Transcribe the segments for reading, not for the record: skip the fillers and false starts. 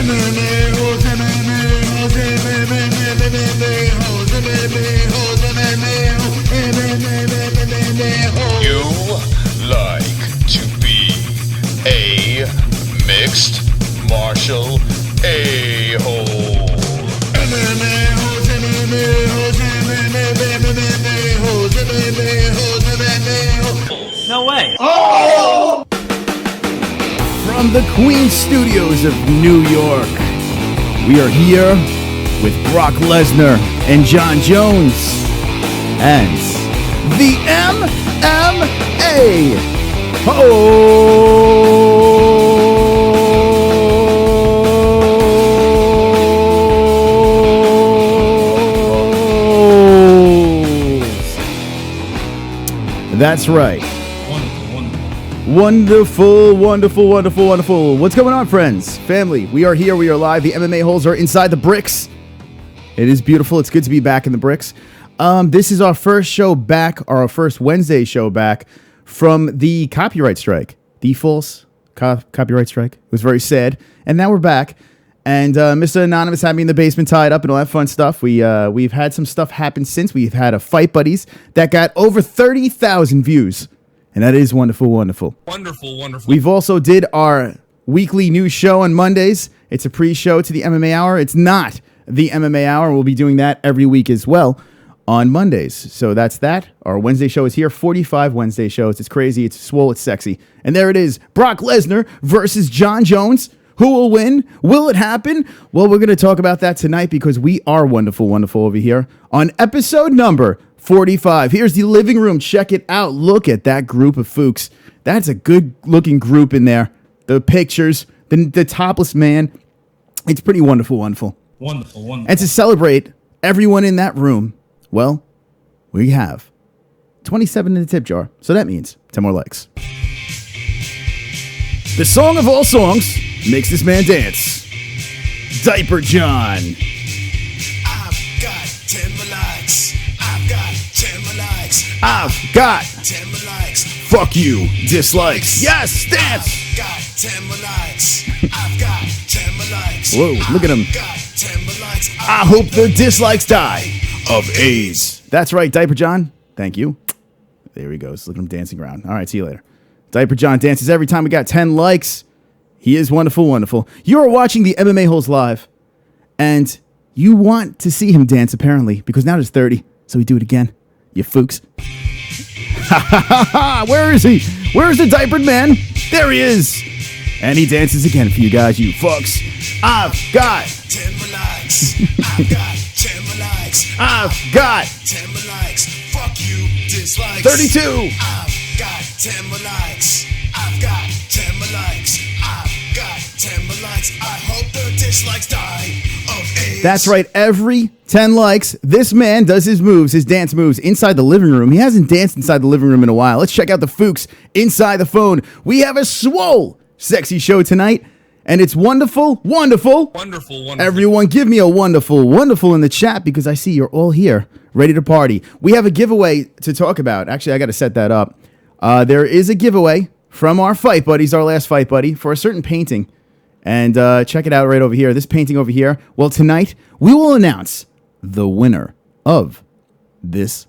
You like to be a mixed martial a-hole. No way. Oh! From the Queen Studios of New York, we are here with Brock Lesnar and John Jones and the MMA-Holes. That's right. Wonderful, wonderful, wonderful, wonderful. What's going on, friends? Family, we are here. We are live. The MMA-Holes are inside the bricks. It is beautiful. It's good to be back in the bricks. This is our first show back, or our first Wednesday show back from the copyright strike. The false copyright strike. It was very sad. And now we're back. And Mr. Anonymous had me in the basement tied up and all that fun stuff. We've had some stuff happen since. We've had a Fight Buddies that got over 30,000 views. And that is wonderful, wonderful. Wonderful, wonderful. We've also did our weekly news show on Mondays. It's a pre-show to the MMA Hour. It's not the MMA Hour. We'll be doing that every week as well on Mondays. So that's that. Our Wednesday show is here. 45 Wednesday shows. It's crazy. It's swole. It's sexy. And there it is. Brock Lesnar versus John Jones. Who will win? Will it happen? Well, we're going to talk about that tonight because we are wonderful, wonderful over here on episode number 45. Here's the living room. Check it out. Look at that group of Fooks. That's a good looking group in there. The pictures, the topless man. It's pretty wonderful, wonderful. Wonderful, wonderful. And to celebrate everyone in that room, well, we have 27 in the tip jar. So that means 10 more likes. The song of all songs makes this man dance. Diaper John. I've got 10 more likes. I've got 10 more likes. I've got 10 more likes. Fuck you, dislikes. Yes, dance. I've got 10 more likes. I've got 10 more likes. Whoa, look at him. I've got 10 more likes. I hope the dislikes die of AIDS. That's right, Diaper John. Thank you. There he goes. Look at him dancing around. All right, see you later. Diaper John dances every time we got 10 likes. He is wonderful, wonderful. You are watching the MMA Holes live, and you want to see him dance, apparently, because now there's 30, so we do it again. You Fooks. Where is he? Where is the diapered man? There he is. And he dances again for you guys, you fucks. I've got 10 more likes. I've got 10 more likes. I've got 10 more likes. Fuck you, dislikes. 32. I've got 10 more likes. I've got 10 more likes. I've got 10 more likes. I hope the dislikes die of AIDS. That's right. Every 10 likes, this man does his moves, his dance moves inside the living room. He hasn't danced inside the living room in a while. Let's check out the Fooks inside the phone. We have a swole, sexy show tonight, and it's wonderful, wonderful. Wonderful, wonderful. Everyone give me a wonderful, wonderful in the chat because I see you're all here, ready to party. We have a giveaway to talk about. Actually, I got to set that up. There is a giveaway from our Fight Buddies, our last Fight Buddy, for a certain painting. And check it out right over here. This painting over here. Well, tonight, we will announce the winner of this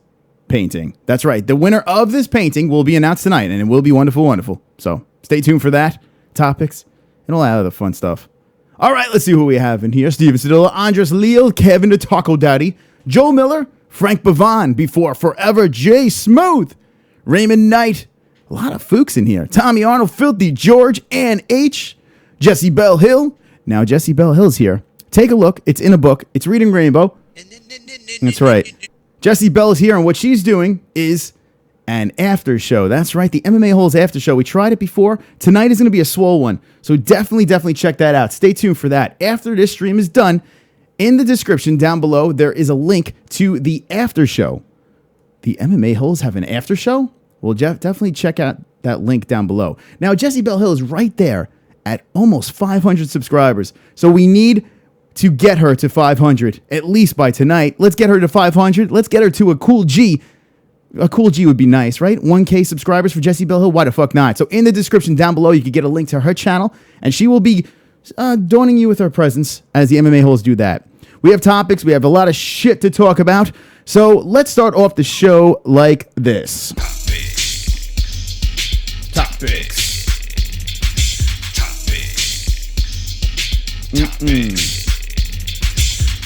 painting. That's right. The winner of this painting will be announced tonight, and it will be wonderful, wonderful. So stay tuned for that. Topics and all that other fun stuff. All right, let's see who we have in here. Steven Sedilla, Andres Leal, Kevin the Taco Daddy, Joe Miller, Frank Bavan, Before Forever, Jay Smooth, Raymond Knight. A lot of Fooks in here. Tommy Arnold, Filthy George, Ann H., Jessie Belle Hill. Now, Jessie Belle Hill's here. Take a look. It's in a book. It's Reading Rainbow. That's right. Jessie Belle is here, and what she's doing is an after show. That's right, the MMA Holes after show. We tried it before. Tonight is going to be a swole one, so definitely check that out. Stay tuned for that. After this stream is done, in the description down below, there is a link to the after show. The MMA Holes have an after show? Well, definitely check out that link down below. Now, Jessie Belle Hill is right there at almost 500 subscribers. So we need to get her to 500, at least by tonight. Let's get her to 500. Let's get her to a cool G. A cool G would be nice, right? 1K subscribers for Jessie Belle Hill. Why the fuck not? So in the description down below, you can get a link to her channel, and she will be adorning you with our presence as the MMA holes do that. We have topics. We have a lot of shit to talk about. So let's start off the show like this. Topics.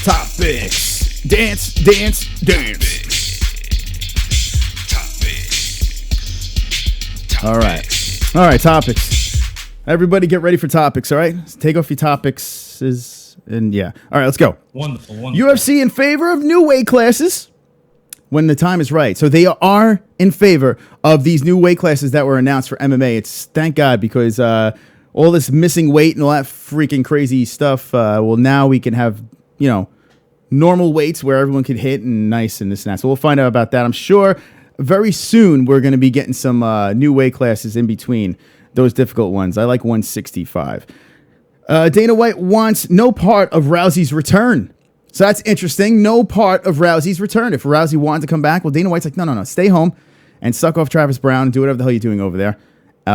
Topics. Dance, dance, dance. All right, topics. Everybody get ready for topics, all right? Take off your topics. And yeah. All right, let's go. Wonderful. UFC in favor of new weight classes when the time is right. So they are in favor of these new weight classes that were announced for MMA. It's thank God, because all this missing weight and all that freaking crazy stuff, well, now we can have, normal weights where everyone can hit and nice and this and that. So we'll find out about that. I'm sure very soon we're going to be getting some new weight classes in between those difficult ones. I like 165. Dana White wants no part of Rousey's return. So that's interesting. No part of Rousey's return. If Rousey wanted to come back, well, Dana White's like, no. Stay home and suck off Travis Brown and do whatever the hell you're doing over there.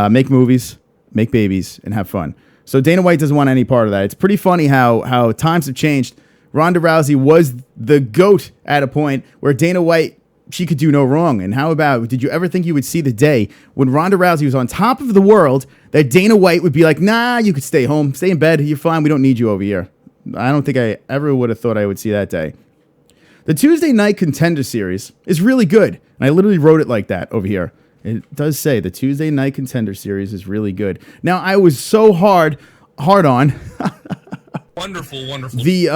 Make movies, make babies, and have fun. So Dana White doesn't want any part of that. It's pretty funny how times have changed. Ronda Rousey was the GOAT at a point where Dana White, she could do no wrong. And how about, did you ever think you would see the day when Ronda Rousey was on top of the world that Dana White would be like, nah, you could stay home, stay in bed, you're fine, we don't need you over here. I don't think I ever would have thought I would see that day. The Tuesday Night Contender Series is really good. And I literally wrote it like that over here. It does say the Tuesday Night Contender Series is really good. Now, I was so hard on Wonderful. the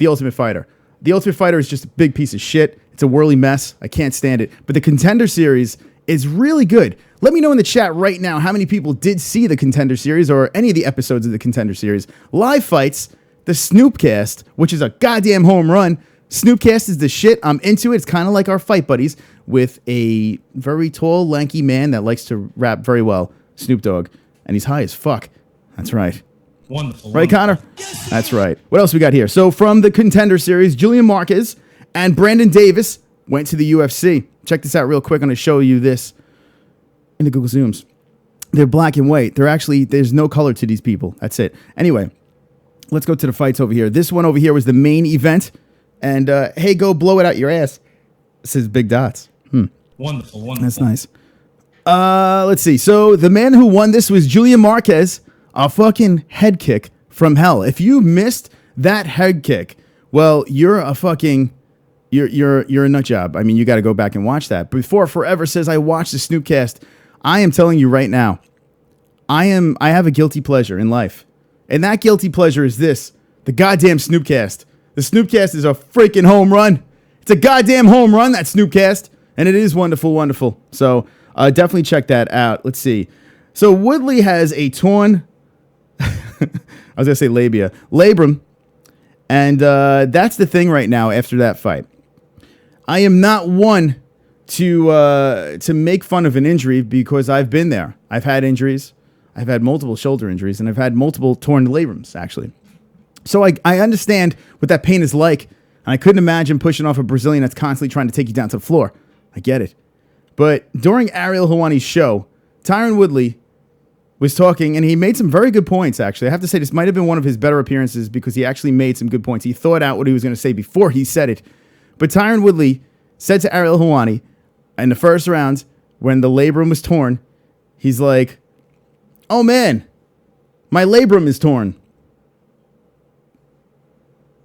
Ultimate Fighter. The Ultimate Fighter is just a big piece of shit. It's a whirly mess. I can't stand it. But the Contender Series is really good. Let me know in the chat right now how many people did see the Contender Series or any of the episodes of the Contender Series. Live fights, the Snoopcast, which is a goddamn home run. Snoopcast is the shit. I'm into it. It's kind of like our Fight Buddies with a very tall, lanky man that likes to rap very well, Snoop Dogg. And he's high as fuck. That's right. Wonderful. Right, Conor? That's right. What else we got here? So from the Contender Series, Julian Marquez and Brandon Davis went to the UFC. Check this out real quick. I'm going to show you this in the Google Zooms. They're black and white. There's no color to these people. That's it. Anyway, let's go to the fights over here. This one over here was the main event. And, hey, go blow it out your ass. It says big dots. Wonderful. That's nice. Let's see. So the man who won this was Julian Marquez. A fucking head kick from hell. If you missed that head kick, well, you're a fucking... You're a nut job. I mean, you got to go back and watch that. Before Forever says I watched the Snoopcast, I am telling you right now, I have a guilty pleasure in life. And that guilty pleasure is this, the goddamn Snoopcast. The Snoopcast is a freaking home run. It's a goddamn home run, that Snoopcast. And it is wonderful. So definitely check that out. Let's see. So Woodley has a torn, I was going to say labrum. And that's the thing right now after that fight. I am not one to make fun of an injury because I've been there. I've had injuries. I've had multiple shoulder injuries, and I've had multiple torn labrums, actually. So I understand what that pain is like, and I couldn't imagine pushing off a Brazilian that's constantly trying to take you down to the floor. I get it. But during Ariel Helwani's show, Tyron Woodley was talking, and he made some very good points, actually. I have to say, this might have been one of his better appearances because he actually made some good points. He thought out what he was going to say before he said it. But Tyron Woodley said to Ariel Helwani in the first round, when the labrum was torn, he's like, oh man, my labrum is torn.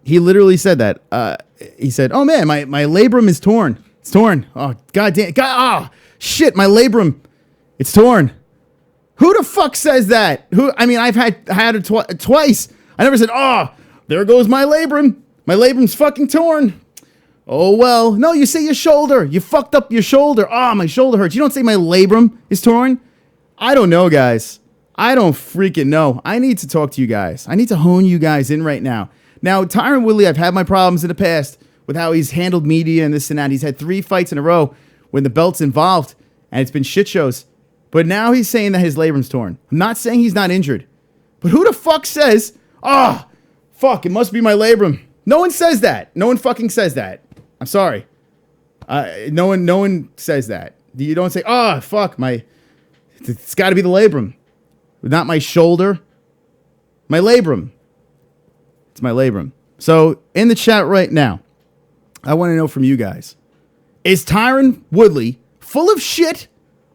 He literally said that. He said, oh man, my labrum is torn. It's torn. Oh, goddamn. Shit, my labrum. It's torn. Who the fuck says that? I've had it twice. I never said, oh, there goes my labrum. My labrum's fucking torn. Oh, well. No, you say your shoulder. You fucked up your shoulder. Oh, my shoulder hurts. You don't say my labrum is torn. I don't know, guys. I don't freaking know. I need to talk to you guys. I need to hone you guys in right now. Now, Tyron Woodley, I've had my problems in the past with how he's handled media and this and that. He's had 3 fights in a row when the belt's involved, and it's been shit shows. But now he's saying that his labrum's torn. I'm not saying he's not injured. But who the fuck says, fuck, it must be my labrum. No one says that. No one fucking says that. I'm sorry. No one says that. You don't say, fuck, it's got to be the labrum. Not my shoulder. My labrum. It's my labrum. So in the chat right now, I want to know from you guys, is Tyron Woodley full of shit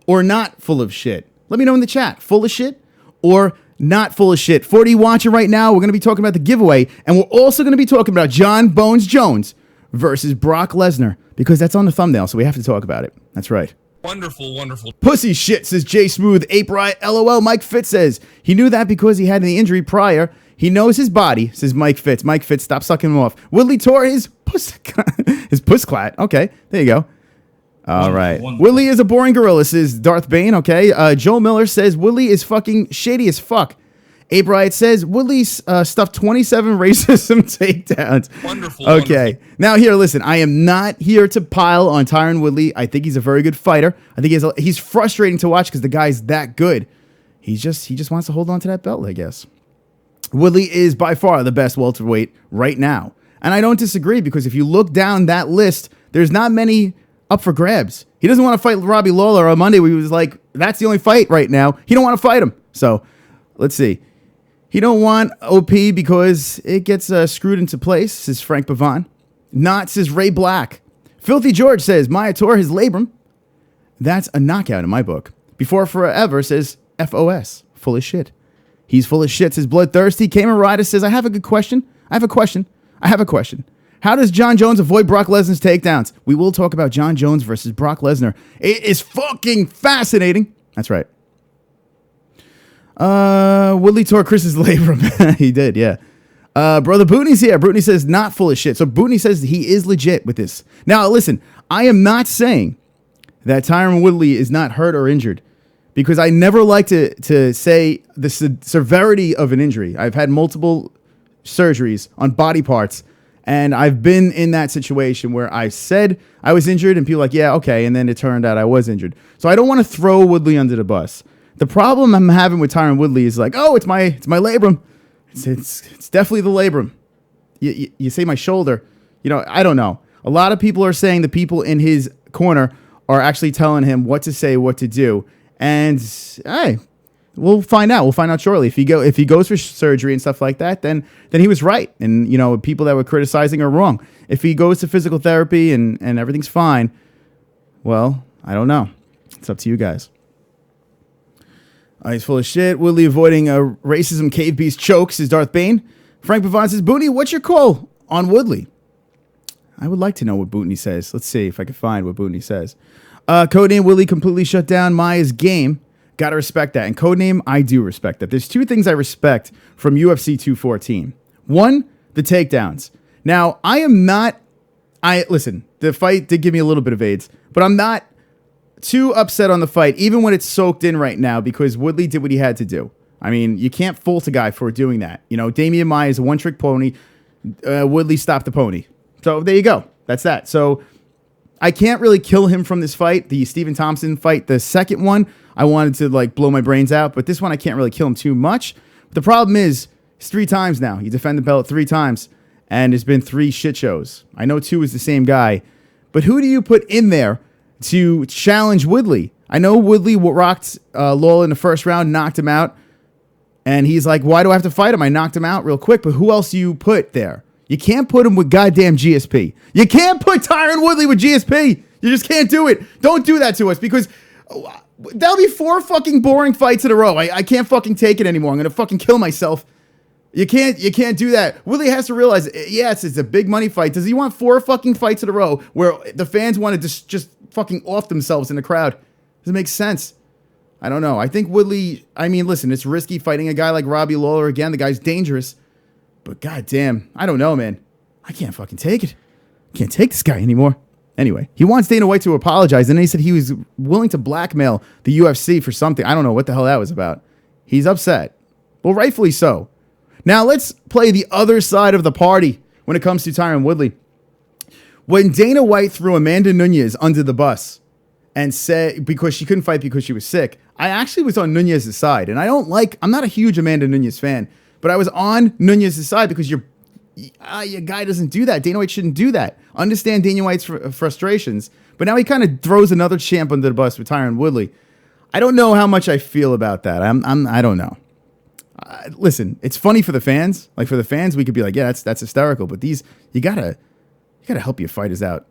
or not full of shit? Let me know in the chat. Full of shit or not full of shit? 40 watching right now. We're going to be talking about the giveaway, and we're also going to be talking about John Bones Jones versus Brock Lesnar, because that's on the thumbnail, so we have to talk about it. That's right. Wonderful, wonderful. Pussy shit, says Jay Smooth. Ape Riot, LOL. Mike Fitz says he knew that because he had an injury prior. He knows his body, says Mike Fitz. Mike Fitz, stop sucking him off. Woodley tore his his pussclat. Okay, there you go. All right. Woodley is a boring gorilla, says Darth Bane. Okay. Joel Miller says Woodley is fucking shady as fuck. Abe Riot says Woodley stuffed 27 racism takedowns. Wonderful. Okay. Wonderful. Now here, listen. I am not here to pile on Tyron Woodley. I think he's a very good fighter. I think he's frustrating to watch because the guy's that good. He just wants to hold on to that belt, I guess. Woodley is by far the best welterweight right now. And I don't disagree, because if you look down that list, there's not many up for grabs. He doesn't want to fight Robbie Lawler on Monday. He was like, that's the only fight right now. He don't want to fight him. So let's see. He don't want OP because it gets screwed into place, says Frank Pavon. Not, says Ray Black. Filthy George says Maya tore his labrum. That's a knockout in my book. Before Forever says FOS. Full of shit. He's full of shit, says Bloodthirsty. Cameron says, I have a question. How does John Jones avoid Brock Lesnar's takedowns? We will talk about John Jones versus Brock Lesnar. It is fucking fascinating. That's right. Woodley tore Chris's labrum. He did, yeah. Brother Bootney's here. Bootney says not full of shit. So Bootney says he is legit with this. Now, listen, I am not saying that Tyron Woodley is not hurt or injured, because I never like to say the severity of an injury. I've had multiple surgeries on body parts, and I've been in that situation where I said I was injured, and people are like, yeah, okay, and then it turned out I was injured. So I don't want to throw Woodley under the bus. The problem I'm having with Tyron Woodley is like, oh, it's my labrum. It's definitely the labrum. You say my shoulder. You know, I don't know. A lot of people are saying the people in his corner are actually telling him what to say, what to do. And hey, we'll find out. We'll find out shortly. If he goes for surgery and stuff like that, then he was right. And you know, people that were criticizing are wrong. If he goes to physical therapy and everything's fine, well, I don't know. It's up to you guys. He's full of shit. Woodley avoiding a racism cave beast chokes, is Darth Bane. Frank Pavon says, Bootney, what's your call on Woodley? I would like to know what Bootney says. Let's see if I can find what Bootney says. Codename Woodley completely shut down Maya's game. Gotta respect that. And codename, I do respect that. There's two things I respect from UFC 214. One, the takedowns. Now, listen, the fight did give me a little bit of AIDS, but I'm not too upset on the fight, even when it's soaked in right now, because Woodley did what he had to do. I mean, you can't fault a guy for doing that. You know, Damian Maia is a one-trick pony. Woodley stopped the pony. So there you go. That's that. So I can't really kill him from this fight. The Stephen Thompson fight, the second one, I wanted to like blow my brains out, but this one I can't really kill him too much. The problem is, it's 3 times now. He defended the belt 3 times, and there's been 3 shit shows. I know 2 is the same guy, but who do you put in there to challenge Woodley? I know Woodley rocked Lawler in the first round, knocked him out, and he's like, why do I have to fight him? I knocked him out real quick, but who else do you put there? You can't put him with goddamn GSP. You can't put Tyron Woodley with GSP. You just can't do it. Don't do that to us, because that'll be 4 fucking boring fights in a row. I can't fucking take it anymore. I'm going to fucking kill myself. You can't do that. Woodley has to realize, yes, it's a big money fight. Does he want 4 fucking fights in a row where the fans want to just fucking off themselves in the crowd? Does it make sense? I don't know. I think Woodley, I mean, listen, it's risky fighting a guy like Robbie Lawler again. The guy's dangerous. But goddamn, I don't know, man. I can't fucking take it. Can't take this guy anymore. Anyway, he wants Dana White to apologize, and then he said he was willing to blackmail the UFC for something. I don't know what the hell that was about. He's upset. Well, rightfully so. Now, let's play the other side of the party when it comes to Tyron Woodley. When Dana White threw Amanda Nunes under the bus and said, because she couldn't fight because she was sick, I actually was on Nunes' side. And I'm not a huge Amanda Nunes fan, but I was on Nunes' side because your guy doesn't do that. Dana White shouldn't do that. Understand Dana White's frustrations, but now he kind of throws another champ under the bus with Tyron Woodley. I don't know how much I feel about that. I don't know. Listen, it's funny for the fans. Like, for the fans, we could be like, yeah, that's hysterical. But these, you gotta help your fighters out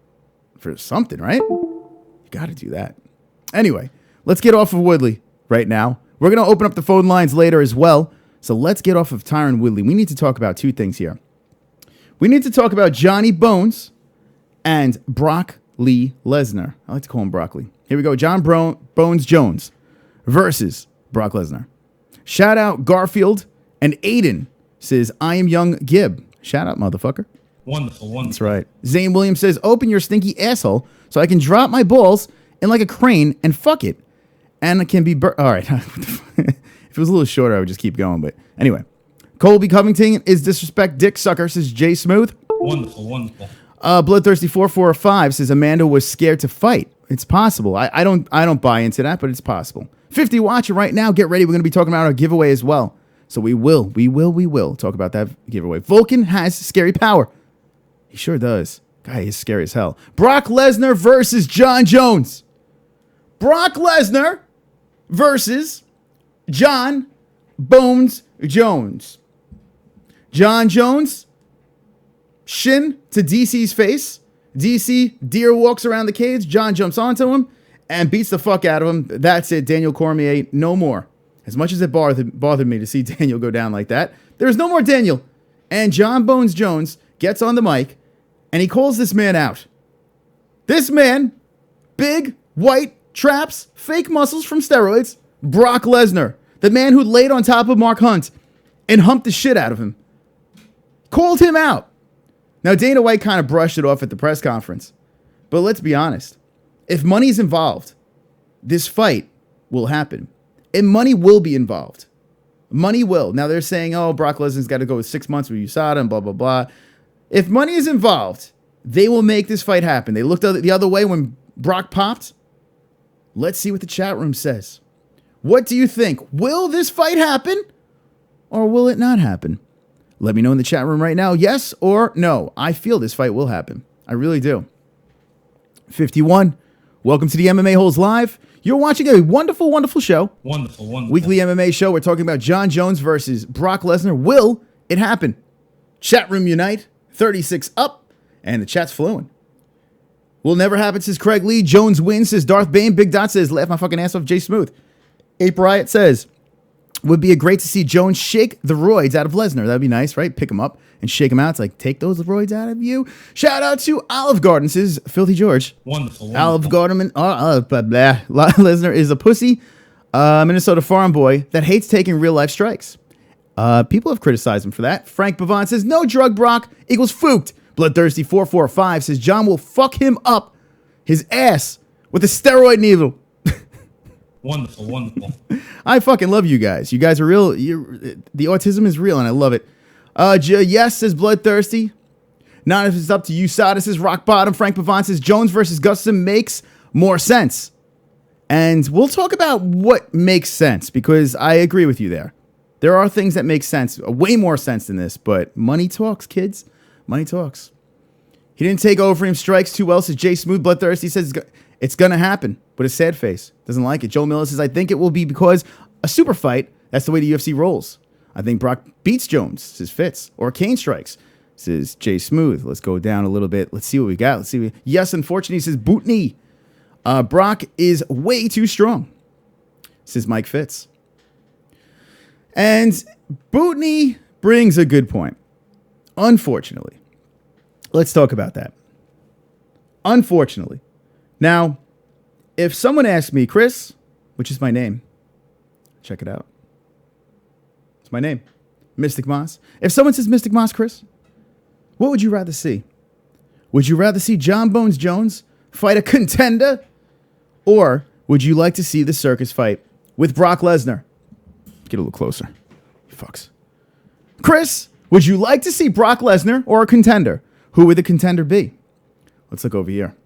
for something, right? You gotta do that. Anyway, let's get off of Woodley right now. We're gonna open up the phone lines later as well. So let's get off of Tyron Woodley. We need to talk about two things here. We need to talk about Johnny Bones and Brock Lee Lesnar. I like to call him Broccoli. Here we go. John Bones Jones versus Brock Lesnar. Shout out Garfield and Aiden says, I am young Gib. Shout out, motherfucker. Wonderful, wonderful. That's right. Zane Williams says, open your stinky asshole so I can drop my balls in like a crane and fuck it. And it can be... All right. If it was a little shorter, I would just keep going. But anyway. Colby Covington is disrespect dick sucker, says Jay Smooth. Wonderful, wonderful. Bloodthirsty 445 says Amanda was scared to fight. It's possible. I don't buy into that, but it's possible. 50 watching right now. Get ready. We're going to be talking about our giveaway as well. So we will talk about that giveaway. Vulcan has scary power. He sure does. Guy is scary as hell. Brock Lesnar versus John Jones. Brock Lesnar versus John Bones Jones. John Jones, shin to DC's face. DC, deer walks around the cage. John jumps onto him and beats the fuck out of him. That's it. Daniel Cormier, no more. As much as it bothered me to see Daniel go down like that, there's no more Daniel. And John Bones Jones gets on the mic and he calls this man out. This man, big, white, traps, fake muscles from steroids, Brock Lesnar, the man who laid on top of Mark Hunt and humped the shit out of him, called him out. Now, Dana White kind of brushed it off at the press conference. But let's be honest. If money's involved, this fight will happen. And money will be involved. Money will. Now, they're saying, oh, Brock Lesnar's got to go with 6 months with USADA and blah, blah, blah. If money is involved, they will make this fight happen. They looked the other way when Brock popped. Let's see what the chat room says. What do you think? Will this fight happen? Or will it not happen? Let me know in the chat room right now, yes or no. I feel this fight will happen. I really do. 51. Welcome to the MMA-Holes Live. You're watching a wonderful, wonderful show. Wonderful, wonderful. Weekly MMA show. We're talking about John Jones versus Brock Lesnar. Will it happen? Chat room unite. 36 up. And the chat's flowing. Will never happen, says Craig Lee. Jones wins, says Darth Bane. Big Dot says, laugh my fucking ass off, Jay Smooth. Ape Riot says, would be great to see Jones shake the roids out of Lesnar. That'd be nice, right? Pick him up and shake him out. It's like, take those roids out of you. Shout out to Olive Garden, says Filthy George. Wonderful, wonderful. Olive Garden, blah, blah. Lesnar is a pussy Minnesota farm boy that hates taking real life strikes. People have criticized him for that. Frank Bavon says, no drug Brock equals fooked. Bloodthirsty 445 says, John will fuck him up his ass with a steroid needle. Wonderful, wonderful. I fucking love you guys. You guys are real. The autism is real, and I love it. Yes, says Bloodthirsty. Not if it's up to you, Sada says Rock Bottom. Frank Pavant says Jones versus Gustafson makes more sense. And we'll talk about what makes sense, because I agree with you there. There are things that make sense, way more sense than this, but money talks, kids. Money talks. He didn't take over him strikes too well, says Jay Smooth. Bloodthirsty says it's going to happen, with a sad face. Doesn't like it. Joe Miller says, I think it will be because a super fight. That's the way the UFC rolls. I think Brock beats Jones, says Fitz. Or Kane strikes, says Jay Smooth. Let's go down a little bit. Let's see what we got. Let's see. Yes, unfortunately, says Bootney. Brock is way too strong, says Mike Fitz. And Bootney brings a good point. Unfortunately. Let's talk about that. Unfortunately. Now, if someone asks me, Chris, which is my name, check it out. It's my name, Mystic Moss. If someone says Mystic Moss, Chris, what would you rather see? Would you rather see John Bones Jones fight a contender? Or would you like to see the circus fight with Brock Lesnar? Get a little closer. You fucks. Chris, would you like to see Brock Lesnar or a contender? Who would the contender be? Let's look over here.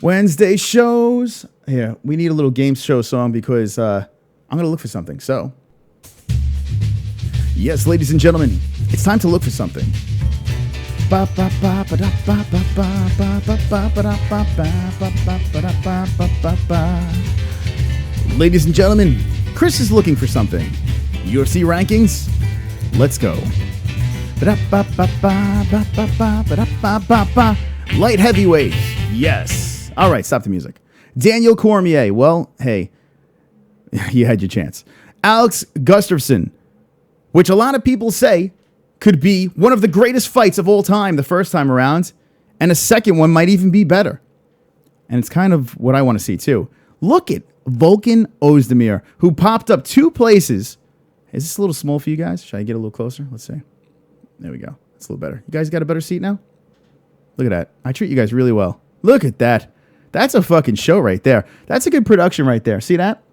Wednesday shows. Here, we need a little game show song because I'm going to look for something. So, yes, ladies and gentlemen, it's time to look for something. Ladies and gentlemen, Chris is looking for something. UFC rankings. Let's go. Light heavyweight. Yes. All right, stop the music. Daniel Cormier. Well, hey, you had your chance. Alex Gustafsson, which a lot of people say could be one of the greatest fights of all time the first time around, and a second one might even be better. And it's kind of what I want to see too. Look at Volkan Ozdemir, who popped up 2 places. Is this a little small for you guys? Should I get a little closer? Let's see. There we go. It's a little better. You guys got a better seat now? Look at that. I treat you guys really well. Look at that. That's a fucking show right there. That's a good production right there. See that?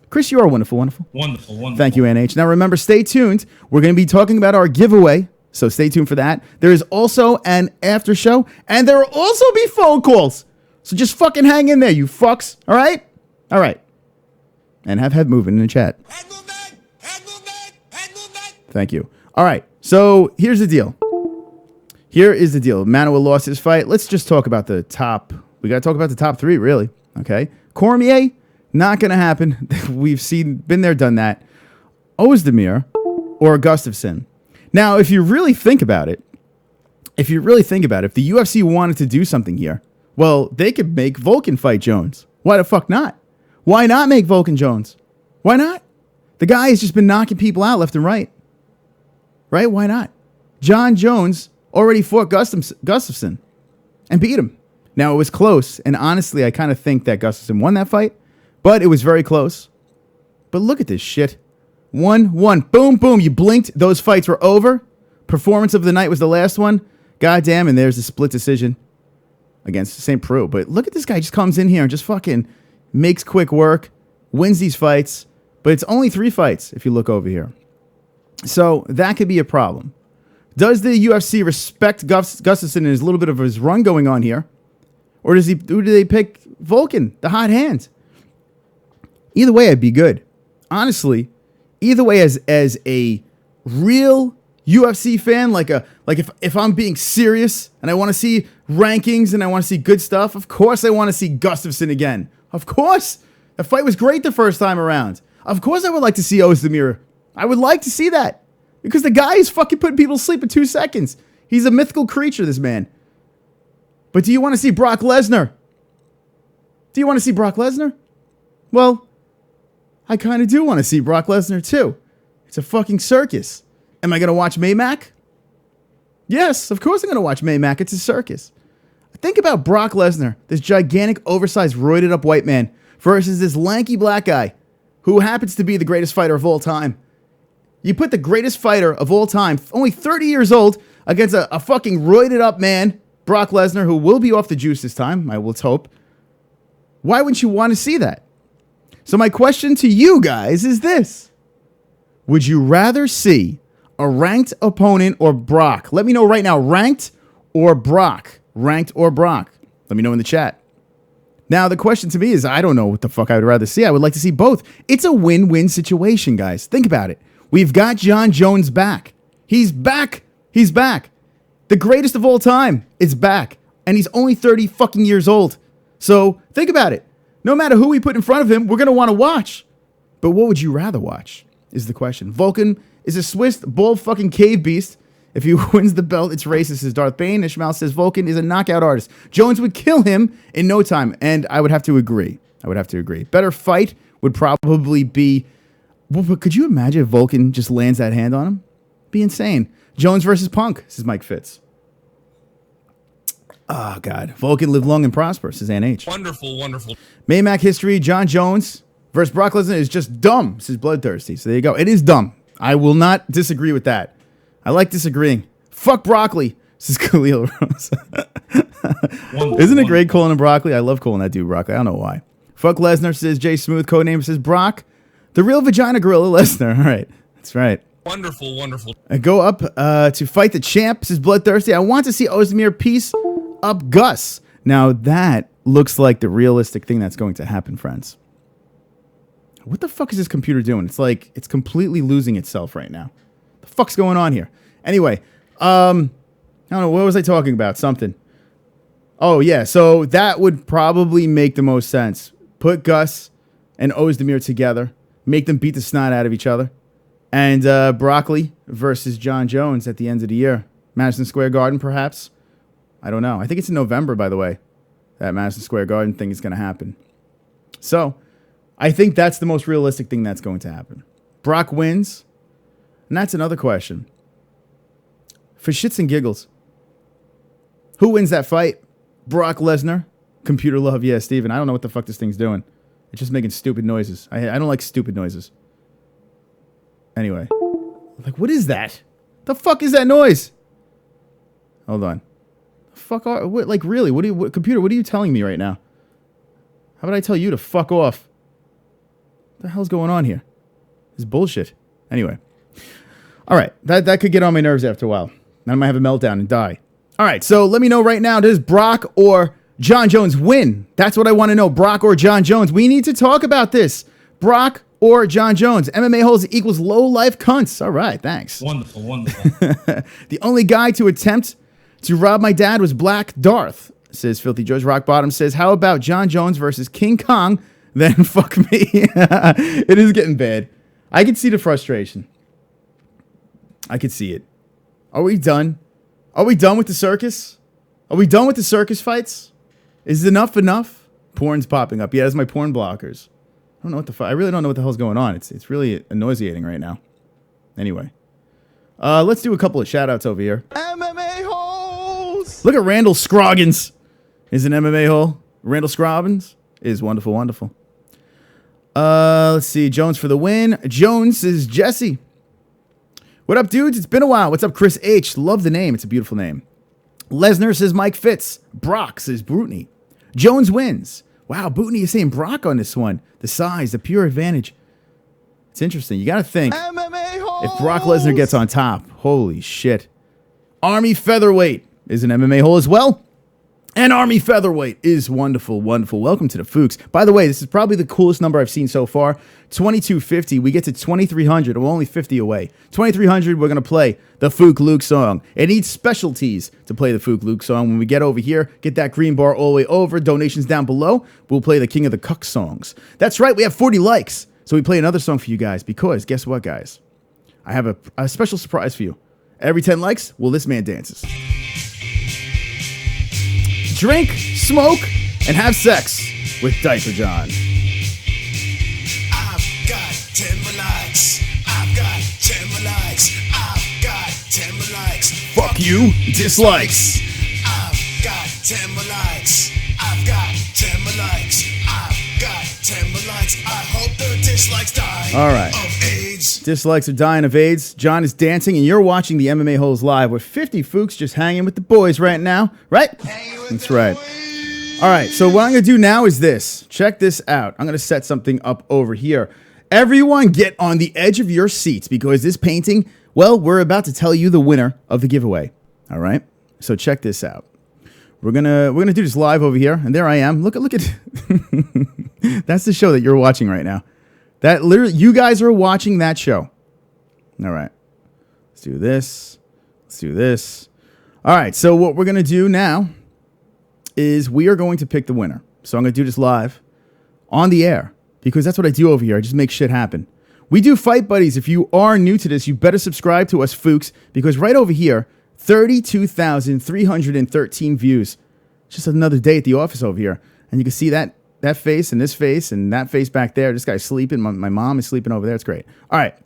Chris, you are wonderful, wonderful. Wonderful, wonderful. Thank you, NH. Now remember, stay tuned. We're going to be talking about our giveaway, so stay tuned for that. There is also an after show, and there will also be phone calls. So just fucking hang in there, you fucks. All right? All right. And have head movement in the chat. Head movement! Head movement! Head movement! Thank you. All right. So here's the deal. Here is the deal. Manuel lost his fight. Let's just talk about the top. We got to talk about the top 3, really. Okay. Cormier, not going to happen. We've been there, done that. Ozdemir or Gustafsson. Now, if you really think about it, if the UFC wanted to do something here, well, they could make Volkan fight Jones. Why the fuck not? Why not make Volkan Jones? Why not? The guy has just been knocking people out left and right. Right? Why not? John Jones already fought Gustafsson and beat him. Now, it was close, and honestly, I kind of think that Gustafsson won that fight, but it was very close. But look at this shit. 1-1. Boom, boom. You blinked. Those fights were over. Performance of the night was the last one. Goddamn, and there's the split decision against St. Preux. But look at this guy. Just comes in here and just fucking makes quick work, wins these fights. But it's only 3 fights if you look over here. So that could be a problem. Does the UFC respect Gustafsson and his little bit of his run going on here? Or do they pick Volkan, the hot hand? Either way, I'd be good. Honestly, either way, as a real UFC fan, like if I'm being serious and I want to see rankings and I want to see good stuff, of course I want to see Gustafsson again. Of course. The fight was great the first time around. Of course I would like to see Ozdemir. I would like to see that. Because the guy is fucking putting people to sleep in 2 seconds. He's a mythical creature, this man. But do you want to see Brock Lesnar? Do you want to see Brock Lesnar? Well, I kind of do want to see Brock Lesnar too. It's a fucking circus. Am I going to watch Maymack? Yes, of course I'm going to watch Maymack. It's a circus. Think about Brock Lesnar, this gigantic, oversized, roided up white man, versus this lanky black guy who happens to be the greatest fighter of all time. You put the greatest fighter of all time, only 30 years old, against a fucking roided up man, Brock Lesnar, who will be off the juice this time, let's hope. Why wouldn't you want to see that? So my question to you guys is this. Would you rather see a ranked opponent or Brock? Let me know right now, ranked or Brock? Ranked or Brock? Let me know in the chat. Now, the question to me is, I don't know what the fuck I would rather see. I would like to see both. It's a win-win situation, guys. Think about it. We've got John Jones back. He's back. He's back. The greatest of all time is back. And he's only 30 fucking years old. So think about it. No matter who we put in front of him, we're going to want to watch. But what would you rather watch is the question. Volkan is a Swiss bull fucking cave beast. If he wins the belt, it's racist, says Darth Bane. Ishmael says Volkan is a knockout artist. Jones would kill him in no time. And I would have to agree. Better fight would probably be... But could you imagine if Volkan just lands that hand on him? Be insane. Jones versus Punk, says Mike Fitz. Oh, God. Volkan live long and prosper, says NH. Wonderful, wonderful. Maymack history, John Jones versus Brock Lesnar is just dumb, says Bloodthirsty. So there you go. It is dumb. I will not disagree with that. I like disagreeing. Fuck broccoli, says Khalil Rose. Isn't it great calling him broccoli? I love calling that dude broccoli. I don't know why. Fuck Lesnar, says Jay Smooth. Codename says Brock. The real vagina gorilla Lesnar. All right. That's right. Wonderful, wonderful. I go up to fight the champ, says Bloodthirsty. I want to see Ozdemir piece up Gus. Now that looks like the realistic thing that's going to happen, friends. What the fuck is this computer doing? It's like it's completely losing itself right now. The fuck's going on here? Anyway, I don't know. What was I talking about? Something. Oh, yeah. So that would probably make the most sense. Put Gus and Ozdemir together. Make them beat the snot out of each other. And Broccoli versus John Jones at the end of the year. Madison Square Garden, perhaps. I don't know. I think it's in November, by the way. That Madison Square Garden thing is going to happen. So, I think that's the most realistic thing that's going to happen. Brock wins. And that's another question. For shits and giggles, who wins that fight? Brock Lesnar? Computer love? Yeah, Steven. I don't know what the fuck this thing's doing. It's just making stupid noises. I don't like stupid noises. Anyway. Like, what is that? The fuck is that noise? Hold on. Fuck off. What, like, really? Computer, what are you telling me right now? How about I tell you to fuck off? What the hell's going on here? This is bullshit. Anyway. All right. That could get on my nerves after a while. I might have a meltdown and die. All right. So let me know right now. Does Brock or John Jones win? That's what I want to know. Brock or John Jones? We need to talk about this. Brock or John Jones? MMA-Holes equals low-life cunts. All right. Thanks. Wonderful, wonderful. The only guy to attempt to rob my dad was Black Darth, says Filthy George. Rock Bottom says, how about John Jones versus King Kong? Then fuck me. It is getting bad. I can see the frustration. I can see it. Are we done? Are we done with the circus? Are we done with the circus fights? Is enough enough? Porn's popping up. Yeah, that's my porn blockers. I don't know what the fuck. I really don't know what the hell's going on. It's really nauseating right now. Anyway. Let's do a couple of shout-outs over here. MMA-Holes! Look at Randall Scroggins. Is an MMA hole. Randall Scroggins is wonderful, wonderful. Let's see. Jones for the win. Jones is Jessie. What up, dudes? It's been a while. What's up, Chris H? Love the name. It's a beautiful name. Lesnar says Mike Fitz. Brock says Brutney. Jones wins. Wow, Brutney is saying Brock on this one. The size, the pure advantage. It's interesting. You got to think. MMA-Holes! If Brock Lesnar gets on top, holy shit. Army Featherweight is an MMA hole as well. And Army Featherweight is wonderful, wonderful. Welcome to the Fooks. By the way, this is probably the coolest number I've seen so far. 2250. We get to 2300. We're only 50 away. 2300, we're going to play the Fook Luke song. It needs specialties to play the Fook Luke song. When we get over here, get that green bar all the way over. Donations down below. We'll play the King of the Cuck songs. That's right. We have 40 likes. So we play another song for you guys because guess what, guys? I have a special surprise for you. Every 10 likes, well, this man dances. Drink, smoke, and have sex with Diaper John. I've got 10 more likes. I've got 10 more likes. I've got 10 more likes. Fuck you, dislikes. I've got 10 more likes. I've got 10 more likes. I've got 10 more likes. I hope the dislikes die. All right. Of AIDS. Dislikes are dying of AIDS. John is dancing, and you're watching the MMA Holes live with 50 Fooks just hanging with the boys right now, right? That's right. All right, so what I'm going to do now is this. Check this out. I'm going to set something up over here. Everyone get on the edge of your seats because this painting, well, we're about to tell you the winner of the giveaway. All right? So check this out. We're gonna do this live over here, and there I am. Look at that's the show that you're watching right now. That literally, you guys are watching that show. All right. Let's do this. Let's do this. All right, so what we're going to do now is we are going to pick the winner. So I'm going to do this live on the air because that's what I do over here. I just make shit happen. We do Fight Buddies. If you are new to this, you better subscribe to us, Fooks, because right over here, 32,313 views. It's just another day at the office over here. And you can see that face and this face and that face back there. This guy's sleeping. My mom is sleeping over there. It's great. All right.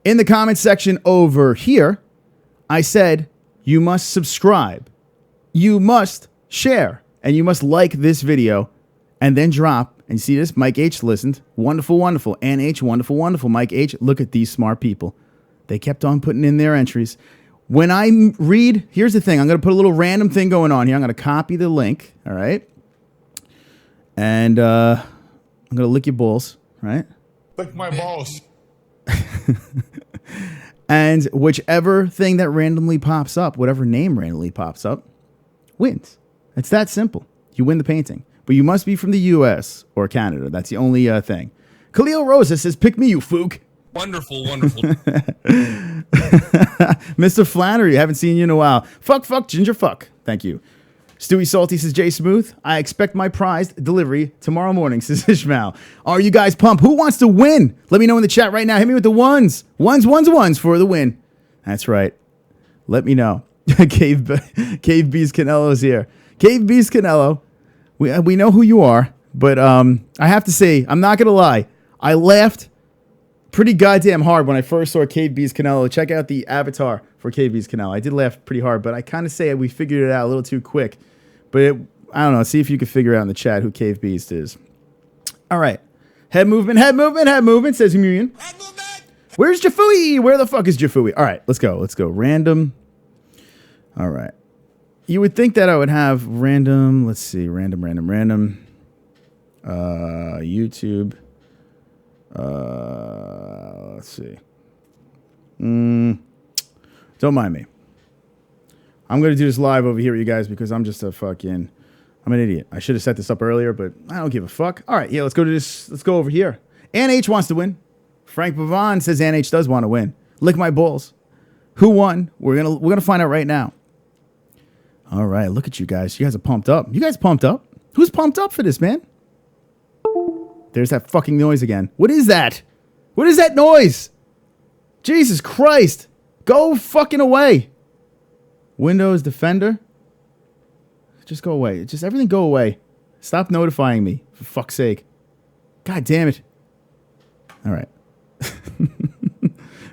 In the comments section over here, I said you must subscribe. You must share. And you must like this video and then drop. And you see this? Mike H listened. Wonderful, wonderful. Ann H, wonderful, wonderful. Mike H, look at these smart people. They kept on putting in their entries. When I read, here's the thing. I'm going to put a little random thing going on here. I'm going to copy the link, all right? And I'm going to lick your balls, right? Lick my balls. And whichever thing that randomly pops up, whatever name randomly pops up, wins. It's that simple. You win the painting. But you must be from the U.S. or Canada. That's the only thing. Khalil Rosa says, pick me, you Fook. Wonderful, wonderful. Mr. Flannery, haven't seen you in a while. Fuck, ginger, fuck. Thank you. Stewie Salty says, Jay Smooth, I expect my prized delivery tomorrow morning, says Ishmael. Are you guys pumped? Who wants to win? Let me know in the chat right now. Hit me with the ones. Ones for the win. That's right. Let me know. Cave Beast Canelo's here. Cave Beast Canelo, we know who you are, but I have to say, I'm not going to lie. I laughed pretty goddamn hard when I first saw Cave Beast Canelo. Check out the avatar for Cave Beast Canelo. I did laugh pretty hard, but I kind of say we figured it out a little too quick. But I don't know. See if you can figure out in the chat who Cave Beast is. All right. Head movement, says Communion. Where's Jafui? Where the fuck is Jafui? All right, let's go. Random. All right. You would think that I would have random. Let's see. Random. YouTube. Let's see. Don't mind me. I'm going to do this live over here with you guys because I'm just I'm an idiot. I should have set this up earlier, but I don't give a fuck. All right, yeah, let's go to this. Let's go over here. Ann H wants to win. Frank Pavon says Ann H does want to win. Lick my balls. Who won? We're gonna find out right now. All right, look at you guys. You guys are pumped up. You guys pumped up? Who's pumped up for this, man? There's that fucking noise again. What is that? What is that noise? Jesus Christ. Go fucking away. Windows Defender. Just go away. Just everything go away. Stop notifying me, for fuck's sake. God damn it. All right.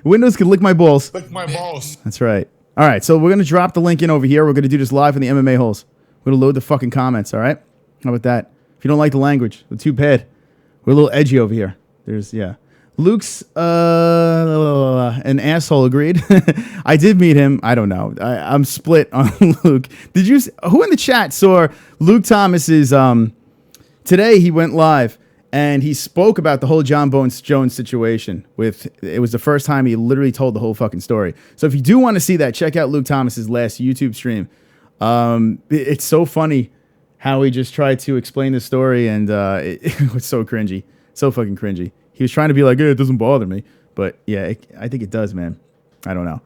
Windows can lick my balls. Lick my balls. That's right. All right, so we're going to drop the link in over here. We're going to do this live in the MMA-Holes. We're going to load the fucking comments, all right? How about that? If you don't like the language, it's too bad. We're a little edgy over here. Yeah. Luke's an asshole, agreed. I did meet him. I don't know. I'm split on Luke. Who in the chat saw Luke Thomas's, today he went live and he spoke about the whole John Bones Jones situation. It was the first time he literally told the whole fucking story. So if you do want to see that, check out Luke Thomas's last YouTube stream. It's so funny how he just tried to explain the story, and it was so cringy. So fucking cringy. He was trying to be like, it doesn't bother me. But yeah, I think it does, man. I don't know.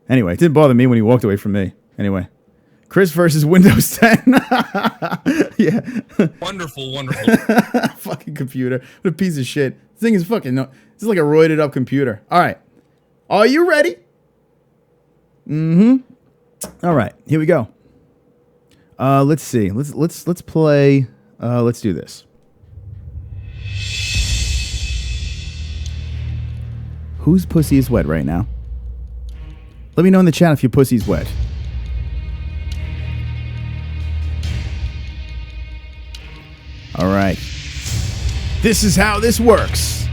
Anyway, it didn't bother me when he walked away from me. Anyway. Chris versus Windows 10. Yeah. Wonderful. Fucking computer. What a piece of shit. This thing is fucking... This is like a roided up computer. All right. Are you ready? All right. Here we go. Let's see. Let's play... let's do this. Whose pussy is wet right now? Let me know in the chat if your pussy's wet. All right. This is how this works.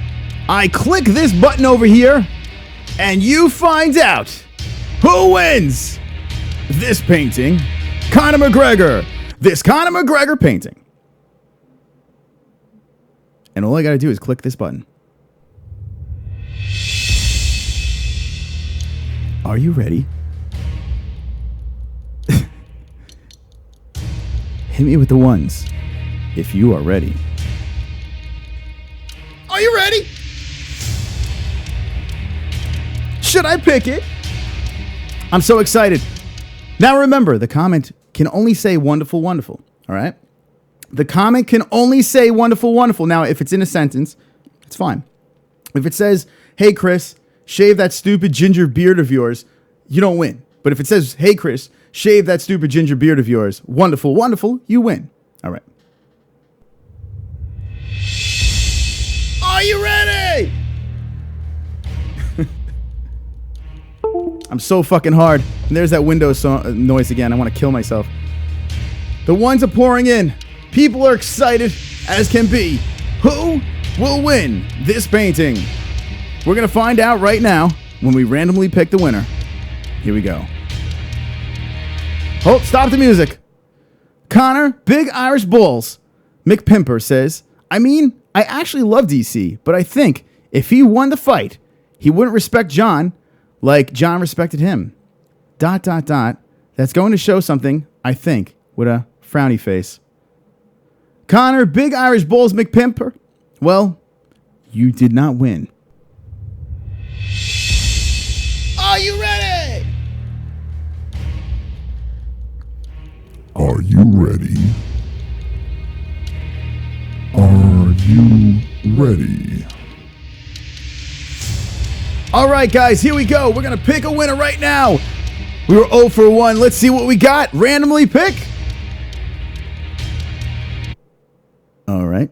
I click this button over here, and you find out who wins this painting. Conor McGregor. This Conor McGregor painting. And all I got to do is click this button. Are you ready? Hit me with the ones if you are ready. Are you ready? Should I pick it? I'm so excited. Now remember, the comment can only say wonderful, wonderful. All right? The comment can only say wonderful, wonderful. Now, if it's in a sentence, it's fine. If it says, hey, Chris, shave that stupid ginger beard of yours, you don't win. But if it says, hey, Chris, shave that stupid ginger beard of yours, wonderful, wonderful, you win. All right. Are you ready? I'm so fucking hard. And there's that Windows noise again. I want to kill myself. The ones are pouring in. People are excited as can be. Who will win this painting? We're going to find out right now when we randomly pick the winner. Here we go. Oh, stop the music. Conor, Big Irish Bulls. McPimper says, I mean, I actually love DC, but I think if he won the fight, he wouldn't respect John like John respected him. ... That's going to show something, I think, with a frowny face. Conor, Big Irish Bulls, McPimper. Well, you did not win. Are you ready? Are you ready? Are you ready? All right, guys, here we go. We're going to pick a winner right now. We were 0 for 1. Let's see what we got. Randomly pick. All right.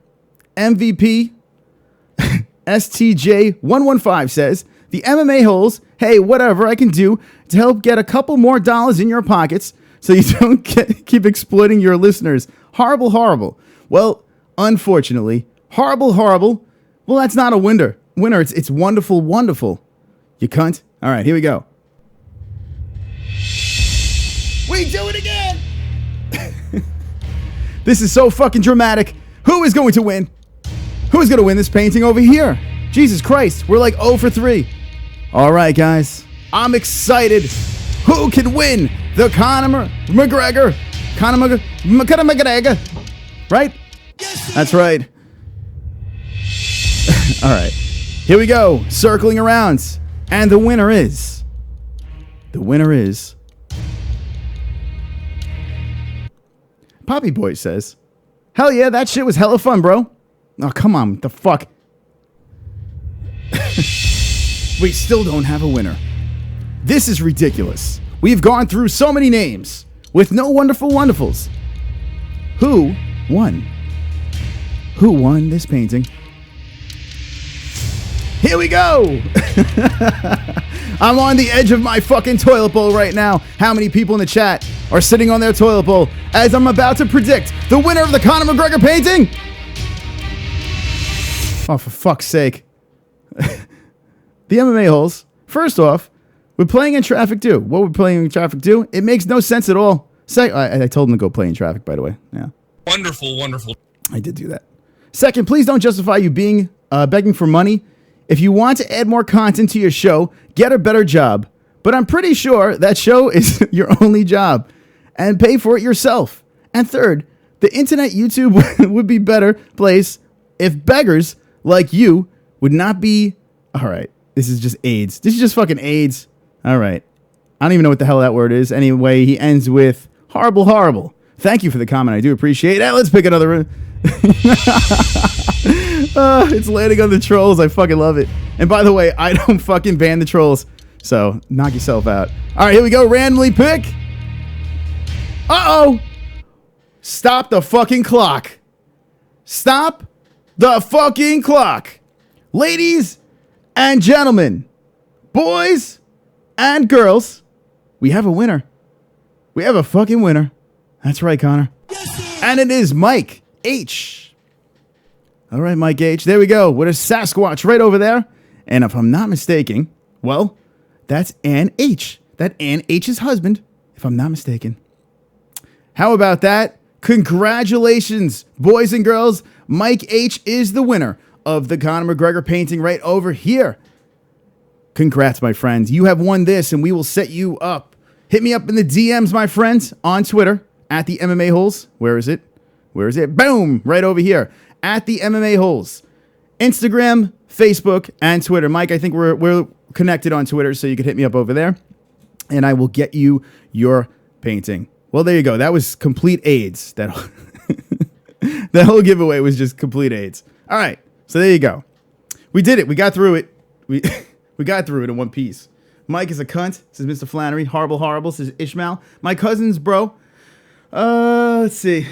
MVP STJ115 says, the MMA-Holes, hey, whatever I can do to help get a couple more dollars in your pockets so you don't keep exploiting your listeners. Horrible, horrible. Well, unfortunately, horrible, horrible. Well, that's not a winner. It's wonderful, wonderful. You cunt. All right, here we go. We do it again. This is so fucking dramatic. Who is going to win? Who is going to win this painting over here? Jesus Christ, we're like 0 for 3. All right, guys. I'm excited. Who can win the Conor McGregor? Conor McGregor. Right? That's right. All right. Here we go. Circling around. And the winner is... Poppy Boy says, hell yeah, that shit was hella fun, bro. Oh, come on. What the fuck? We still don't have a winner. This is ridiculous. We've gone through so many names with no wonderful wonderfuls. Who won? Who won this painting? Here we go. I'm on the edge of my fucking toilet bowl right now. How many people in the chat are sitting on their toilet bowl as I'm about to predict the winner of the Conor McGregor painting? Oh, for fuck's sake. The MMA-Holes. First off, we're playing in traffic too. What we're playing in traffic do? It makes no sense at all. I told him to go play in traffic, by the way. Yeah. Wonderful, wonderful. I did do that. Second, please don't justify you being begging for money. If you want to add more content to your show, get a better job. But I'm pretty sure that show is your only job. And pay for it yourself. And third, the internet YouTube would be better place if beggars like you would not be... All right, this is just AIDS. This is just fucking AIDS. All right. I don't even know what the hell that word is. Anyway, he ends with horrible, horrible. Thank you for the comment. I do appreciate it. Let's pick another... It's landing on the trolls. I fucking love it. And by the way, I don't fucking ban the trolls. So knock yourself out. All right, here we go. Randomly pick. Uh-oh. Stop the fucking clock. Stop the fucking clock. Ladies and gentlemen, boys and girls, we have a winner. We have a fucking winner. That's right, Conor. And it is Mike H. All right, Mike H. There we go. With a Sasquatch right over there. And if I'm not mistaken, well, that's Ann H. That Ann H's husband, if I'm not mistaken. How about that? Congratulations, boys and girls. Mike H. is the winner of the Conor McGregor painting right over here. Congrats, my friends. You have won this, and we will set you up. Hit me up in the DMs, my friends, on Twitter, at the MMA-Holes. Where is it? Where is it? Boom! Right over here. At the MMA-Holes. Instagram, Facebook, and Twitter. Mike, I think we're connected on Twitter, so you can hit me up over there, and I will get you your painting. Well, there you go. That was complete AIDS. That whole giveaway was just complete AIDS. All right. So there you go. We did it. We got through it. We got through it in one piece. Mike is a cunt, says Mr. Flannery. Horrible, horrible, says Ishmael. My cousins, bro. Let's see.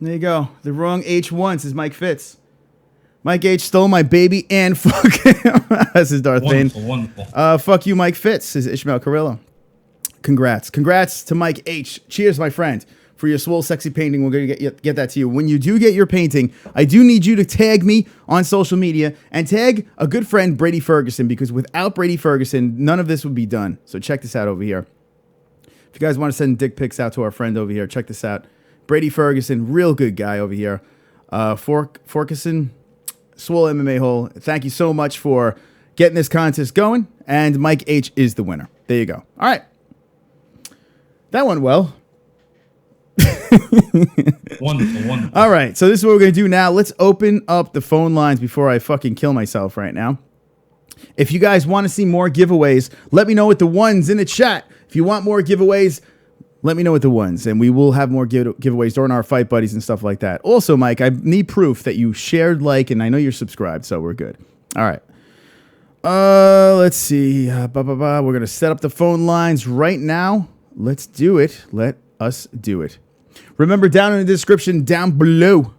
There you go. The wrong H1, says Mike Fitz. Mike H stole my baby and fuck him. This is Darth Bane. Wonderful. Fuck you, Mike Fitz, says Ishmael Carrillo. Congrats. Congrats to Mike H. Cheers, my friend, for your swole sexy painting. We're going to get that to you. When you do get your painting, I do need you to tag me on social media and tag a good friend, Brady Ferguson, because without Brady Ferguson, none of this would be done. So check this out over here. If you guys want to send dick pics out to our friend over here, check this out. Brady Ferguson, real good guy over here. Forkison, Swole MMA Hole. Thank you so much for getting this contest going. And Mike H is the winner. There you go. All right. That went well. Wonderful. All right. So this is what we're going to do now. Let's open up the phone lines before I fucking kill myself right now. If you guys want to see more giveaways, let me know with the ones in the chat. If you want more giveaways, let me know what the ones, and we will have more giveaways during our fight buddies and stuff like that. Also, Mike, I need proof that you shared, and I know you're subscribed, so we're good. All right. Let's see. We're going to set up the phone lines right now. Let's do it. Let us do it. Remember, down in the description, down below,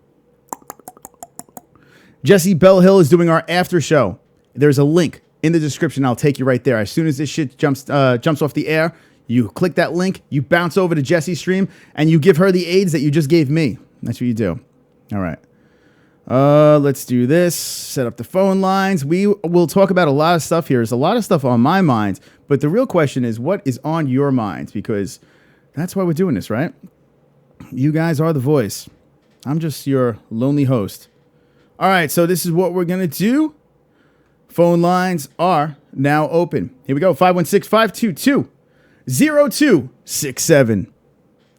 Jessie Belle Hill is doing our after show. There's a link in the description. I'll take you right there. As soon as this shit jumps off the air, you click that link, you bounce over to Jessie's stream, and you give her the aids that you just gave me. That's what you do. All right. Let's do this. Set up the phone lines. We will talk about a lot of stuff here. There's a lot of stuff on my mind, but the real question is, what is on your minds? Because that's why we're doing this, right? You guys are the voice. I'm just your lonely host. All right, so this is what we're going to do. Phone lines are now open. Here we go. 516-522-0267.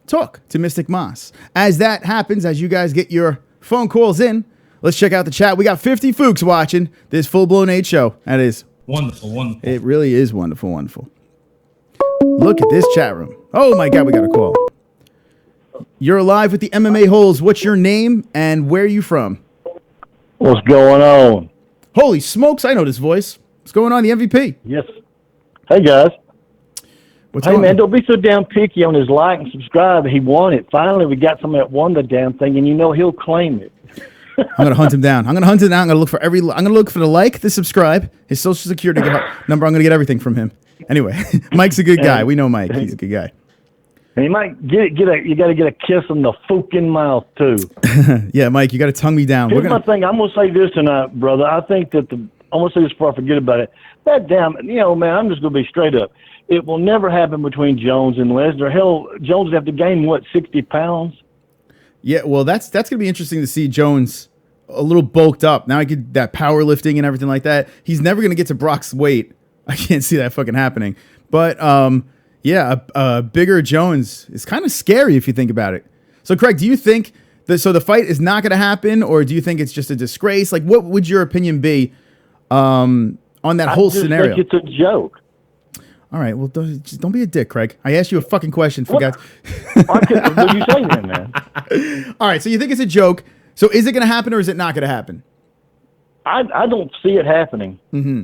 Talk to Mystic Moss. As that happens, as you guys get your phone calls in, let's check out the chat. We got 50 Fooks watching this full-blown 8 show. That is Wonderful, wonderful. it really is wonderful, wonderful. Look at this chat room. Oh my God, we got a call. You're live with the MMA-Holes. What's your name and where are you from? What's going on? Holy smokes, I know this voice. What's going on, the MVP? Yes. Hey, guys. What's Hey, going man, on? don't be so damn picky on his like and subscribe. He won it. Finally, we got somebody that won the damn thing, and you know he'll claim it. I'm gonna hunt him down. I'm gonna look for the like, the subscribe, his social security number. I'm gonna get everything from him. Anyway, Mike's a good guy. We know Mike. He's a good guy. And you might you got to get a kiss in the fucking mouth too. Yeah, Mike, you got to tongue me down. Here's my thing. I'm gonna say this tonight, brother. I think that I'm gonna say this before I forget about it. That damn, man, I'm just gonna be straight up. It will never happen between Jones and Lesnar. Hell, Jones would have to gain 60 pounds. Yeah, well, that's gonna be interesting to see Jones a little bulked up. Now I get that powerlifting and everything like that. He's never gonna get to Brock's weight. I can't see that fucking happening. But yeah, a bigger Jones is kind of scary if you think about it. So, Craig, do you think the fight is not gonna happen, or do you think it's just a disgrace? Like, what would your opinion be on that whole scenario? I think it's a joke. All right, well, don't be a dick, Craig. I asked you a fucking question, for God's. What are you saying then, man? All right, so you think it's a joke. So is it going to happen or is it not going to happen? I don't see it happening. Mm-hmm.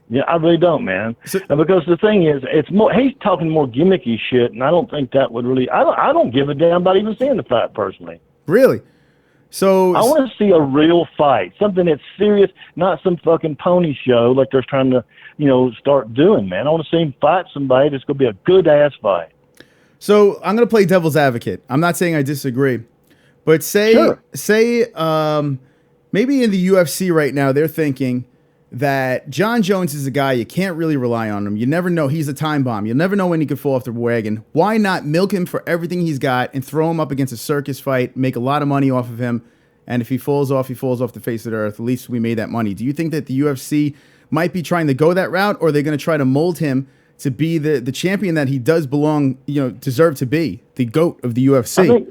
Yeah, I really don't, man. Because the thing is, he's talking more gimmicky shit, and I don't think that would really. I don't give a damn about even seeing the fight personally. Really? So I want to see a real fight, something that's serious, not some fucking pony show like they're trying to, start doing, man. I want to see him fight somebody that's going to be a good ass fight. So I'm going to play devil's advocate. I'm not saying I disagree, but say maybe in the UFC right now they're thinking that John Jones is a guy you can't really rely on him. You never know. He's a time bomb. You'll never know when he could fall off the wagon. Why not milk him for everything he's got and throw him up against a circus fight, make a lot of money off of him, and if he falls off the face of the earth. At least we made that money. Do you think that the UFC might be trying to go that route, or are they going to try to mold him to be the champion that he does deserve to be, the GOAT of the UFC?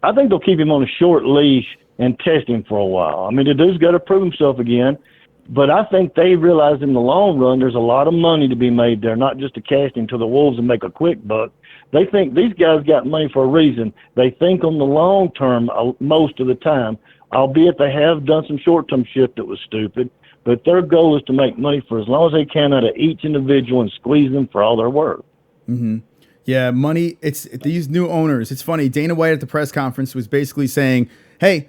I think they'll keep him on a short leash and test him for a while. I mean, the dude's got to prove himself again. But I think they realize in the long run there's a lot of money to be made there, not just to cast him to the wolves and make a quick buck. They think these guys got money for a reason. They think on the long term most of the time, albeit they have done some short-term shit that was stupid. But their goal is to make money for as long as they can out of each individual and squeeze them for all they're worth. Mm-hmm. Yeah, money. It's these new owners. It's funny. Dana White at the press conference was basically saying, hey,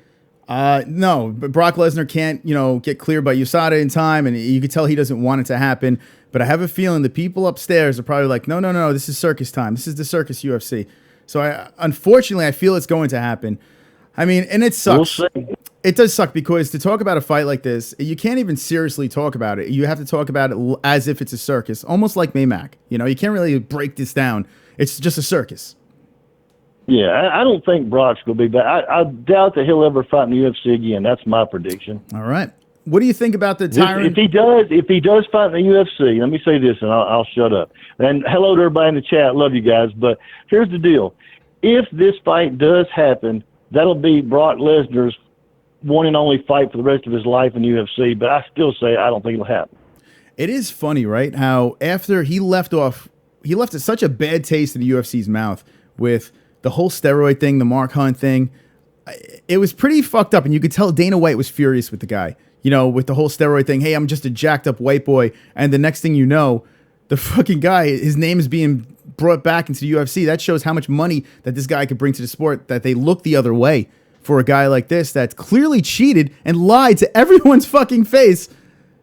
no, but Brock Lesnar can't, get cleared by USADA in time, and you could tell he doesn't want it to happen. But I have a feeling the people upstairs are probably like, no, this is circus time. This is the circus UFC. So unfortunately, I feel it's going to happen. I mean, and it sucks. We'll see. It does suck because to talk about a fight like this, you can't even seriously talk about it. You have to talk about it as if it's a circus, almost like Maymac. You can't really break this down. It's just a circus. Yeah, I don't think Brock's going to be back. I doubt that he'll ever fight in the UFC again. That's my prediction. All right. What do you think about the TYRON? If he does fight in the UFC, let me say this, and I'll shut up. And hello to everybody in the chat. Love you guys. But here's the deal. If this fight does happen, that'll be Brock Lesnar's one and only fight for the rest of his life in the UFC. But I still say I don't think it'll happen. It is funny, right? How after he left off he left such a bad taste in the UFC's mouth with the whole steroid thing, the Mark Hunt thing. It was pretty fucked up, and you could tell Dana White was furious with the guy. You know, with the whole steroid thing. Hey, I'm just a jacked up white boy, and the next thing you know, the fucking guy, his name is being brought back into the UFC. That shows how much money that this guy could bring to the sport, that they look the other way for a guy like this that's clearly cheated and lied to everyone's fucking face.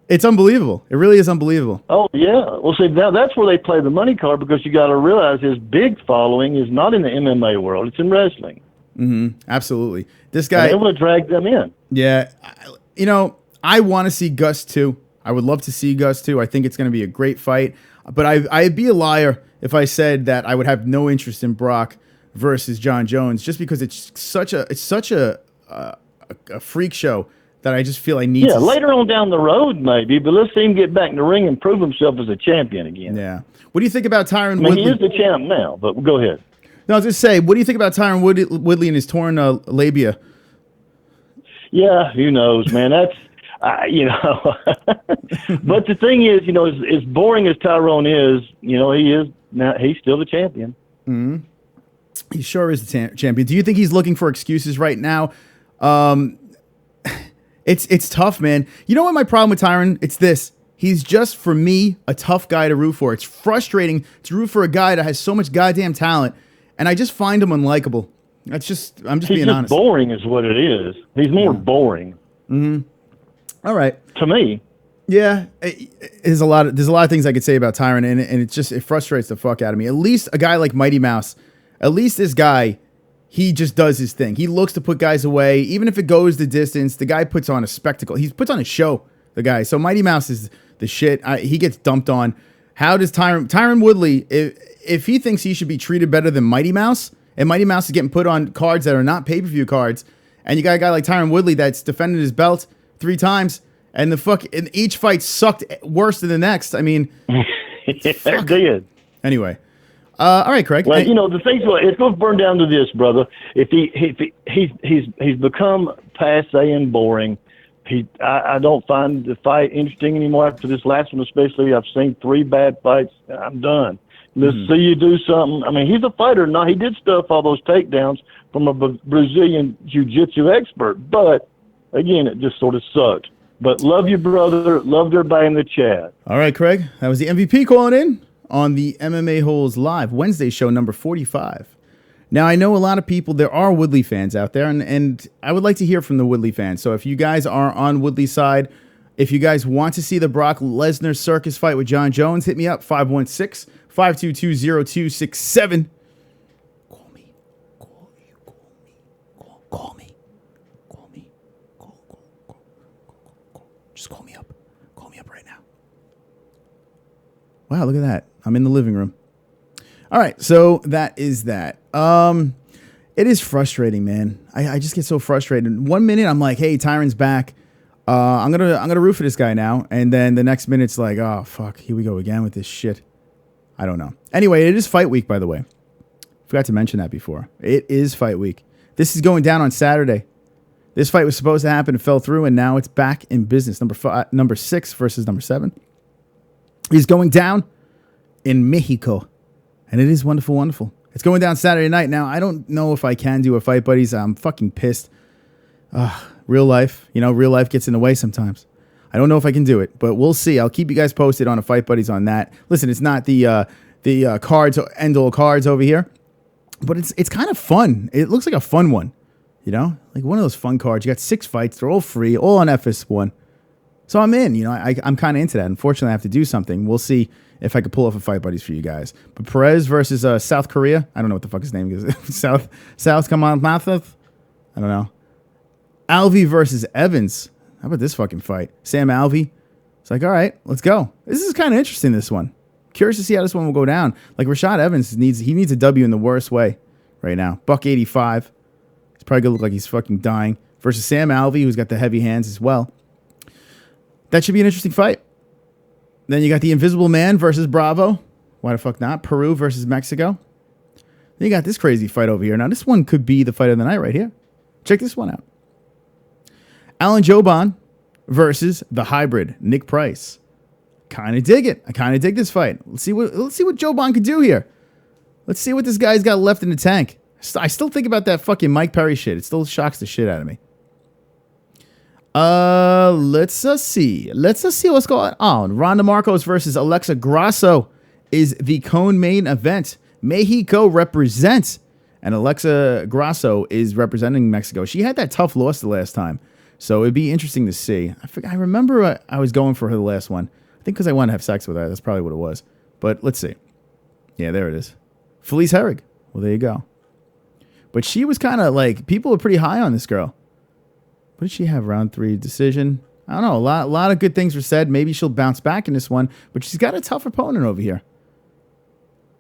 It's unbelievable. It really is unbelievable. Oh, yeah. Well, see, now that's where they play the money card, because you got to realize his big following is not in the MMA world. It's in wrestling. Mm-hmm. Absolutely. This guy... And they want to drag them in. Yeah. You know, I want to see Gus too. I would love to see Gus too. I think it's going to be a great fight. But I'd be a liar if I said that I would have no interest in Brock versus John Jones, just because it's such a freak show that I just feel I need. Yeah, to later on down the road maybe, but let's see him get back in the ring and prove himself as a champion again. Yeah. What do you think about Tyron I mean, Woodley? he is the champ now, but go ahead. No, I was just say, what do you think about Tyron Woodley and his torn labia? Yeah, who knows, man? That's you know. But the thing is, you know, as boring as Tyrone is, you know, he's still the champion. Mm-hmm. He sure is the champion. Do you think he's looking for excuses right now? It's tough, man. You know what my problem with Tyron? It's this. He's just, for me, a tough guy to root for. It's frustrating to root for a guy that has so much goddamn talent, and I just find him unlikable. I'm just being honest. He's just boring is what it is. He's more boring. Mm-hmm. All right. To me. Yeah, there's a lot of things I could say about Tyron, and it frustrates the fuck out of me. At least a guy like Mighty Mouse, at least this guy, he just does his thing. He looks to put guys away, even if it goes the distance. The guy puts on a spectacle. He puts on a show, the guy. So Mighty Mouse is the shit. He gets dumped on. How does Tyron Woodley, if he thinks he should be treated better than Mighty Mouse, and Mighty Mouse is getting put on cards that are not pay-per-view cards, and you got a guy like Tyron Woodley that's defended his belt 3 times, and each fight sucked worse than the next. I mean, it did. Anyway, all right, Craig. Well, you know, the thing's, it's going to burn down to this, brother. If he's become passe and boring. I don't find the fight interesting anymore after this last one, especially. I've seen 3 bad fights. I'm done. Let's see you do something. I mean, he's a fighter. Now, he did stuff all those takedowns from a Brazilian jiu-jitsu expert, but again, it just sort of sucked. But love you, brother. Loved everybody in the chat. All right, Craig. That was the MVP calling in on the MMA-Holes Live Wednesday show number 45. Now, I know a lot of people, there are Woodley fans out there, and I would like to hear from the Woodley fans. So if you guys are on Woodley's side, if you guys want to see the Brock Lesnar circus fight with John Jones, hit me up, 516-522-0267. Call me. Just call me up. Call me up right now. Wow, look at that. I'm in the living room. All right, so that is that. It is frustrating, man. I just get so frustrated. 1 minute I'm like, hey, Tyron's back. I'm gonna root for this guy now, and then the next minute it's like, oh fuck, here we go again with this shit. I don't know. Anyway, it is fight week, by the way. Forgot to mention that before. It is fight week. This is going down on Saturday. This fight was supposed to happen and fell through, and now it's back in business. Number 6 versus number 7 is going down in Mexico. And it is wonderful, wonderful. It's going down Saturday night. Now, I don't know if I can do a fight, buddies. I'm fucking pissed. Real life. You know, real life gets in the way sometimes. I don't know if I can do it, but we'll see. I'll keep you guys posted on a Fight Buddies on that. Listen, it's not the cards, end-all cards over here, but it's kind of fun. It looks like a fun one, you know? Like one of those fun cards. You got 6 fights. They're all free, all on FS1. So I'm in, you know. I'm kind of into that. Unfortunately, I have to do something. We'll see if I could pull off a Fight Buddies for you guys. But Perez versus South Korea. I don't know what the fuck his name is. South Kamamathath? I don't know. Alvey versus Evans. How about this fucking fight? Sam Alvey. It's like, all right, let's go. This is kind of interesting, this one. Curious to see how this one will go down. Like, Rashad Evans needs a W in the worst way right now. $185. He's probably going to look like he's fucking dying. Versus Sam Alvey, who's got the heavy hands as well. That should be an interesting fight. Then you got the Invisible Man versus Bravo. Why the fuck not? Peru versus Mexico. Then you got this crazy fight over here. Now, this one could be the fight of the night right here. Check this one out. Alan Joban versus the hybrid, Nick Price. kind of dig it. I kind of dig this fight. Let's see what Joe Bond could do here. Let's see what this guy's got left in the tank. I still think about that fucking Mike Perry shit. It still shocks the shit out of me. Let's see. Let's see what's going on. Ronda Marcos versus Alexa Grasso is the co-main event. Mexico represents, and Alexa Grasso is representing Mexico. She had that tough loss the last time, so it'd be interesting to see. I remember I was going for her the last one. I think because I wanted to have sex with her. That's probably what it was. But let's see. Yeah, there it is. Felice Herrig. Well, there you go. But she was kind of like, people were pretty high on this girl. What did she have? Round 3 decision. I don't know. A lot of good things were said. Maybe she'll bounce back in this one. But she's got a tough opponent over here.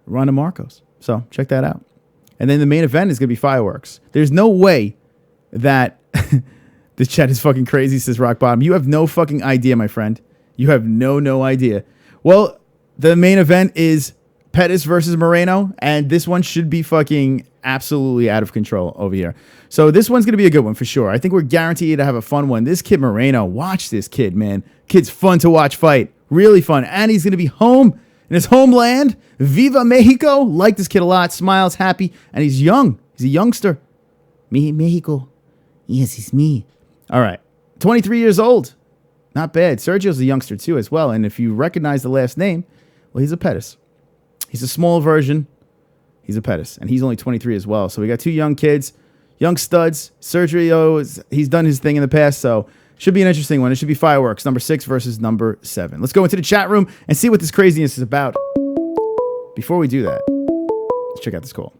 Ronda Marcos. So check that out. And then the main event is going to be fireworks. There's no way that this chat is fucking crazy, says Rock Bottom. You have no fucking idea, my friend. You have no idea. Well, the main event is Pettis versus Moreno, and this one should be fucking absolutely out of control over here. So this one's going to be a good one for sure. I think we're guaranteed to have a fun one. This kid Moreno, watch this kid, man. Kid's fun to watch fight. Really fun. And he's going to be home in his homeland. Viva Mexico. Like this kid a lot. Smiles, happy, and he's young. He's a youngster. Me, Mexico. Yes, it's me. All right. 23 years old. Not bad. Sergio's a youngster too as well. And if you recognize the last name, well, he's a Pettis. He's a small version. He's a Pettis. And he's only 23 as well. So we got 2 young kids, young studs. Sergio, he's done his thing in the past. So should be an interesting one. It should be fireworks. Number 6 versus number 7. Let's go into the chat room and see what this craziness is about. Before we do that, let's check out this call.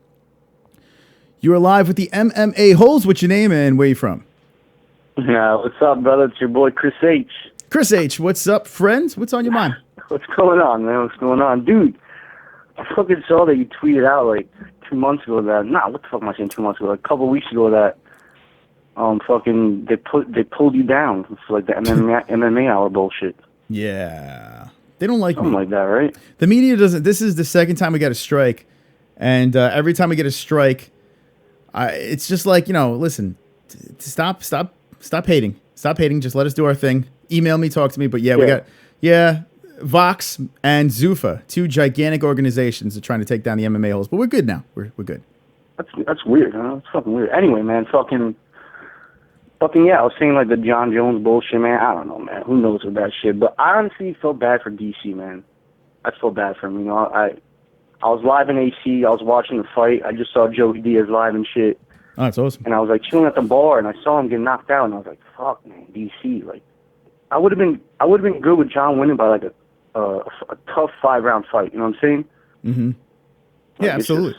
You are live with the MMA-Holes. What's your name and where you from? What's up, brother? It's your boy Chris H. Chris H, what's up, friends? What's on your mind? What's going on, man? What's going on? Dude, I fucking saw that you tweeted out like 2 months ago that, what the fuck am I saying 2 months ago? Like a couple weeks ago that fucking they pulled you down for like the MMA hour bullshit. Yeah. They don't like something me. Like that, right? The media doesn't. This is the second time we got a strike. And every time we get a strike, it's just like, listen, stop hating. Stop hating. Just let us do our thing. Email me, talk to me. But we got, Vox and Zuffa, 2 gigantic organizations are trying to take down the MMA-Holes. But we're good now. We're good. That's weird, huh? That's fucking weird. Anyway, man, fucking yeah, I was saying like the John Jones bullshit, man. I don't know, man. Who knows with that shit? But I honestly felt bad for DC, man. I felt bad for him. I was live in AC. I was watching the fight. I just saw Joey Diaz live and shit. Oh, that's awesome. And I was like chilling at the bar, and I saw him get knocked out, and I was like, "Fuck, man, DC." Like, I would have been good with John winning by like a tough 5-round fight. You know what I'm saying? Mm-hmm. Yeah, absolutely.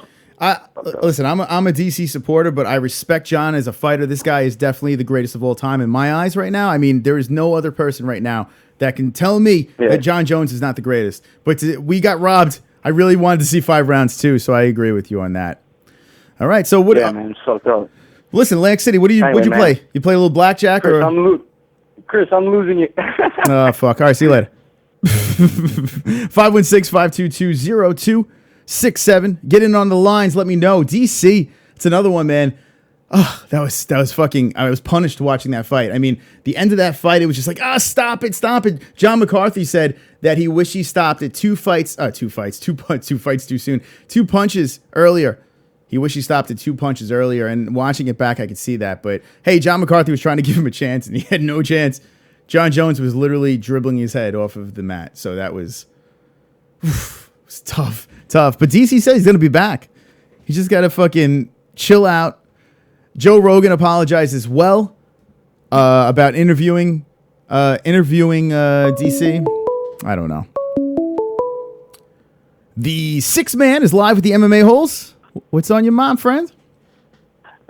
Listen, I'm a DC supporter, but I respect John as a fighter. This guy is definitely the greatest of all time in my eyes right now. I mean, there is no other person right now that can tell me that John Jones is not the greatest. But we got robbed. I really wanted to see 5 rounds too, so I agree with you on that. All right, so what? Yeah, man, it's fucked up. Listen, Atlantic City, what'd you play? You play a little blackjack, Chris, or? Chris, I'm losing you. Oh fuck! All right, see you later. 516-522-0267. Get in on the lines. Let me know. DC, it's another one, man. Oh, that was fucking. I was punished watching that fight. I mean, the end of that fight, it was just like, stop it. John McCarthy said that he wished he stopped at 2 fights too soon. 2 punches earlier. He wished he stopped at 2 punches earlier. And watching it back, I could see that. But hey, John McCarthy was trying to give him a chance, and he had no chance. John Jones was literally dribbling his head off of the mat. So that was tough. But DC said he's going to be back. He just got to fucking chill out. Joe Rogan apologized as well about interviewing DC. I don't know. The 6th man is live with the MMA-Holes. What's on your mind, friend?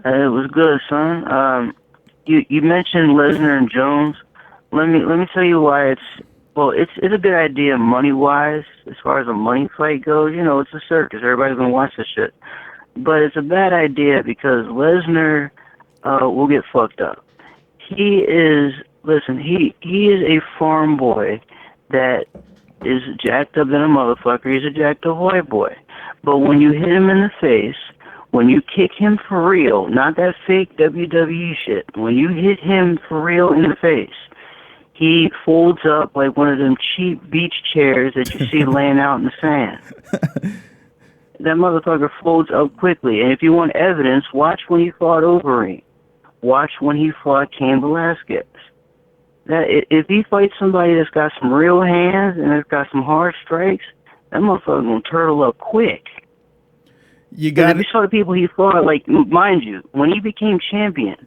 It was good, son. You mentioned Lesnar and Jones. Let me tell you why it's a good idea money wise as far as a money fight goes. It's a circus. Everybody's gonna watch this shit. But it's a bad idea because Lesnar will get fucked up. He is a farm boy that is jacked up than a motherfucker. He's a jacked up white boy. But when you hit him in the face, when you kick him for real, not that fake WWE shit, when you hit him for real in the face, He folds up like one of them cheap beach chairs that you see laying out in the sand. That motherfucker folds up quickly. And if you want evidence, watch when he fought Overeem. Watch when he fought Cain Velasquez. If he fights somebody that's got some real hands and that's got some hard strikes, that motherfucker gonna turtle up quick. You got. If you saw the people he fought, like, mind you, when he became champion,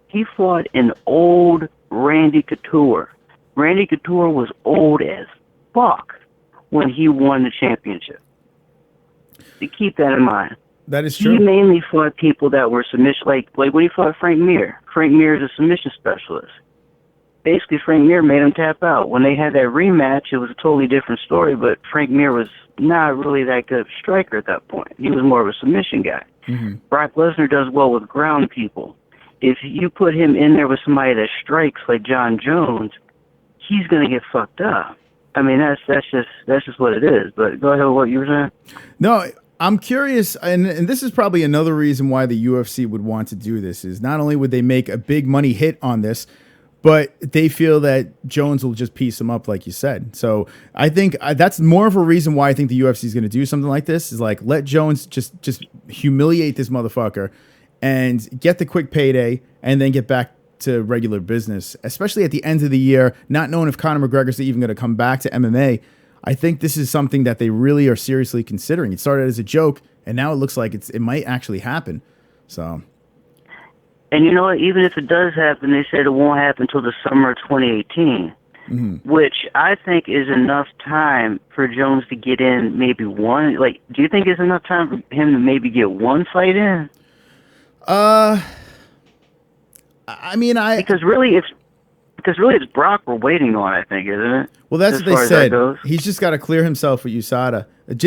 he fought an old Randy Couture. Randy Couture was old as fuck when he won the championship. So keep that in mind. That is true. He mainly fought people that were submission, like when he fought Frank Mir. Frank Mir is a submission specialist. Basically, Frank Mir made him tap out. When they had that rematch, it was a totally different story, but Frank Mir was not really that good of a striker at that point. He was more of a submission guy. Mm-hmm. Brock Lesnar does well with ground people. If you put him in there with somebody that strikes like John Jones, he's going to get fucked up. I mean, that's just what it is. But go ahead with what you were saying. No, I'm curious, and this is probably another reason why the UFC would want to do this, is not only would they make a big money hit on this, but they feel that Jones will just piece him up, like you said. So I think that's more of a reason why I think the UFC is going to do something like this, is like, let Jones just humiliate this motherfucker and get the quick payday and then get back to regular business, especially at the end of the year, not knowing if Conor McGregor's even going to come back to MMA. I think this is something that they really are seriously considering. It started as a joke, and now it looks like it might actually happen. So, and you know what? Even if it does happen, they said it won't happen until the summer of 2018, which I think is enough time for Jones to get in maybe one. Like, do you think it's enough time for him to maybe get one fight in? I mean, because really it's Brock we're waiting on, I think, isn't it? Well, that's as what they said. Goes. He's just got to clear himself with USADA.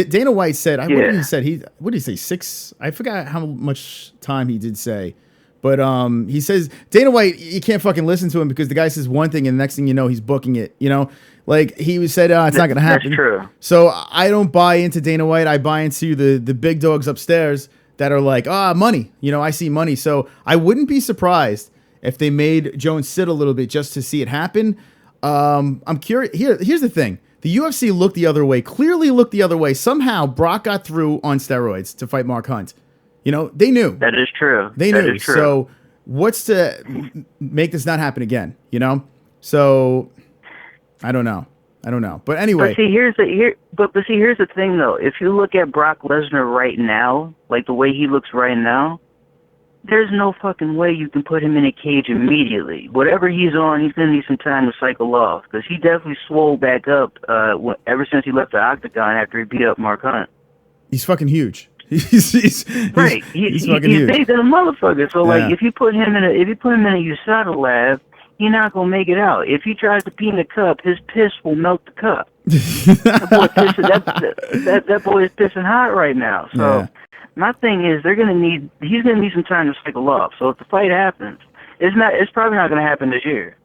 Dana White said, what did he say? What did he say? 6? I forgot how much time he did say. But he says, Dana White, you can't fucking listen to him because the guy says one thing and the next thing you know, he's booking it. You know, like he said, it's not going to happen. That's true. So I don't buy into Dana White. I buy into the big dogs upstairs that are like, money. You know, I see money. So I wouldn't be surprised if they made Jones sit a little bit just to see it happen. I'm curious. Here's the thing. The UFC looked the other way, clearly looked the other way. Somehow Brock got through on steroids to fight Mark Hunt. You know, they knew. That is true. They that knew. Is true. So what's to make this not happen again? You know? So I don't know. But anyway. But see, here's the thing though. If you look at Brock Lesnar right now, like the way he looks right now, there's no fucking way you can put him in a cage immediately. Whatever he's on, he's going to need some time to cycle off. Because he definitely swole back up ever since he left the octagon after he beat up Mark Hunt. He's fucking huge. He's right. He's fucking huge. He's big than a motherfucker. So like, if you put him in a USADA lab, he's not going to make it out. If he tries to pee in the cup, his piss will melt the cup. that boy is pissing hot right now. So. Yeah. My thing is, he's gonna need some time to cycle off. So if the fight happens, it's probably not gonna happen this year.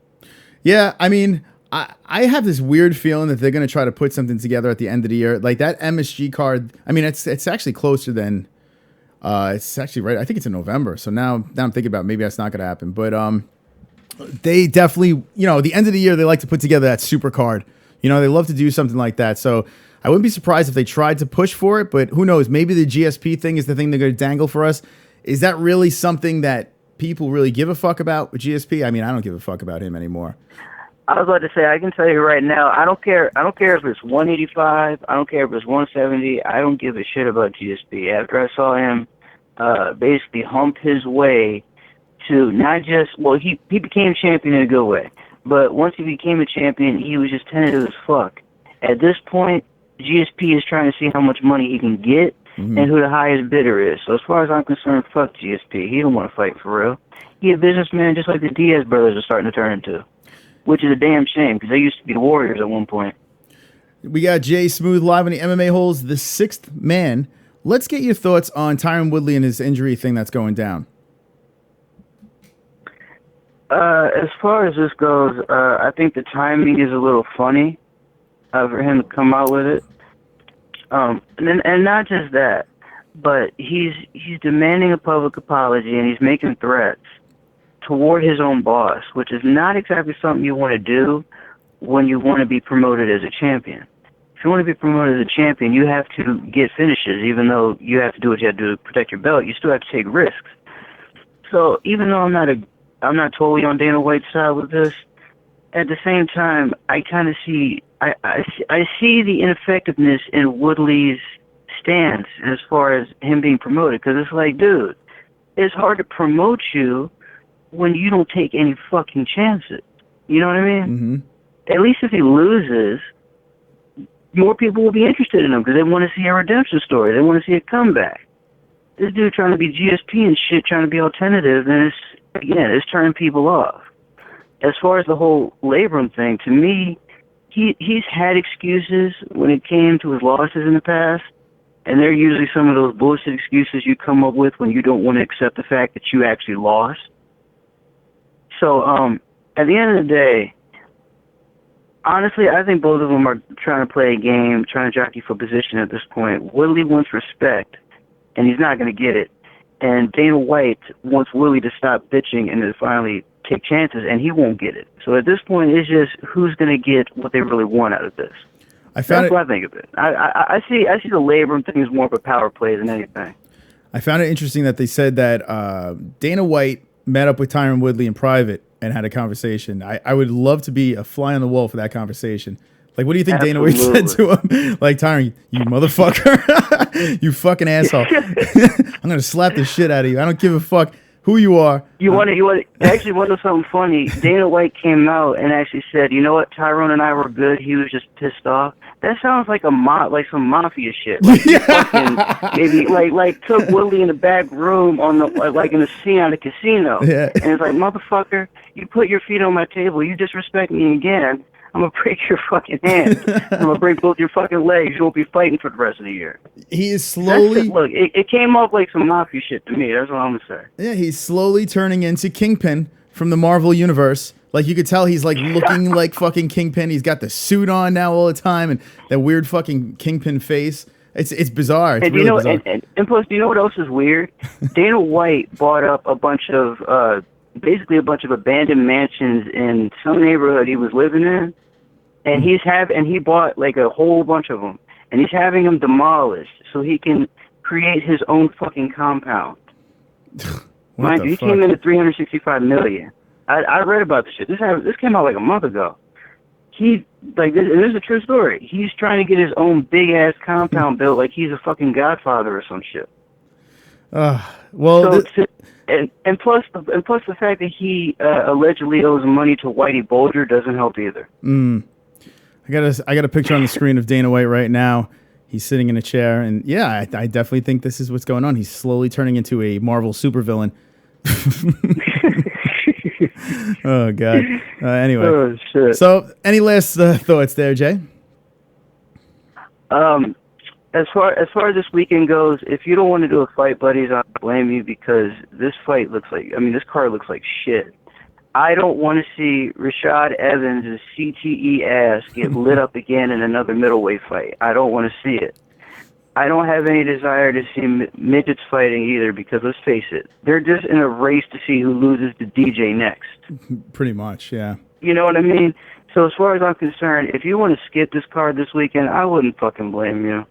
Yeah, I mean, I have this weird feeling that they're gonna try to put something together at the end of the year, like that MSG card. I mean, it's actually closer than, it's actually right. I think it's in November. So now I'm thinking about maybe that's not gonna happen. But they definitely, the end of the year they like to put together that super card. They love to do something like that. So I wouldn't be surprised if they tried to push for it, but who knows? Maybe the GSP thing is the thing they're going to dangle for us. Is that really something that people really give a fuck about with GSP? I mean, I don't give a fuck about him anymore. I was about to say, I can tell you right now, I don't care if it's 185. I don't care if it's 170. I don't give a shit about GSP. After I saw him basically hump his way to not just, he became champion in a good way, but once he became a champion, he was just tentative as fuck. At this point, GSP is trying to see how much money he can get and who the highest bidder is. So as far as I'm concerned, fuck GSP. He don't want to fight for real. He a businessman just like the Diaz brothers are starting to turn into, which is a damn shame because they used to be the Warriors at one point. We got Jay Smooth live on the MMA-Holes, the sixth man. Let's get your thoughts on Tyron Woodley and his injury thing that's going down. As far as this goes, I think the timing is a little funny. For him to come out with it, and not just that, but he's demanding a public apology and he's making threats toward his own boss, which is not exactly something you want to do when you want to be promoted as a champion. If you want to be promoted as a champion, you have to get finishes, even though you have to do what you have to do to protect your belt. You still have to take risks. So even though I'm not totally on Dana White's side with this, at the same time, I kind of see I see the ineffectiveness in Woodley's stance as far as him being promoted, because it's like, dude, it's hard to promote you when you don't take any fucking chances. You know what I mean? Mm-hmm. At least if he loses, more people will be interested in him because they want to see a redemption story. They want to see a comeback. This dude trying to be GSP and shit, trying to be alternative, and it's turning people off. As far as the whole Labrum thing, to me, he's had excuses when it came to his losses in the past, and they're usually some of those bullshit excuses you come up with when you don't want to accept the fact that you actually lost. So, at the end of the day, honestly, I think both of them are trying to play a game, trying to jockey for position at this point. Woodley wants respect, and he's not going to get it. And Dana White wants Woodley to stop bitching and to finally take chances, and he won't get it. So at this point, it's just who's going to get what they really want out of this. That's what I think of it. I see the Labrum thing as more of a power play than anything. I found it interesting that they said that Dana White met up with Tyron Woodley in private and had a conversation. I would love to be a fly on the wall for that conversation. Like, what do you think Dana White said to him? Like, Tyron, you motherfucker. You fucking asshole. I'm going to slap the shit out of you. I don't give a fuck who you are. You want to actually want to know something funny? Dana White came out and actually said, you know what, Tyrone and I were good. He was just pissed off. That sounds like like some mafia shit. Like he fucking maybe like took Woodley in the back room on the like in the scene at a casino. Yeah. And it's like, motherfucker, you put your feet on my table, you disrespect me again, I'm gonna break your fucking hands. I'm gonna break both your fucking legs. You won't be fighting for the rest of the year. He is slowly look. It came off like some mafia shit to me. That's what I'm gonna say. Yeah, he's slowly turning into Kingpin from the Marvel universe. Like, you could tell he's like looking like fucking Kingpin. He's got the suit on now all the time and that weird fucking Kingpin face. It's bizarre. It's really bizarre. And plus, do you know what else is weird? Dana White bought up a bunch of basically a bunch of abandoned mansions in some neighborhood he was living in, and he bought like a whole bunch of them, and he's having them demolished so he can create his own fucking compound. Mind you, he came in at $365 million. I read about this shit. This came out like a month ago. This is a true story. He's trying to get his own big ass compound built like he's a fucking godfather or some shit. Well, and plus the fact that he allegedly owes money to Whitey Bulger doesn't help either. I got a picture on the screen of Dana White right now. He's sitting in a chair, and yeah, I definitely think this is what's going on. He's slowly turning into a Marvel supervillain. Oh god. Anyway, oh, shit. So any last thoughts there, Jay? As far as this weekend goes, if you don't want to do a fight, buddies, I don't blame you, because this fight this card looks like shit. I don't want to see Rashad Evans' CTE ass get lit up again in another middleweight fight. I don't want to see it. I don't have any desire to see midgets fighting either, because let's face it, they're just in a race to see who loses to DJ next. Pretty much, yeah. You know what I mean? So as far as I'm concerned, if you want to skip this card this weekend, I wouldn't fucking blame you.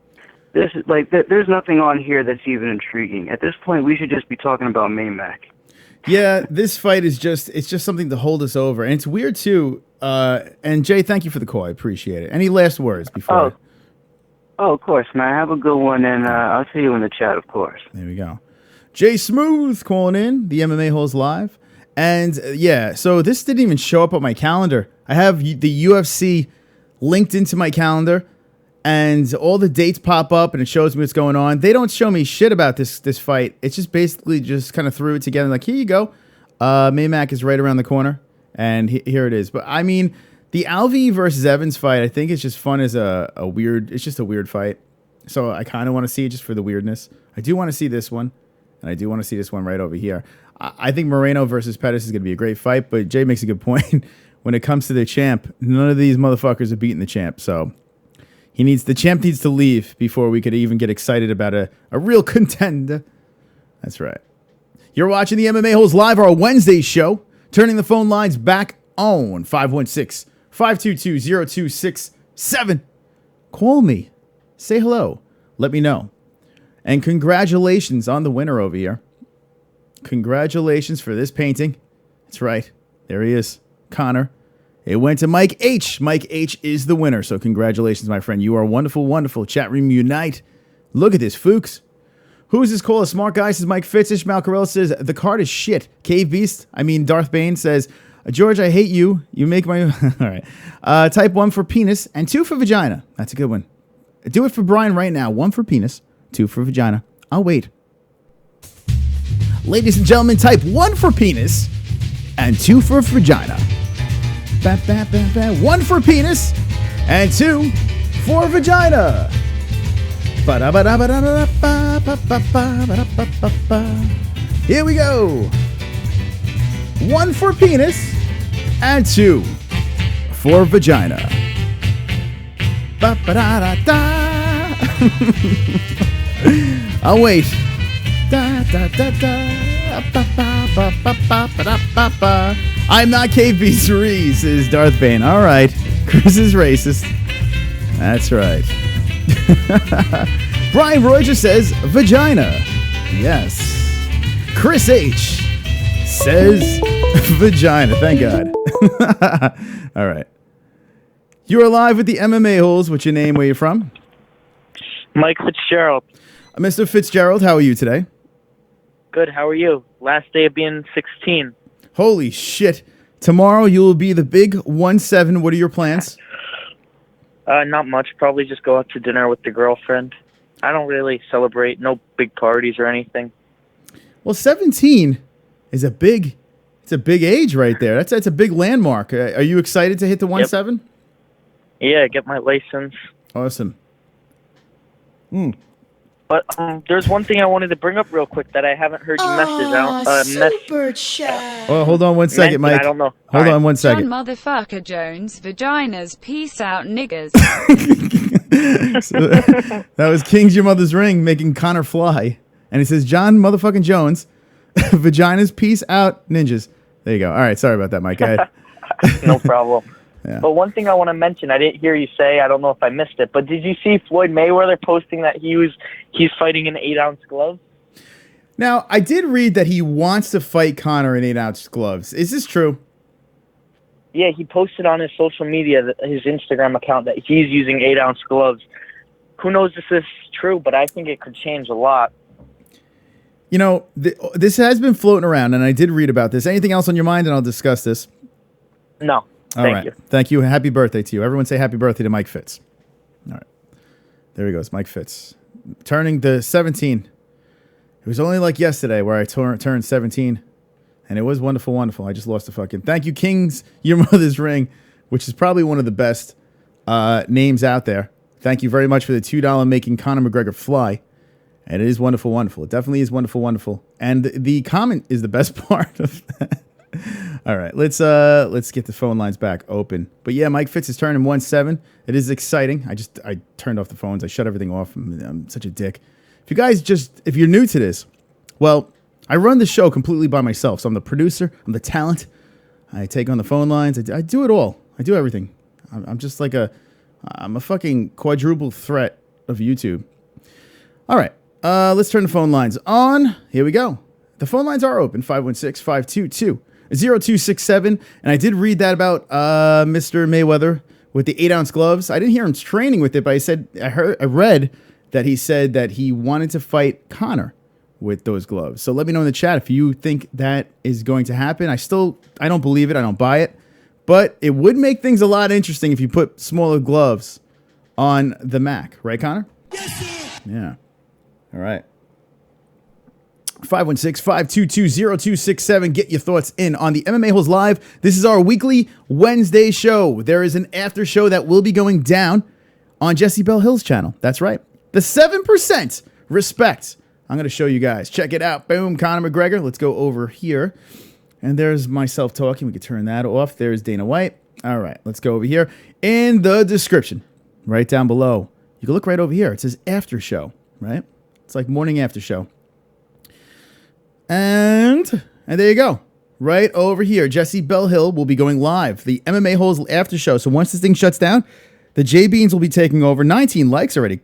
There's nothing on here that's even intriguing. At this point, we should just be talking about Mac. Yeah, this fight is just something to hold us over. And it's weird too. And Jay, thank you for the call. I appreciate it. Any last words before? Oh, of course, man. Have a good one, and I'll see you in the chat, of course. There we go. Jay Smooth calling in, the MMA-Holes Live. And yeah, so this didn't even show up on my calendar. I have the UFC linked into my calendar, and all the dates pop up, and it shows me what's going on. They don't show me shit about this fight. It's just basically just kind of threw it together, like, here you go. Mac is right around the corner, and here it is. But I mean, the Alvey versus Evans fight, I think it's just fun as it's just a weird fight. So I kind of want to see it just for the weirdness. I do want to see this one, and I do want to see this one right over here. I think Moreno versus Pettis is going to be a great fight, but Jay makes a good point. When it comes to the champ, none of these motherfuckers are beating the champ, so the champ needs to leave before we could even get excited about a real contender. That's right. You're watching the MMA Holes Live, our Wednesday show, turning the phone lines back on 516 522-0267. Call me. Say hello. Let me know. And congratulations on the winner over here. Congratulations for this painting. That's right. There he is. Conor. It went to Mike H. Mike H is the winner. So congratulations, my friend. You are wonderful, wonderful. Chat room unite. Look at this, Fooks. Who is this caller? Smart guy says Mike Fitz. Ishmael Carell says the card is shit. Cave Beast. Darth Bane says, George, I hate you. You make my... All right. Type 1 for penis and 2 for vagina. That's a good one. Do it for Brian right now. 1 for penis, 2 for vagina. I'll wait. Ladies and gentlemen, type 1 for penis and 2 for vagina. 1 for penis and 2 for vagina. Here we go. 1 for penis and 2 for vagina. I'll wait. I'm not KB3, says Darth Bane. All right. Chris is racist. That's right. Brian Roy just says vagina. Yes. Chris H says vagina. Thank God. All right. You're live with the MMA-Holes. What's your name? Where you from? Mike Fitzgerald. Mr. Fitzgerald, how are you today? Good, how are you? Last day of being 16. Holy shit. Tomorrow you will be the big 1-7. What are your plans? Not much. Probably just go out to dinner with the girlfriend. I don't really celebrate. No big parties or anything. Well, 17 is a big age right there. That's a big landmark. Are you excited to hit the 1-7? Yeah, get my license. Awesome. But there's one thing I wanted to bring up real quick that I haven't heard you message. SUPERCHAT. Oh, hold on one second, Mike. I don't know. Hold on one second. John motherfucker Jones, vaginas, peace out, niggas. So, that was King's Your Mother's Ring making Conor fly. And it says, John motherfucking Jones, vaginas, peace out, ninjas. There you go. All right, sorry about that, Mike. Go ahead. No problem. Yeah. But one thing I want to mention, I didn't hear you say, I don't know if I missed it, but did you see Floyd Mayweather posting that he's fighting in 8-ounce gloves? Now, I did read that he wants to fight Conor in 8-ounce gloves. Is this true? Yeah, he posted on his social media, his Instagram account, that he's using 8-ounce gloves. Who knows if this is true, but I think it could change a lot. You know, this has been floating around, and I did read about this. Anything else on your mind, and I'll discuss this? No. Thank you. Thank you. Happy birthday to you. Everyone say happy birthday to Mike Fitz. All right. There he goes, Mike Fitz. Turning the 17. It was only like yesterday where I turned 17. And it was wonderful, wonderful. I just lost the fucking... Thank you, King's Your Mother's Ring, which is probably one of the best names out there. Thank you very much for the $2 making Conor McGregor fly. And it is wonderful, wonderful. It definitely is wonderful, wonderful. And the comment is the best part of that. All right, let's get the phone lines back open. But yeah, Mike Fitz is turning 1-7. It is exciting. I turned off the phones. I shut everything off. I'm such a dick. If you're new to this, well, I run the show completely by myself. So I'm the producer. I'm the talent. I take on the phone lines. I do it all. I do everything. I'm just like I'm a fucking quadruple threat of YouTube. All right, let's turn the phone lines on. Here we go. The phone lines are open. 516-522-0267. And I did read that about Mr. Mayweather with the 8-ounce gloves. I didn't hear him training with it, but I read that he said that he wanted to fight Conor with those gloves. So let me know in the chat if you think that is going to happen. I don't believe it. I don't buy it. But it would make things a lot interesting if you put smaller gloves on the Mac. Right, Conor? Yes, sir. Yeah. All right. 516-522-0267. Get your thoughts in on the MMA-Holes Live. This is our weekly Wednesday show. There is an after show that will be going down on Jessie Belle Hill's channel. That's right. The 7% respect. I'm going to show you guys. Check it out. Boom. Conor McGregor. Let's go over here. And there's myself talking. We can turn that off. There's Dana White. All right. Let's go over here. In the description, right down below, you can look right over here. It says after show, right? It's like morning after show. And there you go. right over here. Jessie Belle Hill will be going live. The MMA-Holes after show. So once this thing shuts down, the J-Beans will be taking over. 19 likes already.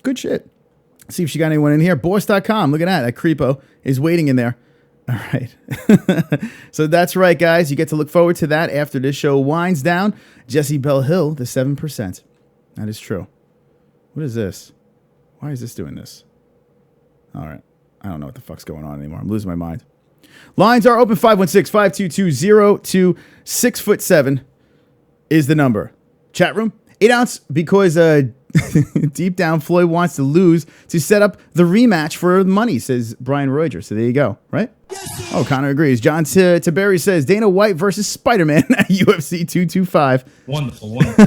Good shit. See if she got anyone in here. Boss.com. Look at that. That creepo is waiting in there. All right. So that's right, guys. You get to look forward to that after this show winds down. Jessie Belle Hill, the 7%. That is true. What is this? Why is this doing this? All right. I don't know what the fuck's going on anymore. I'm losing my mind. Lines are open. 516-522-02. 6'7" is the number. Chat room, 8 ounce, because deep down Floyd wants to lose to set up the rematch for money, says Brian Reuter. So there you go, right? Oh, Conor agrees. John Taberry says Dana White versus Spider-Man at UFC 225. Wonderful, wonderful.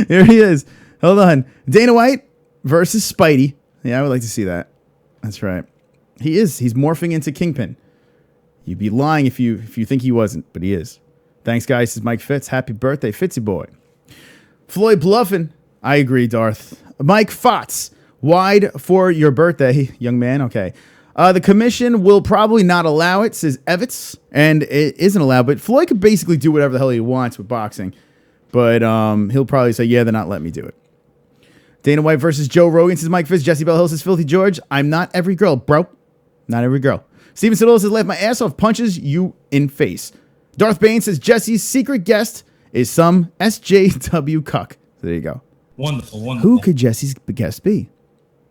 Here he is. Hold on. Dana White versus Spidey. Yeah, I would like to see that. That's right. He's morphing into Kingpin. You'd be lying if you think he wasn't, but he is. Thanks, guys. This is Mike Fitz. Happy birthday, Fitzy boy. Floyd bluffing. I agree, Darth. Mike Fotz. Wide for your birthday, young man. Okay. The commission will probably not allow it, says Evitz, and it isn't allowed. But Floyd could basically do whatever the hell he wants with boxing. But he'll probably say, yeah, they're not letting me do it. Dana White versus Joe Rogan, says Mike Fitz. Jesse Belle Hill says Filthy George. I'm not every girl, bro. Not every girl. Steven Siddle says, laugh my ass off, punches you in face. Darth Bane says Jesse's secret guest is some SJW cuck. So there you go. Wonderful, wonderful. Who could Jesse's guest be?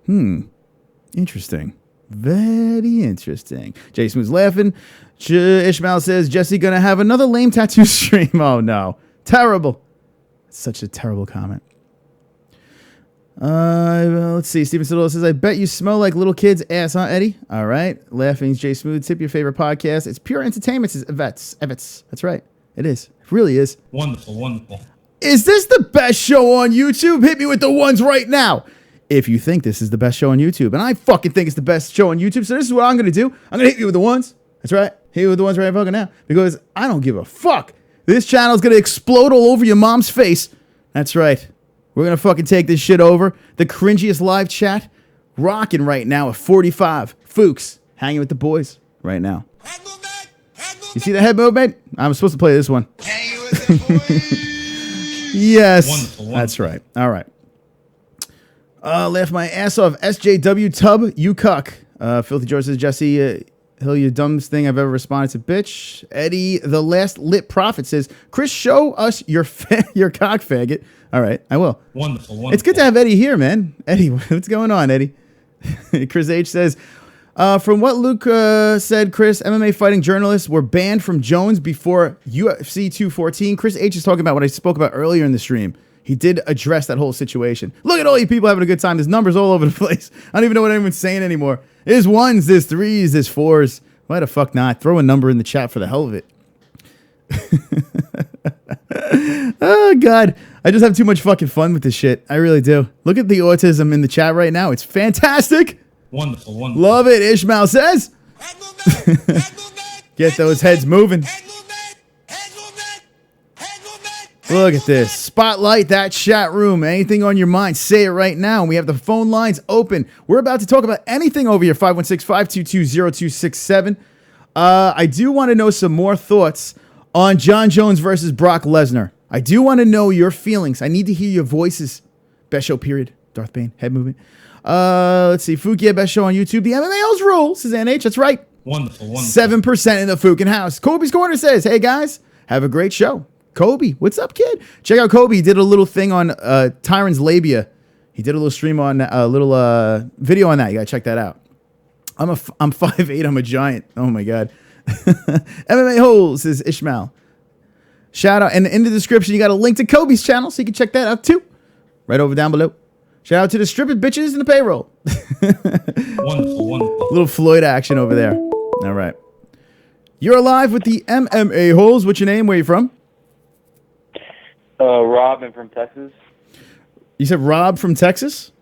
Interesting. Very interesting. Jason was laughing. Ishmael says, Jesse gonna have another lame tattoo stream. Oh, no. Terrible. Such a terrible comment. Let's see. Steven Siddle says, I bet you smell like little kids' ass, huh, Eddie? All right. Laughing, Jay Smooth. Tip your favorite podcast. It's pure entertainment, says Evets. That's right. It is. It really is. Wonderful, wonderful. Is this the best show on YouTube? Hit me with the ones right now. If you think this is the best show on YouTube, and I fucking think it's the best show on YouTube, so this is what I'm going to do. I'm going to hit you with the ones. That's right. Hit you with the ones right fucking now. Because I don't give a fuck. This channel is going to explode all over your mom's face. That's right. We're going to fucking take this shit over. The cringiest live chat rocking right now at 45. Fooks hanging with the boys right now. You see the head movement? I'm supposed to play this one. Yes. Wonderful, wonderful. That's right. All right. Laugh my ass off. SJW Tub, you cuck. Filthy George says, Jesse Hill, you dumbest thing I've ever responded to, bitch. Eddie, the last lit prophet says, Chris, show us your your cock faggot. All right, I will. Wonderful, wonderful. It's good to have Eddie here, man. Eddie, what's going on, Eddie? Chris H says, from what Luke said, Chris, MMA fighting journalists were banned from Jones before UFC 214. Chris H is talking about what I spoke about earlier in the stream. He did address that whole situation. Look at all you people having a good time. There's numbers all over the place. I don't even know what anyone's saying anymore. There's ones, there's threes, there's fours. Why the fuck not? Throw a number in the chat for the hell of it. Oh, God. I just have too much fucking fun with this shit. I really do. Look at the autism in the chat right now. It's fantastic. Wonderful, wonderful. Love it, Ishmael says. Get those heads moving. Look at this. Spotlight that chat room. Anything on your mind, say it right now. We have the phone lines open. We're about to talk about anything over here. 516-522-0267. I do want to know some more thoughts on John Jones versus Brock Lesnar. I do want to know your feelings. I need to hear your voices. Best show, period. Darth Bane, head movement. Let's see. Fukia, best show on YouTube. The MMA-Holes rule, says NH. That's right. Wonderful, wonderful. 7% in the FOOKIN house. Kobe's Corner says, hey, guys, have a great show. Kobe, what's up, kid? Check out Kobe. He did a little thing on Tyron's labia. He did a little stream on a little video on that. You got to check that out. I'm 5'8". I'm a giant. Oh, my God. MMA-Holes, says Ishmael. Shout out. And in the description, you got a link to Kobe's channel, so you can check that out, too. Right over down below. Shout out to the stripping bitches in the payroll. Wonderful, wonderful. Little Floyd action over there. All right. You're alive with the MMA-Holes. What's your name? Where are you from? Rob, I'm from Texas. You said Rob from Texas?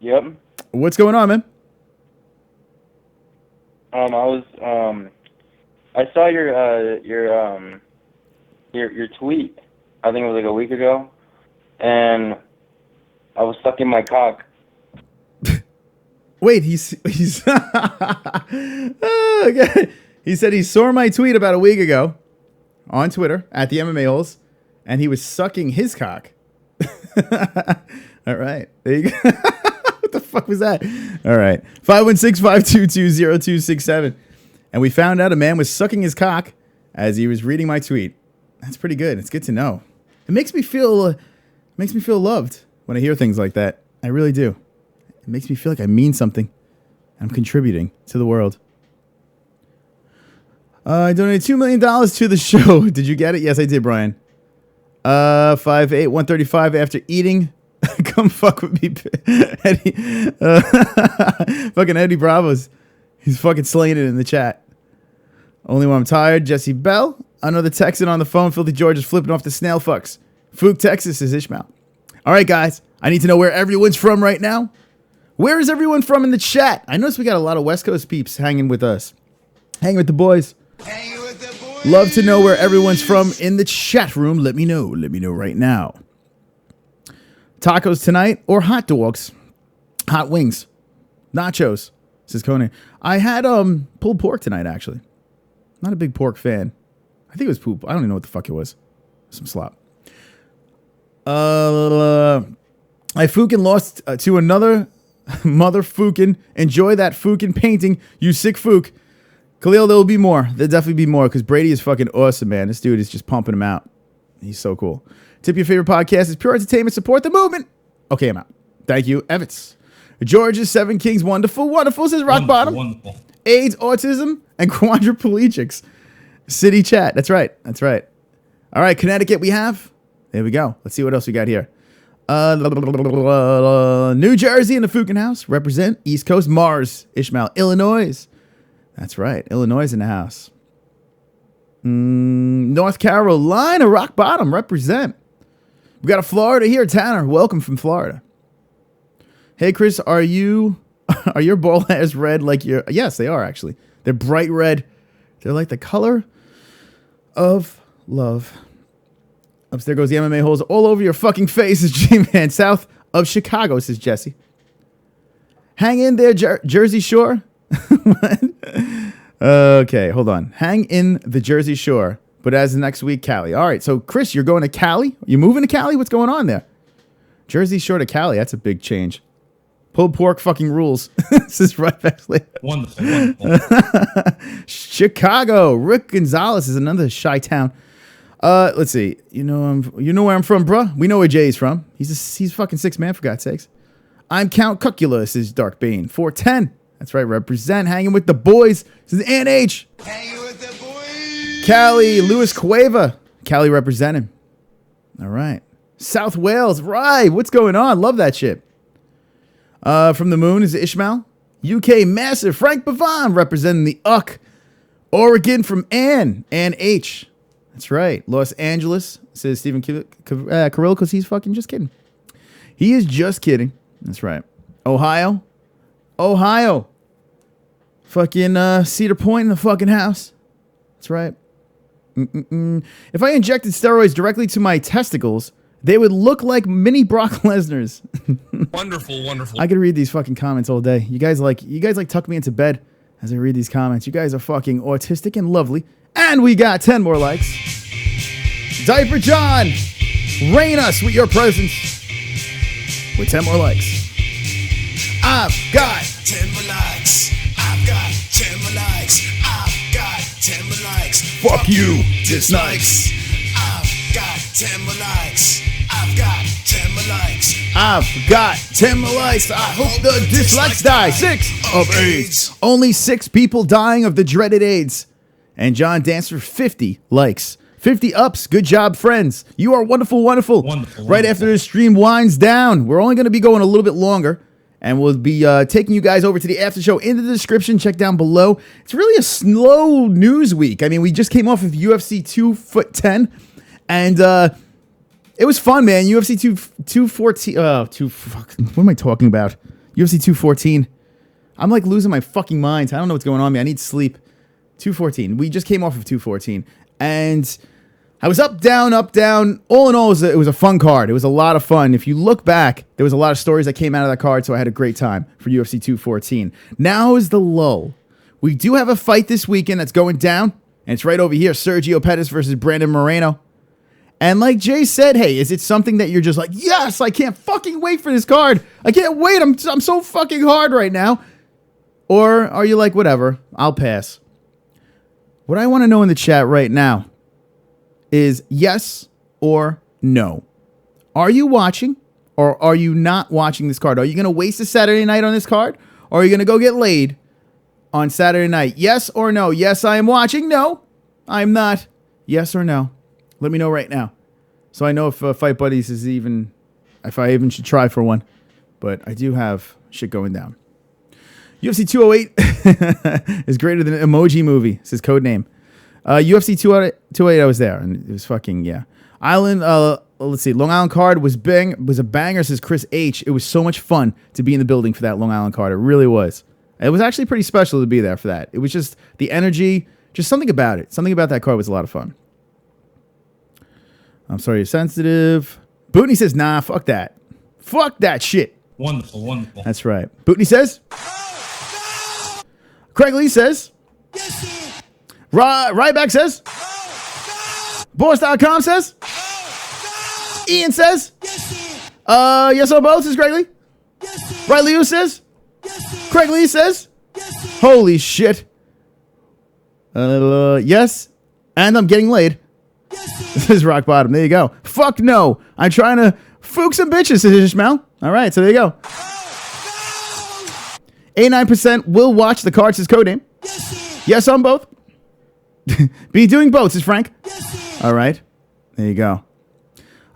Yep. What's going on, man? I saw your tweet. I think it was like a week ago, and I was sucking my cock. Wait, he's okay. He said he saw my tweet about a week ago on Twitter at the MMA-Holes, and he was sucking his cock. All right. There you go. What the fuck was that? All right. 516-522-0267. And we found out a man was sucking his cock as he was reading my tweet. That's pretty good. It's good to know. It makes me feel loved when I hear things like that. I really do. It makes me feel like I mean something. I'm contributing to the world. I donated $2 million to the show. Did you get it? Yes, I did, Brian. 5'8", 135 after eating. Come fuck with me, Eddie. Fucking Eddie Bravos. He's fucking slaying it in the chat. Only when I'm tired. Jessie, Belle. Another Texan on the phone. Filthy George is flipping off the snail fucks. Fook, Texas is Ishmael. All right, guys. I need to know where everyone's from right now. Where is everyone from in the chat? I noticed we got a lot of West Coast peeps hanging with us. Hanging with the boys. Love to know where everyone's from in the chat room. Let me know. Let me know right now. Tacos tonight or hot dogs? Hot wings. Nachos, says Conor. I had pulled pork tonight, actually. Not a big pork fan. I think it was poop. I don't even know what the fuck it was. Some slop. I Fookin lost to another mother Fookin. Enjoy that Fookin painting, you sick Fook. Khalil, there will be more. There'll definitely be more because Brady is fucking awesome, man. This dude is just pumping him out. He's so cool. Tip your favorite podcast is pure entertainment. Support the movement. Okay, I'm out. Thank you, Evans. George's Seven Kings. Wonderful. Wonderful, says Rock Bottom. Wonderful. AIDS, autism, and quadriplegics. City chat. That's right. That's right. All right, Connecticut we have. There we go. Let's see what else we got here. New Jersey in the Fookin house. Represent. East Coast. Mars. Ishmael. Illinois. That's right. Illinois in the house. North Carolina. Rock Bottom. Represent. We got a Florida here. Tanner. Welcome from Florida. Hey, Chris. Are your ball hairs red like your... Yes, they are, actually. They're bright red. They're like the color of love. There goes the MMA holes all over your fucking face, is G-Man. South of Chicago, says Jessie. Hang in there, Jersey Shore. Okay, hold on. Hang in the Jersey Shore, but as of next week, Cali. All right, so Chris, you're going to Cali? You moving to Cali? What's going on there? Jersey Shore to Cali, that's a big change. Pulled pork fucking rules. This is right back. Wonderful, wonderful. Chicago. Rick Gonzalez is another Chi-town. Let's see. You know where I'm from, bruh? We know where Jay's from. He's fucking 6 man, for God's sakes. I'm Count Cuculus, is Dark Bane. 410. That's right, represent. Hanging with the boys. This is Ann H. Hanging with the boys. Cali, Louis Cueva. Cali representing. All right. South Wales. Right. What's going on? Love that shit. From the moon is Ishmael. UK Massive. Frank Bavon representing the UC. Oregon from Ann H. That's right. Los Angeles, says Stephen Carrillo, because he's fucking just kidding. He is just kidding. That's right. Ohio. Fucking Cedar Point in the fucking house. That's right. If I injected steroids directly to my testicles, they would look like mini Brock Lesnar's. Wonderful, wonderful. I could read these fucking comments all day. You guys like tuck me into bed as I read these comments. You guys are fucking autistic and lovely. And we got 10 more likes. Diaper John, rain us with your presence. With 10 more likes. I've got 10 more likes. I've got 10 more likes. I've got 10 more likes. Fuck you, dislikes. I've got 10 more likes. I've got 10 more likes. I've got 10 more likes. I hope the dislikes die. 6 of AIDS. Only 6 people dying of the dreaded AIDS. And John Dancer, 50 likes. 50 ups. Good job, friends. You are wonderful, wonderful. Right after the stream winds down, we're only going to be going a little bit longer. And we'll be taking you guys over to the after show in the description. Check down below. It's really a slow news week. I mean, we just came off of UFC 210. And it was fun, man. UFC 214. What am I talking about? UFC 214. I'm like losing my fucking mind. I don't know what's going on, man. I need sleep. 214. We just came off of 214. And I was up, down, up, down. All in all, it was a fun card. It was a lot of fun. If you look back, there was a lot of stories that came out of that card, so I had a great time for UFC 214. Now is the lull. We do have a fight this weekend that's going down, and it's right over here. Sergio Pettis versus Brandon Moreno. And like Jay said, hey, is it something that you're just like, yes, I can't fucking wait for this card. I can't wait. I'm so fucking hard right now. Or are you like, whatever, I'll pass. What I want to know in the chat right now is yes or no. Are you watching or are you not watching this card? Are you going to waste a Saturday night on this card? Or are you going to go get laid on Saturday night? Yes or no? Yes, I am watching. No, I'm not. Yes or no? Let me know right now, so I know if Fight Buddies is even, if I even should try for one. But I do have shit going down. UFC 208 is greater than an emoji movie. It's his code name. UFC 208, I was there, and it was fucking, yeah. Island, let's see, Long Island card was a banger, says Chris H. It was so much fun to be in the building for that Long Island card. It really was. It was actually pretty special to be there for that. It was just the energy, just something about it. Something about that card was a lot of fun. I'm sorry, you're sensitive. Bootney says, nah, fuck that. Fuck that shit. Wonderful, wonderful. That's right. Bootney says. Craig Lee says. Ryback says. Boss.com says. Ian says. Yes or both, says Craig Lee. Riley U says. Craig Lee says. Holy shit. Yes. And I'm getting laid. This is rock bottom. There you go. Fuck no. I'm trying to fook some bitches, says Ishmael. All right, so there you go. 89% will watch the card, says Codename. Yes on both. Be doing both, says Frank. All right. There you go.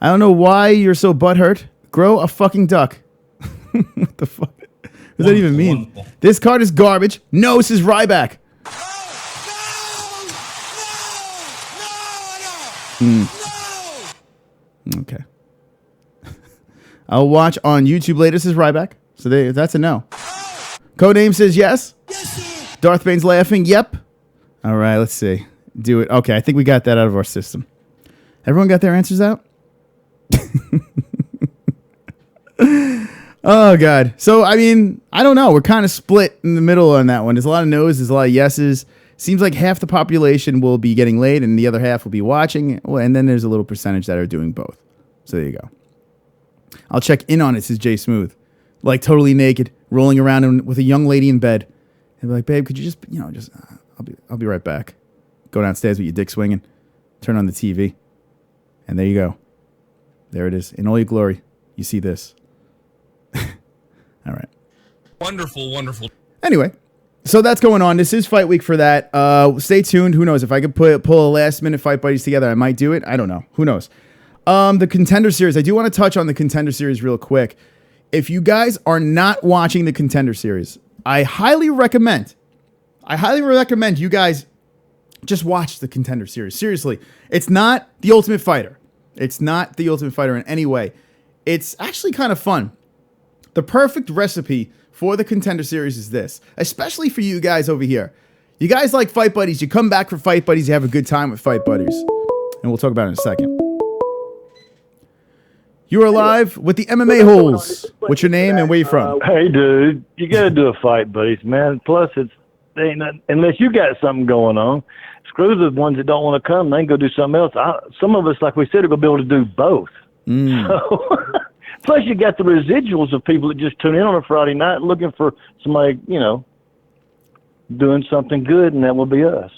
I don't know why you're so butthurt. Grow a fucking duck. What the fuck? What does that even mean? This card is garbage. No, says Ryback. Okay. I'll watch on YouTube later, says Ryback. So that's a no. Codename says yes. Darth Bane's laughing. Yep. All right, let's see. Do it. Okay, I think we got that out of our system. Everyone got their answers out? Oh, God. So, I mean, I don't know. We're kind of split in the middle on that one. There's a lot of no's. There's a lot of yeses. Seems like half the population will be getting laid and the other half will be watching. And then there's a little percentage that are doing both. So there you go. I'll check in on it, says Jay Smooth. Like totally naked, rolling around with a young lady in bed. And be like, babe, could you just, I'll be right back. Go downstairs with your dick swinging. Turn on the TV. And there you go. There it is. In all your glory, you see this. All right. Wonderful, wonderful. Anyway. So that's going on. This is fight week for that. Stay tuned. Who knows? If I could pull a last minute Fight Buddies together, I might do it. I don't know. Who knows? The Contender Series. I do want to touch on the Contender Series real quick. If you guys are not watching the Contender Series, I highly recommend you guys just watch the Contender Series. Seriously. It's not The Ultimate Fighter. It's not The Ultimate Fighter in any way. It's actually kind of fun. The perfect recipe for the Contender Series is this, especially for you guys over here. You guys like Fight Buddies. You come back for Fight Buddies. You have a good time with Fight Buddies. And we'll talk about it in a second. You are live with the MMA-Holes. What's your name and where you from? Hey, dude. You got to do a Fight Buddies, man. Plus, unless you got something going on, screw the ones that don't want to come. They can go do something else. Some of us, like we said, are going to be able to do both. So... Plus, you got the residuals of people that just tune in on a Friday night looking for somebody, doing something good, and that will be us.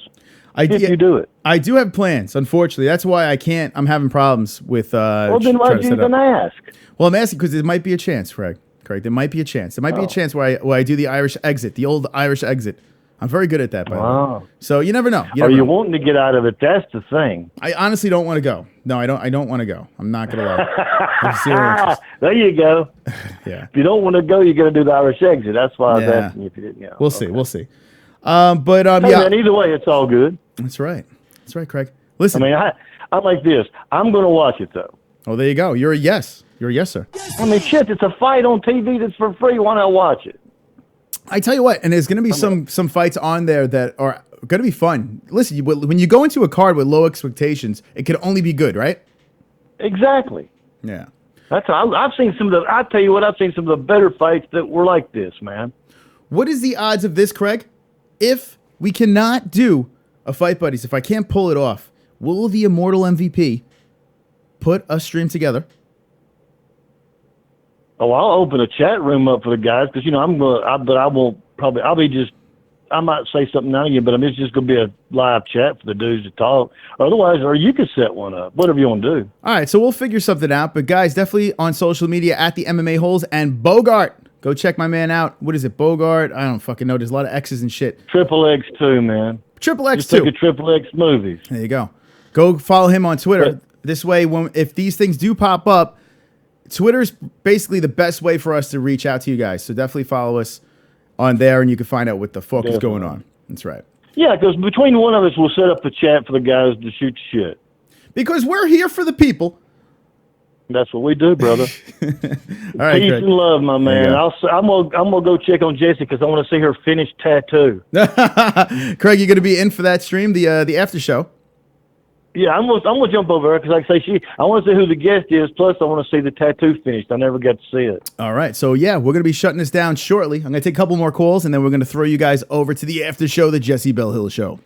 If you do it. I do have plans, unfortunately. That's why I can't. I'm having problems with. Well, then why'd you even ask? Well, I'm asking because there might be a chance, Craig. There might be a chance. There might be a chance where I do the Irish exit, the old Irish exit. I'm very good at that, by the way. So you never know. Are you wanting to get out of it? That's the thing. I honestly don't want to go. No, I don't want to go. I'm not going to lie. There you go. Yeah. If you don't want to go, you got to do the Irish exit. That's why I was asking you if you didn't go. We'll see. We'll see. Hey, man, either way, it's all good. That's right. That's right, Craig. Listen. I mean, I'm like this. I'm going to watch it, though. Oh, there you go. You're a yes. You're a yes, sir. I mean, shit, it's a fight on TV that's for free. Why not watch it? I tell you what, and there's going to be some fights on there that are going to be fun. Listen, when you go into a card with low expectations, it can only be good, right? Exactly. Yeah. I've seen some of the. I tell you what, I've seen some of the better fights that were like this, man. What is the odds of this, Craig? if we cannot do a Fight Buddies, if I can't pull it off, will the Immortal MVP put a stream together? Oh, I'll open a chat room up for the guys because, you know, I won't probably, I might say something now again, but I mean, it's just going to be a live chat for the dudes to talk. Otherwise, or you could set one up, whatever you want to do. All right, so we'll figure something out. But guys, definitely on social media at the MMA-Holes and Bogart. Go check my man out. What is it, Bogart? I don't fucking know. There's a lot of X's and shit. Triple X2, man. Triple X2. Just take a Triple X movies. There you go. Go follow him on Twitter. This way, if these things do pop up, Twitter's basically the best way for us to reach out to you guys. So definitely follow us on there, and you can find out what the fuck is going on. That's right. Yeah, because between one of us, we'll set up a chat for the guys to shoot shit. Because we're here for the people. That's what we do, brother. All right, peace Greg. and love, my man. I'm gonna go check on Jessie because I want to see her finished tattoo. Craig, you gonna be in for that stream, the after show? Yeah, I'm gonna jump over there because, like I say, I want to see who the guest is. Plus, I want to see the tattoo finished. I never got to see it. All right, so yeah, we're gonna be shutting this down shortly. I'm gonna take a couple more calls, and then we're gonna throw you guys over to the after show, the Jessie Belle Hill show.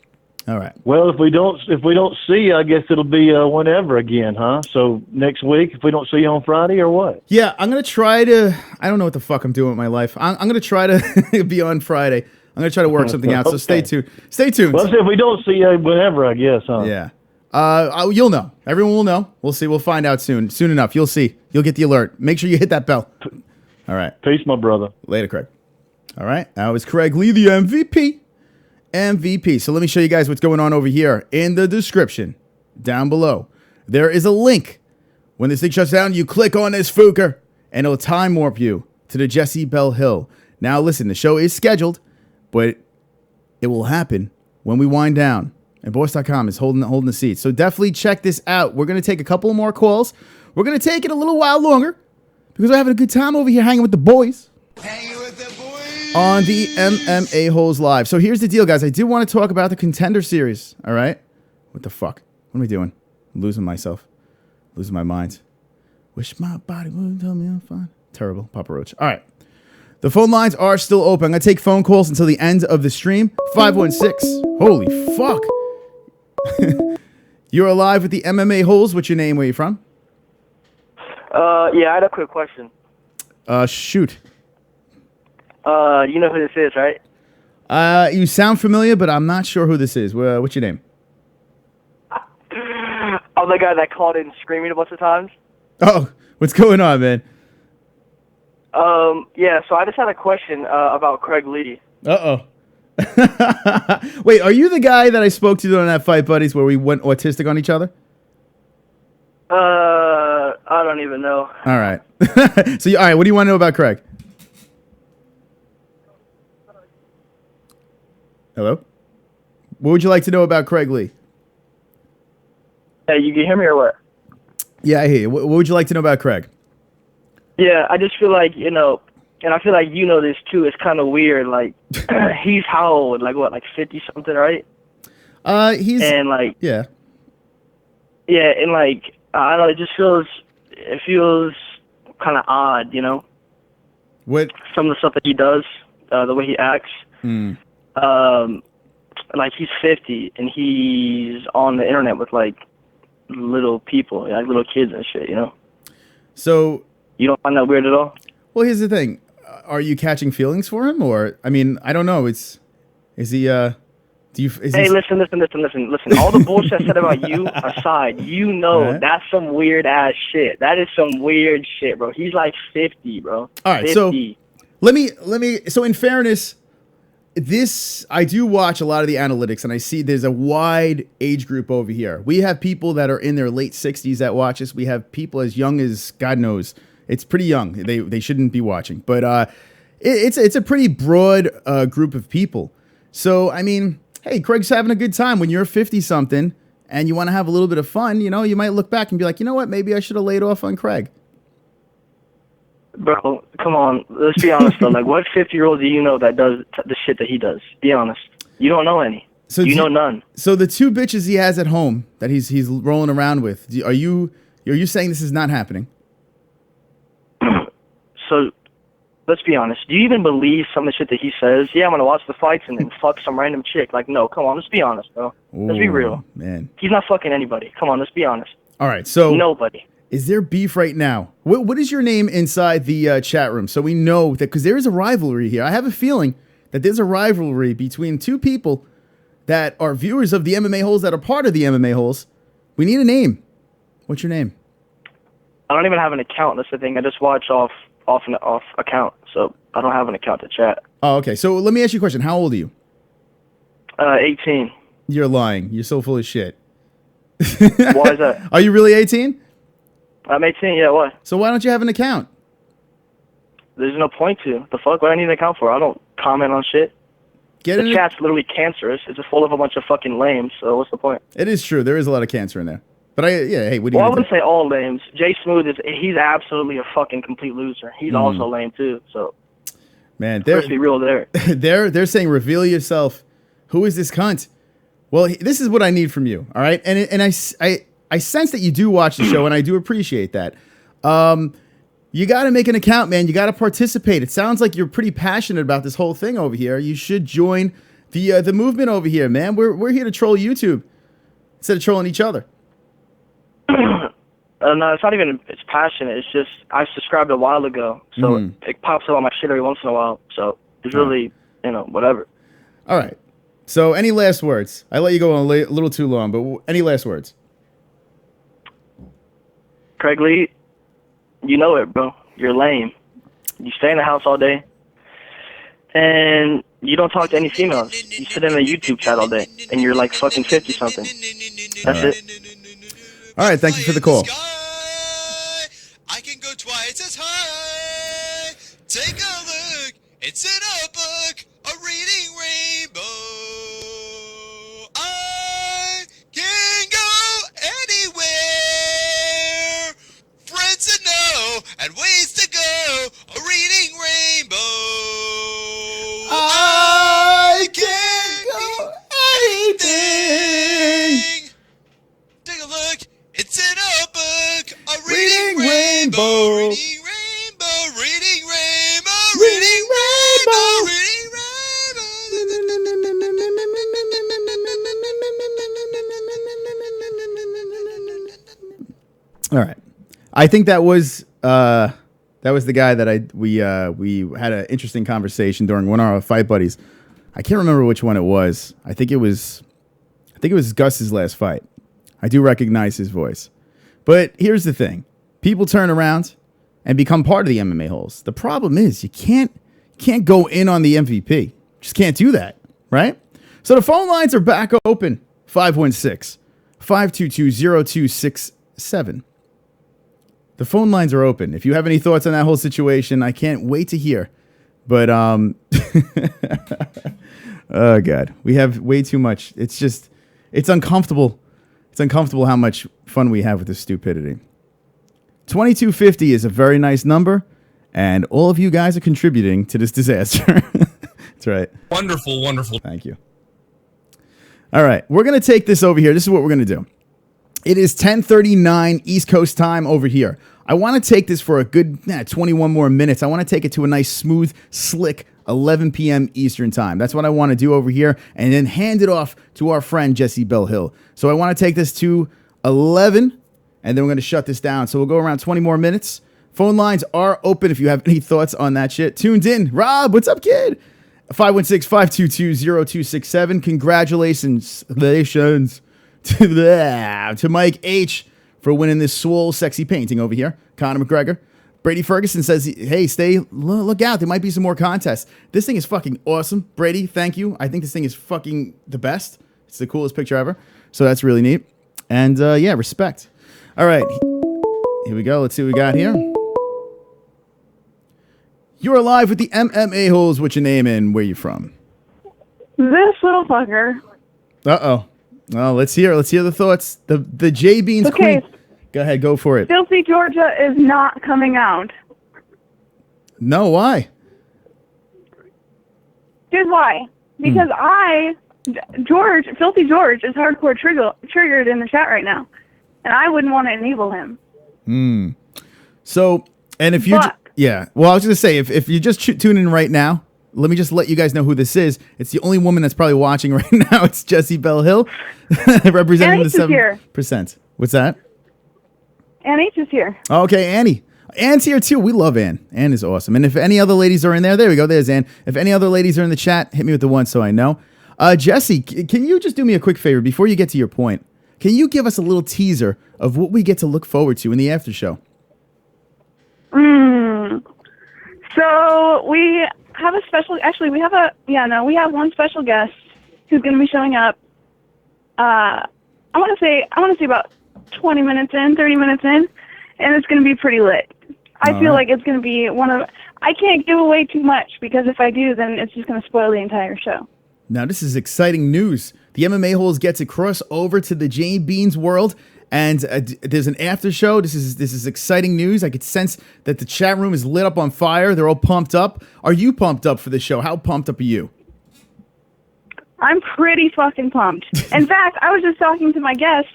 All right. Well, if we don't see you, I guess it'll be whenever again, huh? So next week, if we don't see you on Friday, or what? Yeah, I'm gonna try to. I don't know what the fuck I'm doing with my life. I'm gonna try to be on Friday. I'm gonna try to work something out. So stay tuned. Stay tuned. Well, if we don't see you whenever, I guess, huh? Yeah. You'll know. Everyone will know. We'll see. We'll find out soon. Soon enough. You'll see. You'll get the alert. Make sure you hit that bell. All right. Peace, my brother. Later, Craig. All right. That was Craig Lee, the MVP. MVP. So let me show you guys what's going on over here in the description down below. There is a link. When this thing shuts down, you click on this Fooker, and it'll time warp you to the Jessie Belle Hill. Now, listen, the show is scheduled, but it will happen when we wind down. And Boss.com is holding the seat. So definitely check this out. We're going to take a couple more calls. We're going to take it a little while longer because we're having a good time over here hanging with the boys. On the MMA-Holes Live. So here's the deal, guys. I do want to talk about the Contender Series. All right? What the fuck? What am I doing? I'm losing myself. Losing my mind. Wish my body would tell me I'm fine. Terrible. Papa Roach. All right. The phone lines are still open. I'm going to take phone calls until the end of the stream. 516. Holy fuck. You're alive with the MMA-Holes. What's your name? Where are you from? Yeah, I had a quick question. Shoot. You know who this is, right? You sound familiar, but I'm not sure who this is. What's your name? I'm the guy that called in screaming a bunch of times. Oh, what's going on, man? Yeah, so I just had a question about Craig Lee. Uh-oh. Wait, are you the guy that I spoke to on that Fight Buddies where we went autistic on each other? I don't even know. All right. So, all right, what do you want to know about Craig? Hello? What would you like to know about Craig Lee? Hey, you can hear me or what? Yeah, I hear you. What would you like to know about Craig? Yeah, I just feel like, you know, and I feel like you know this too, it's kind of weird, like, he's how old? Like, what, like 50-something, right? He's... And, like... Yeah. Yeah, and, like, I don't know, it feels kind of odd, you know? What? Some of the stuff that he does, the way he acts. Like, he's 50, and he's on the internet with, like, little people, like little kids and shit, you know? So... You don't find that weird at all? Well, here's the thing. Are you catching feelings for him? Or, I mean, I don't know. Is he, Hey, listen. All the bullshit I said about you aside, you know that's some weird ass shit. That is some weird shit, bro. He's like 50, bro. All right, 50. so let me. So in fairness, I do watch a lot of the analytics, and I see there's a wide age group over here. We have people that are in their late 60s that watch us. We have people as young as God knows. It's pretty young. They shouldn't be watching, but it's a pretty broad group of people. So I mean, hey, Craig's having a good time. When you're 50-something and you want to have a little bit of fun, you know, you might look back and be like, you know what, maybe I should have laid off on Craig. Bro, come on. Let's be honest though. Like, what 50-year-old do you know that does the shit that he does? Be honest. You don't know any. So you know none. So the two bitches he has at home that he's rolling around with, are you saying this is not happening? So let's be honest. Do you even believe some of the shit that he says? Yeah, I'm gonna watch the fights and then fuck some random chick. Like, no, come on, let's be honest, bro. Let's be real. Man. He's not fucking anybody. Come on, let's be honest. All right, so nobody. Is there beef right now? What is your name inside the chat room so we know that, because there is a rivalry here. I have a feeling that there's a rivalry between two people that are viewers of the MMA Holes that are part of the MMA Holes. We need a name. What's your name? I don't even have an account. That's the thing. I just watch off account, so I don't have an account to chat. Oh, okay. So let me ask you a question. How old are you? 18. You're lying. You're so full of shit. Why is that? Are you really 18? I'm 18, yeah, what? So why don't you have an account? There's no point to. The fuck? What do I need an account for? I don't comment on shit. The chat's literally cancerous. It's just full of a bunch of fucking lames, so what's the point? It is true. There is a lot of cancer in there. But hey, what do you I wouldn't say all lames. Jay Smooth he's absolutely a fucking complete loser. He's also lame too, so. Man, let's be real there. They're saying reveal yourself. Who is this cunt? Well, this is what I need from you, all right? And I sense that you do watch the show, and I do appreciate that. You got to make an account, man. You got to participate. It sounds like you're pretty passionate about this whole thing over here. You should join the movement over here, man. We're here to troll YouTube instead of trolling each other. No, it's not even. It's passionate. It's just I subscribed a while ago, so it pops up on my shit every once in a while. So it's really, whatever. All right. So, any last words? I let you go on a little too long, but any last words? Craig Lee, you know it, bro. You're lame. You stay in the house all day, and you don't talk to any females. You sit in a YouTube chat all day, and you're like fucking 50-something. That's it. All right, thank you for the call. I can go twice as high. Take a look. It's in a book. A reading rainbow. I can go anywhere. Friends to know and ways to go. A reading rainbow. I can go anything. Take a look. It's in a book. A reading rainbow. Reading rainbow. Reading rainbow. Reading rainbow. Reading All right, I think that was the guy that we had an interesting conversation during one of our fight buddies. I can't remember which one it was. I think it was Gus's last fight. I do recognize his voice. But here's the thing. People turn around and become part of the MMA Holes. The problem is you can't go in on the MVP. Just can't do that, right? So the phone lines are back open. 516-522-0267. The phone lines are open. If you have any thoughts on that whole situation, I can't wait to hear. But oh God, we have way too much. It's uncomfortable. It's uncomfortable how much fun we have with this stupidity. 2250 is a very nice number, and all of you guys are contributing to this disaster. That's right. Wonderful, wonderful. Thank you. All right, we're going to take this over here. This is what we're going to do. It is 10:39 East Coast time over here. I want to take this for a good 21 more minutes. I want to take it to a nice, smooth, slick 11 p.m. Eastern time. That's what I want to do over here, and then hand it off to our friend Jessie Belle Hill. So I want to take this to 11, and then we're going to shut this down. So we'll go around 20 more minutes. Phone lines are open if you have any thoughts on that shit. Tuned in. Rob, what's up, kid? 516-522-0267. Congratulations to Mike H for winning this swole sexy painting over here. Conor McGregor. Brady Ferguson says, hey, look out. There might be some more contests. This thing is fucking awesome. Brady, thank you. I think this thing is fucking the best. It's the coolest picture ever. So that's really neat. And yeah, respect. All right. Here we go. Let's see what we got here. You're live with the MMA Holes. What's your name and where you from? This little fucker. Uh-oh. Well, let's hear the thoughts. The J Beans okay. Queen. Go ahead, go for it. Filthy Georgia is not coming out. No, why? Here's why. Because Filthy George is hardcore triggered in the chat right now. And I wouldn't want to enable him. So, and if you Yeah. Well, I was going to say, if you just tune in right now, let me just let you guys know who this is. It's the only woman that's probably watching right now. It's Jessie Belle Hill, representing the 7%. What's that? Ann H is here. Okay, Annie. Ann's here too. We love Ann. Ann is awesome. And if any other ladies are in there we go. There's Ann. If any other ladies are in the chat, hit me with the one so I know. Jessie, can you just do me a quick favor before you get to your point? Can you give us a little teaser of what we get to look forward to in the after show? So we have a special. Actually, we have one special guest who's going to be showing up. I want to say about 20 minutes in, 30 minutes in, and it's going to be pretty lit. I feel like it's going to be I can't give away too much because if I do, then it's just going to spoil the entire show. Now, this is exciting news. The MMA-Holes get to cross over to the Jay Beans world, and there's an after show. This is exciting news. I could sense that the chat room is lit up on fire. They're all pumped up. Are you pumped up for the show? How pumped up are you? I'm pretty fucking pumped. In fact, I was just talking to my guests,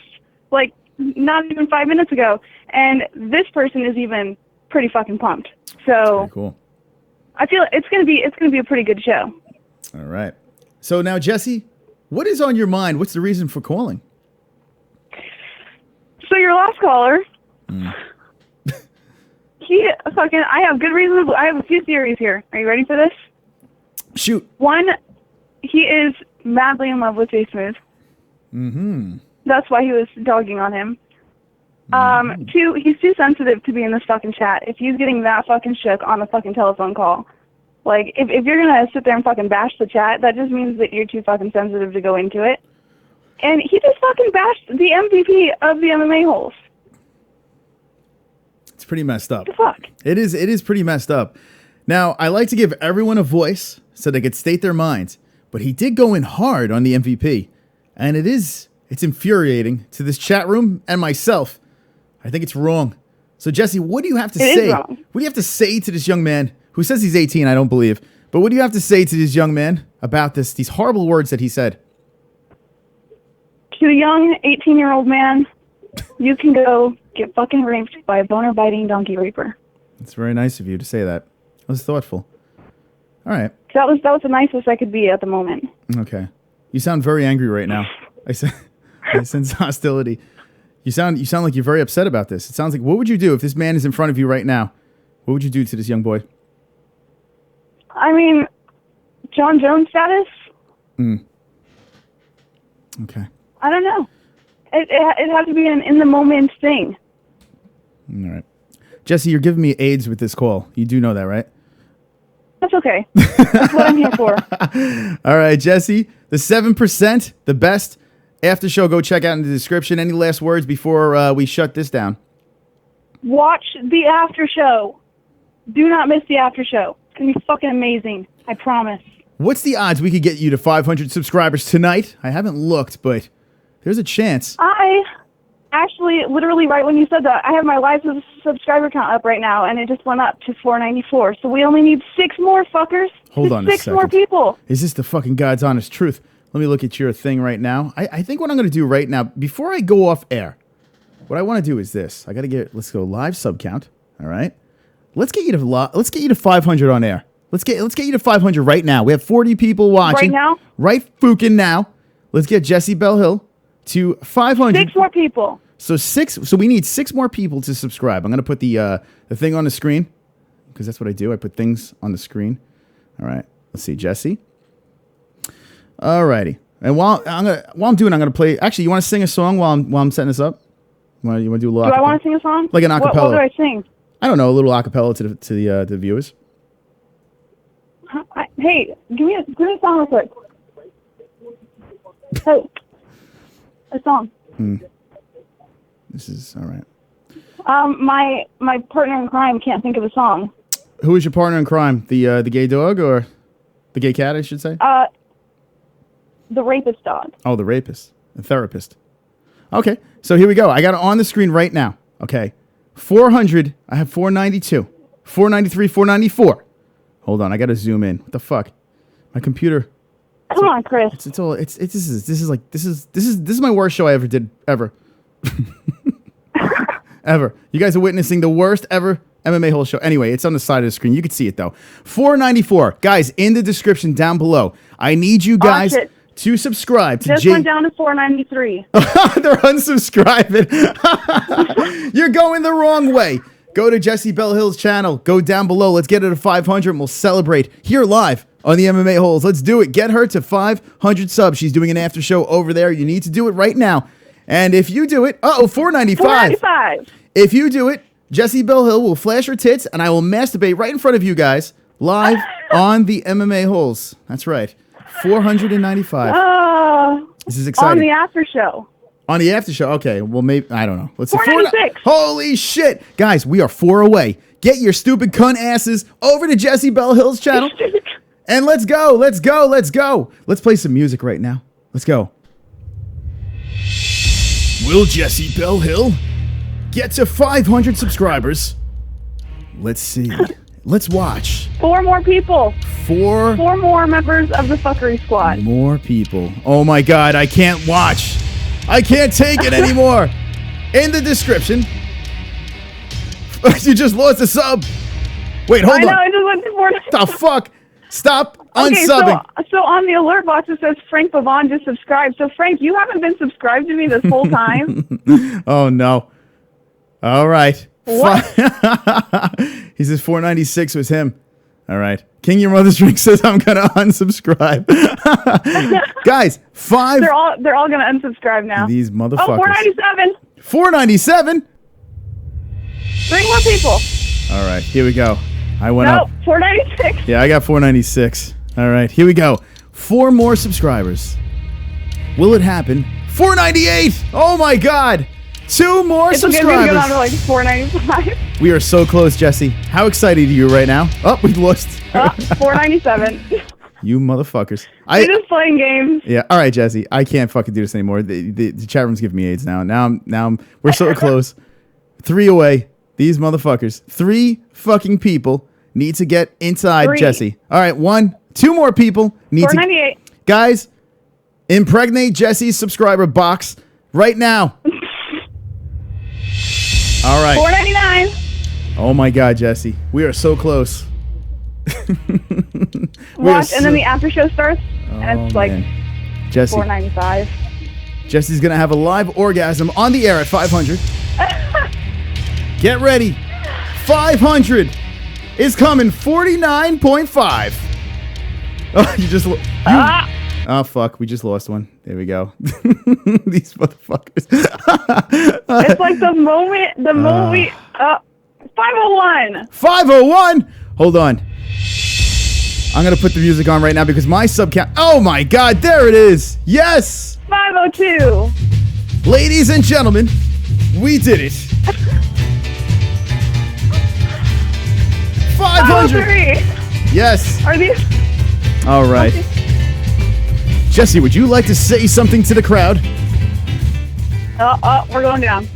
like, not even 5 minutes ago, and this person is even pretty fucking pumped. So cool. I feel it's gonna be a pretty good show. All right. So now, Jessie, what is on your mind? What's the reason for calling? So your last caller, I have good reason. I have a few theories here. Are you ready for this? Shoot. One, he is madly in love with Jay Smooth. Mm-hmm. That's why he was dogging on him. Two, he's too sensitive to be in this fucking chat. If he's getting that fucking shook on a fucking telephone call, like, if you're gonna sit there and fucking bash the chat, that just means that you're too fucking sensitive to go into it. And he just fucking bashed the MVP of the MMA-Holes. It's pretty messed up. What the fuck? It is pretty messed up. Now, I like to give everyone a voice so they could state their minds, but he did go in hard on the MVP, and it's infuriating to this chat room and myself. I think it's wrong. So, Jessie, what do you have to say? What do you have to say to this young man who says he's 18? I don't believe. But what do you have to say to this young man about these horrible words that he said? To a young 18-year-old man, you can go get fucking raped by a boner-biting donkey raper. It's very nice of you to say that. That was thoughtful. All right. That was the nicest I could be at the moment. Okay. You sound very angry right now. I sense hostility. You sound like you're very upset about this. It sounds like, what would you do if this man is in front of you right now? What would you do to this young boy? I mean, John Jones status? Okay. I don't know. It has to be an in-the-moment thing. All right. Jessie, you're giving me AIDS with this call. You do know that, right? That's okay. That's what I'm here for. All right, Jessie, the 7%, the best after show. Go check out in the description. Any last words before we shut this down? Watch the after show. Do not miss the after show. It's going to be fucking amazing. I promise. What's the odds we could get you to 500 subscribers tonight? I haven't looked, but there's a chance. I actually, literally right when you said that, I have my live subscriber count up right now, and it just went up to 494. So we only need 6 more fuckers. Hold on a second. 6 more people. Is this the fucking God's honest truth? Let me look at your thing right now. I think what I'm going to do right now, before I go off air, what I want to do is this. Let's go live sub count. All right. Let's get you to 500 on air. Let's get you to 500 right now. We have 40 people watching. Right now? Right FOOKIN now. Let's get Jessie Belle Hill to 500. 6 more people. So we need 6 more people to subscribe. I'm going to put the thing on the screen because that's what I do. I put things on the screen. All right. Let's see, Jessie. All righty. And while I'm doing, I'm going to play. Actually, you want to sing a song while I'm setting this up? You want to do a little? Do I want to sing a song? Like an acapella. What do I sing? I don't know, a little acapella to the viewers. Hey, give me a song real quick. Hey, a song. This is all right. My partner in crime can't think of a song. Who is your partner in crime? The gay dog or the gay cat? I should say. The rapist dog. Oh, the rapist, the therapist. Okay, so here we go. I got it on the screen right now. Okay, 400. I have 492, 493, 494. Hold on, I got to zoom in. What the fuck? My computer. Come on, Chris. This is my worst show I ever did ever. Ever. You guys are witnessing the worst ever MMA Holes show. Anyway, it's on the side of the screen. You can see it though. $4.94. Guys, in the description down below, I need you guys to subscribe to Just went down to $4.93. They're unsubscribing. You're going the wrong way. Go to Jessie Belle Hill's channel. Go down below. Let's get her to 500 and we'll celebrate here live on the MMA Holes. Let's do it. Get her to 500 subs. She's doing an after show over there. You need to do it right now. And if you do it, $4.95. $4.95. If you do it, Jessie Belle Hill will flash her tits and I will masturbate right in front of you guys live on the MMA Holes. That's right. $495. This is exciting. On the after show. On the after show. Okay. Well, maybe, I don't know. Let's see. $4.96. Holy shit. Guys, we are 4 away. Get your stupid cunt asses over to Jessie Belle Hill's channel. And let's go. Let's go. Let's go. Let's play some music right now. Let's go. Will Jessie Belle Hill get to 500 subscribers? Let's see. Let's watch. 4 more people. 4 more members of the fuckery squad. more people. Oh my God, I can't watch. I can't take it anymore. In the description. You just lost a sub. Wait, hold on. I know, I just went to 4. The fuck? Stop Okay, unsubbing. so on the alert box it says Frank Pavon just subscribed. So Frank, you haven't been subscribed to me this whole time. Oh no. All right. What? He says 496 was him. All right. King Your Mother's Drink says I'm gonna unsubscribe. Guys, 5. They're all gonna unsubscribe now. These motherfuckers. Oh, 497. 497. 3 more people. All right. Here we go. I went up. 496. Yeah, I got 496. All right. Here we go. 4 more subscribers. Will it happen? 498. Oh my God. 2 more It's subscribers. okay, we can go down to like 495. We are so close, Jessie. How excited are you right now? Oh, we lost. 497. You motherfuckers. We're just playing games. Yeah. All right, Jessie. I can't fucking do this anymore. The chat room's giving me AIDS now. We're so close. 3 away. These motherfuckers. 3 fucking people need to get inside 3. Jessie. All right, 2 more people need 498. Guys, impregnate Jessie's subscriber box right now. All right. 499. Oh my God, Jessie. We are so close. Watch, and then the after show starts, and it's like Jessie. 495. Jessie's going to have a live orgasm on the air at 500. Get ready. 500 is coming. 49.5. Oh, you just... Oh, fuck. We just lost one. There we go. These motherfuckers. It's like the moment we... 501. 501? Hold on. I'm going to put the music on right now because my sub count... Oh, my God. There it is. Yes. 502. Ladies and gentlemen, we did it. 500. 503. Yes. Are these... All right. Jessie, would you like to say something to the crowd? we're going down.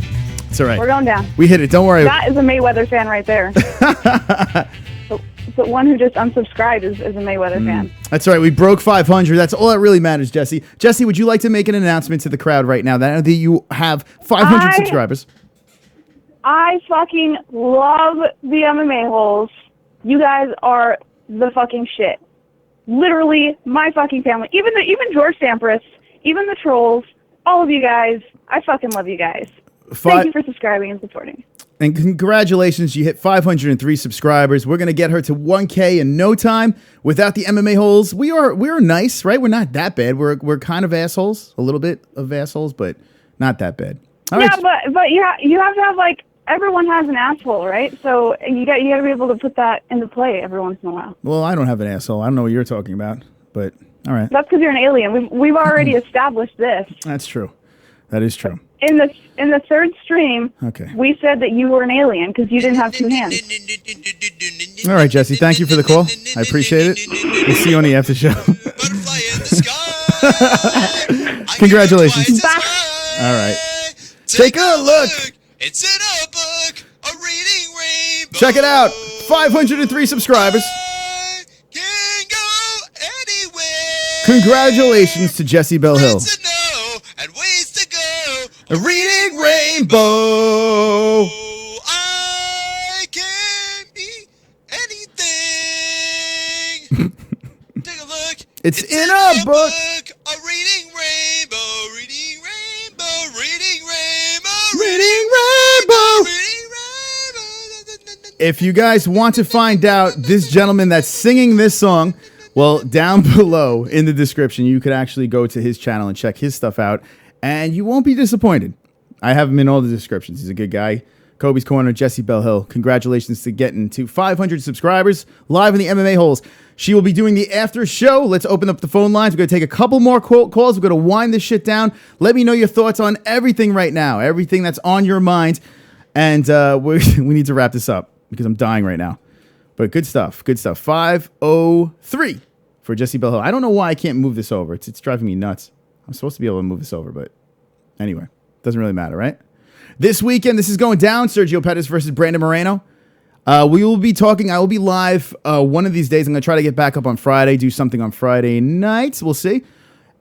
It's all right. We're going down. We hit it. Don't worry. That is a Mayweather fan right there. The one who just unsubscribed is a Mayweather fan. That's all right. We broke 500. That's all that really matters, Jessie. Jessie, would you like to make an announcement to the crowd right now that you have 500 subscribers? I fucking love the MMA Holes. You guys are the fucking shit. Literally, my fucking family. Even George Sampras, even the trolls, all of you guys. I fucking love you guys. Thank you for subscribing and supporting. And congratulations, you hit 503 subscribers. We're gonna get her to 1K in no time. Without the MMA Holes, we're nice, right? We're not that bad. We're kind of assholes, a little bit of assholes, but not that bad. All yeah, right. but you have to have, like, everyone has an asshole, right? So you got to be able to put that into play every once in a while. Well, I don't have an asshole. I don't know what you're talking about, but all right. That's because you're an alien. We've already established this. That's true. That is true. In the third stream, Okay. we said that you were an alien because you didn't have 2 hands. All right, Jessie. Thank you for the call. I appreciate it. We'll see you on the after show. Congratulations. All right. Take a look. It's in a book, a reading rainbow. Check it out. 503 subscribers. Congratulations to Jessie Belle Hill. And ways to go. A reading rainbow. I can It's in a book. A reading rainbow, reading rainbow, reading rainbow, Reading rainbow. If you guys want to find out this gentleman that's singing this song, well, down below in the description, you could actually go to his channel and check his stuff out, and you won't be disappointed. I have him in all the descriptions. He's a good guy. Kobe's Corner, Jessie Belle Hill. Congratulations to getting to 500 subscribers live in the MMA-Holes. She will be doing the after show. Let's open up the phone lines. We're going to take a couple more calls. We're going to wind this shit down. Let me know your thoughts on everything right now, everything that's on your mind. And we need to wrap this up because I'm dying right now. But good stuff. Good stuff. 503 for Jessie Belle Hill. I don't know why I can't move this over. It's driving me nuts. I'm supposed to be able to move this over, but anyway, doesn't really matter, right? This weekend, this is going down. Sergio Pettis versus Brandon Moreno. We will be talking. I will be live one of these days. I'm going to try to get back up on Friday, do something on Friday nights. We'll see.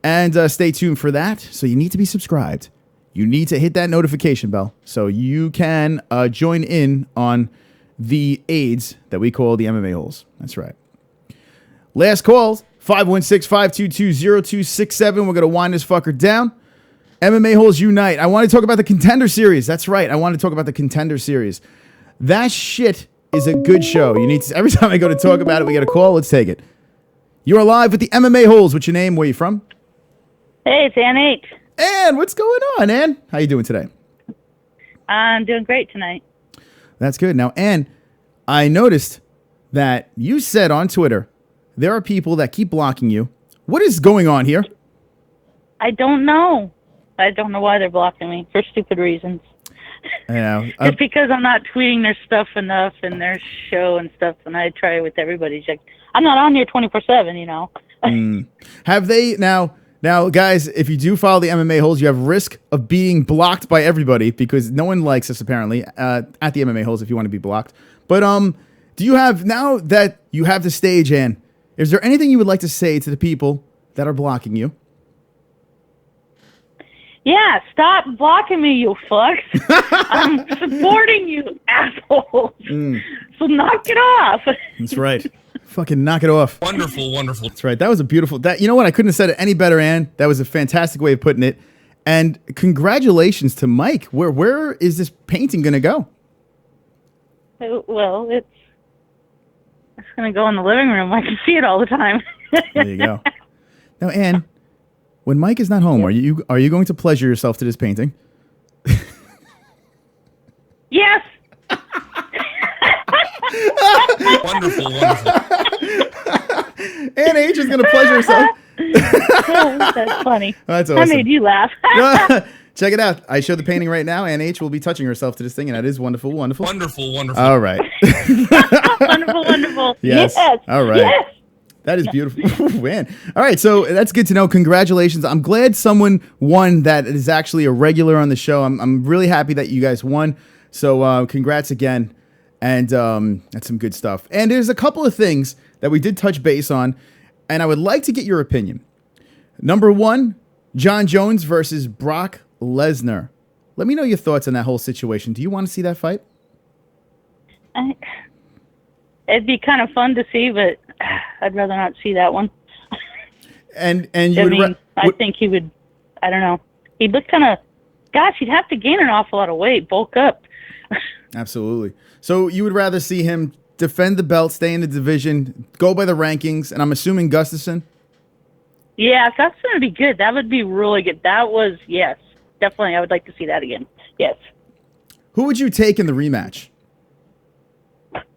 And stay tuned for that. So you need to be subscribed. You need to hit that notification bell so you can join in on the aids that we call the MMA-Holes. That's right. Last call, 516-522-0267. We're going to wind this fucker down. MMA-Holes Unite. I want to talk about the Contender Series. That's right. I want to talk about the Contender Series. That shit is a good show. You need to, every time I go to talk about it, we get a call. Let's take it. You're live with the MMA-Holes. What's your name? Where you from? Hey, it's Ann H. Ann, what's going on, Ann? How you doing today? I'm doing great tonight. That's good. Now, Ann, I noticed that you said on Twitter there are people that keep blocking you. What is going on here? I don't know. I don't know why they're blocking me for stupid reasons. Yeah, Just because I'm not tweeting their stuff enough and their show and stuff, and I try with everybody. Like, I'm not on here 24/7, you know. Have they now, guys? If you do follow the MMA-Holes, you have risk of being blocked by everybody because no one likes us apparently at the MMA-Holes. If you want to be blocked, but do you have now that you have the stage, Ann? Is there anything you would like to say to the people that are blocking you? Yeah, stop blocking me, you fucks. I'm supporting you, assholes. So knock it off. That's right. Fucking knock it off. Wonderful, wonderful. That's right. That was a beautiful... You know what? I couldn't have said it any better, Ann. That was a fantastic way of putting it. And congratulations to Mike. Where is this painting going to go? Well, it's going to go in the living room. I can see it all the time. There you go. Now, Ann... When Mike is not home, are you going to pleasure yourself to this painting? Yes. Wonderful, wonderful. Ann H is going to pleasure herself. That's funny. That's awesome. I made you laugh. Check it out. I show the painting right now. Ann H will be touching herself to this thing, and that is wonderful, wonderful. Wonderful, wonderful. All right. Wonderful, wonderful. Yes. All right. Yes. That is beautiful. Man. All right, so that's good to know. Congratulations. I'm glad someone won that is actually a regular on the show. I'm really happy that you guys won. So congrats again. And that's some good stuff. And there's a couple of things that we did touch base on, and I would like to get your opinion. Number one, Jon Jones versus Brock Lesnar. Let me know your thoughts on that whole situation. Do you want to see that fight? It'd be kind of fun to see, but I'd rather not see that one. And you I think he would. I don't know. He'd look kind of. Gosh, he'd have to gain an awful lot of weight, bulk up. Absolutely. So you would rather see him defend the belt, stay in the division, go by the rankings, and I'm assuming Gustafsson? Yeah, that's going to be good. That would be really good. That was, yes, definitely. I would like to see that again. Yes. Who would you take in the rematch?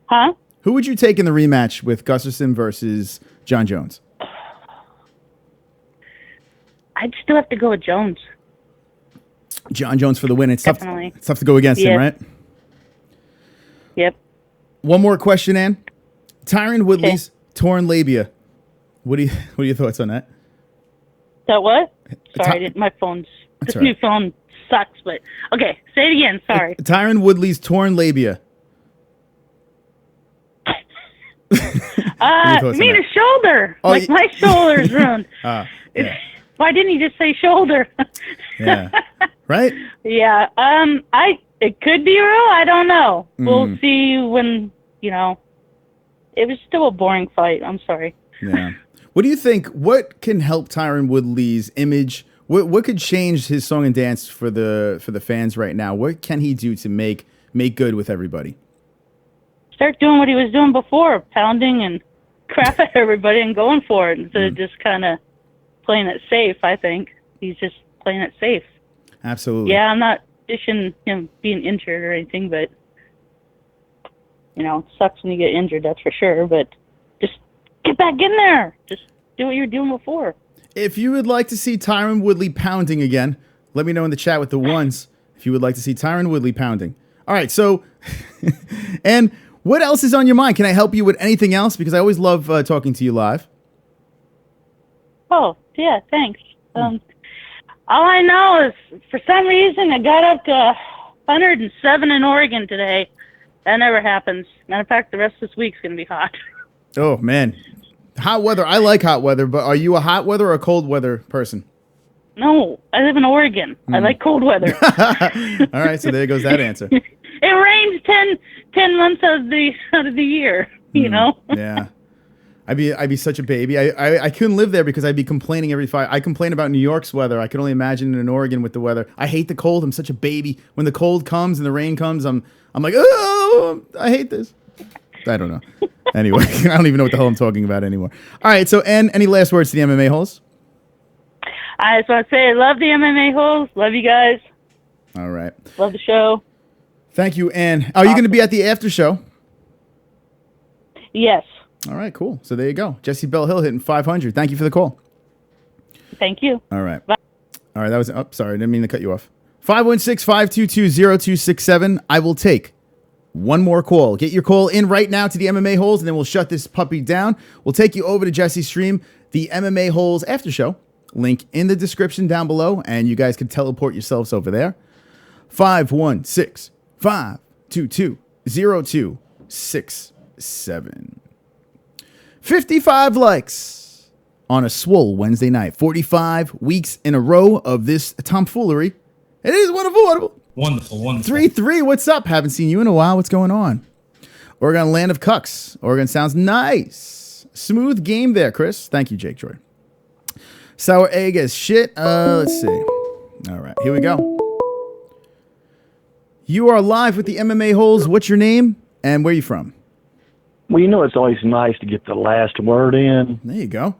Huh? Who would you take in the rematch with Gustafsson versus Jon Jones? I'd still have to go with Jones. Jon Jones for the win. It's tough to go against him, right? Yep. One more question, Ann. Tyron Woodley's torn labia. What are your thoughts on that? So what? Sorry, my phone's... This new phone sucks, but... Okay, say it again. Sorry. Tyron Woodley's torn labia. You mean a shoulder? Oh, like my shoulder's ruined. Yeah. Why didn't he just say shoulder? Yeah. Right? Yeah. It could be real. I don't know. We'll see when, it was still a boring fight. I'm sorry. Yeah. What do you think? What can help Tyron Woodley's image? What could change his song and dance for the fans right now? What can he do to make good with everybody? Start doing what he was doing before, pounding and crap at everybody and going for it instead of just kind of playing it safe. I think he's just playing it safe. Absolutely. Yeah, I'm not dishing him being injured or anything, but you know, it sucks when you get injured, that's for sure. But just get back in there. Just do what you were doing before. If you would like to see Tyron Woodley pounding again, let me know in the chat with the ones. If you would like to see Tyron Woodley pounding. All right, so and what else is on your mind? Can I help you with anything else? Because I always love talking to you live. Oh, yeah, thanks. All I know is for some reason I got up to 107 in Oregon today. That never happens. Matter of fact, the rest of this week's going to be hot. Oh, man. Hot weather. I like hot weather, but are you a hot weather or a cold weather person? No, I live in Oregon. I like cold weather. All right, so there goes that answer. It rains 10 months out of the year, you know? Yeah. I'd be such a baby. I couldn't live there because I'd be complaining every 5. I complain about New York's weather. I can only imagine in Oregon with the weather. I hate the cold. I'm such a baby. When the cold comes and the rain comes, I'm like, oh, I hate this. I don't know. Anyway, I don't even know what the hell I'm talking about anymore. All right, so Ann, any last words to the MMA Holes? I just want to say I love the MMA Holes. Love you guys. All right. Love the show. Thank you, Ann. Are you going to be at the after show? Yes. All right, cool. So there you go. Jessie Belle Hill hitting 500. Thank you for the call. Thank you. All right. Bye. All right, that was... Oh, sorry. I didn't mean to cut you off. 516-522-0267. I will take one more call. Get your call in right now to the MMA Holes, and then we'll shut this puppy down. We'll take you over to Jessie's stream, the MMA Holes after show. Link in the description down below, and you guys can teleport yourselves over there. 516-522-0267. 55 likes on a swole Wednesday night. 45 weeks in a row of this tomfoolery. It is wonderful. Wonderful. 3-3, what's up? Haven't seen you in a while. What's going on? Oregon, land of cucks. Oregon sounds nice. Smooth game there, Chris. Thank you, Jake Joy. Sour egg as shit. Let's see. All right, here we go. You are live with the MMA Holes. What's your name and where are you from? Well, you know, it's always nice to get the last word in. There you go.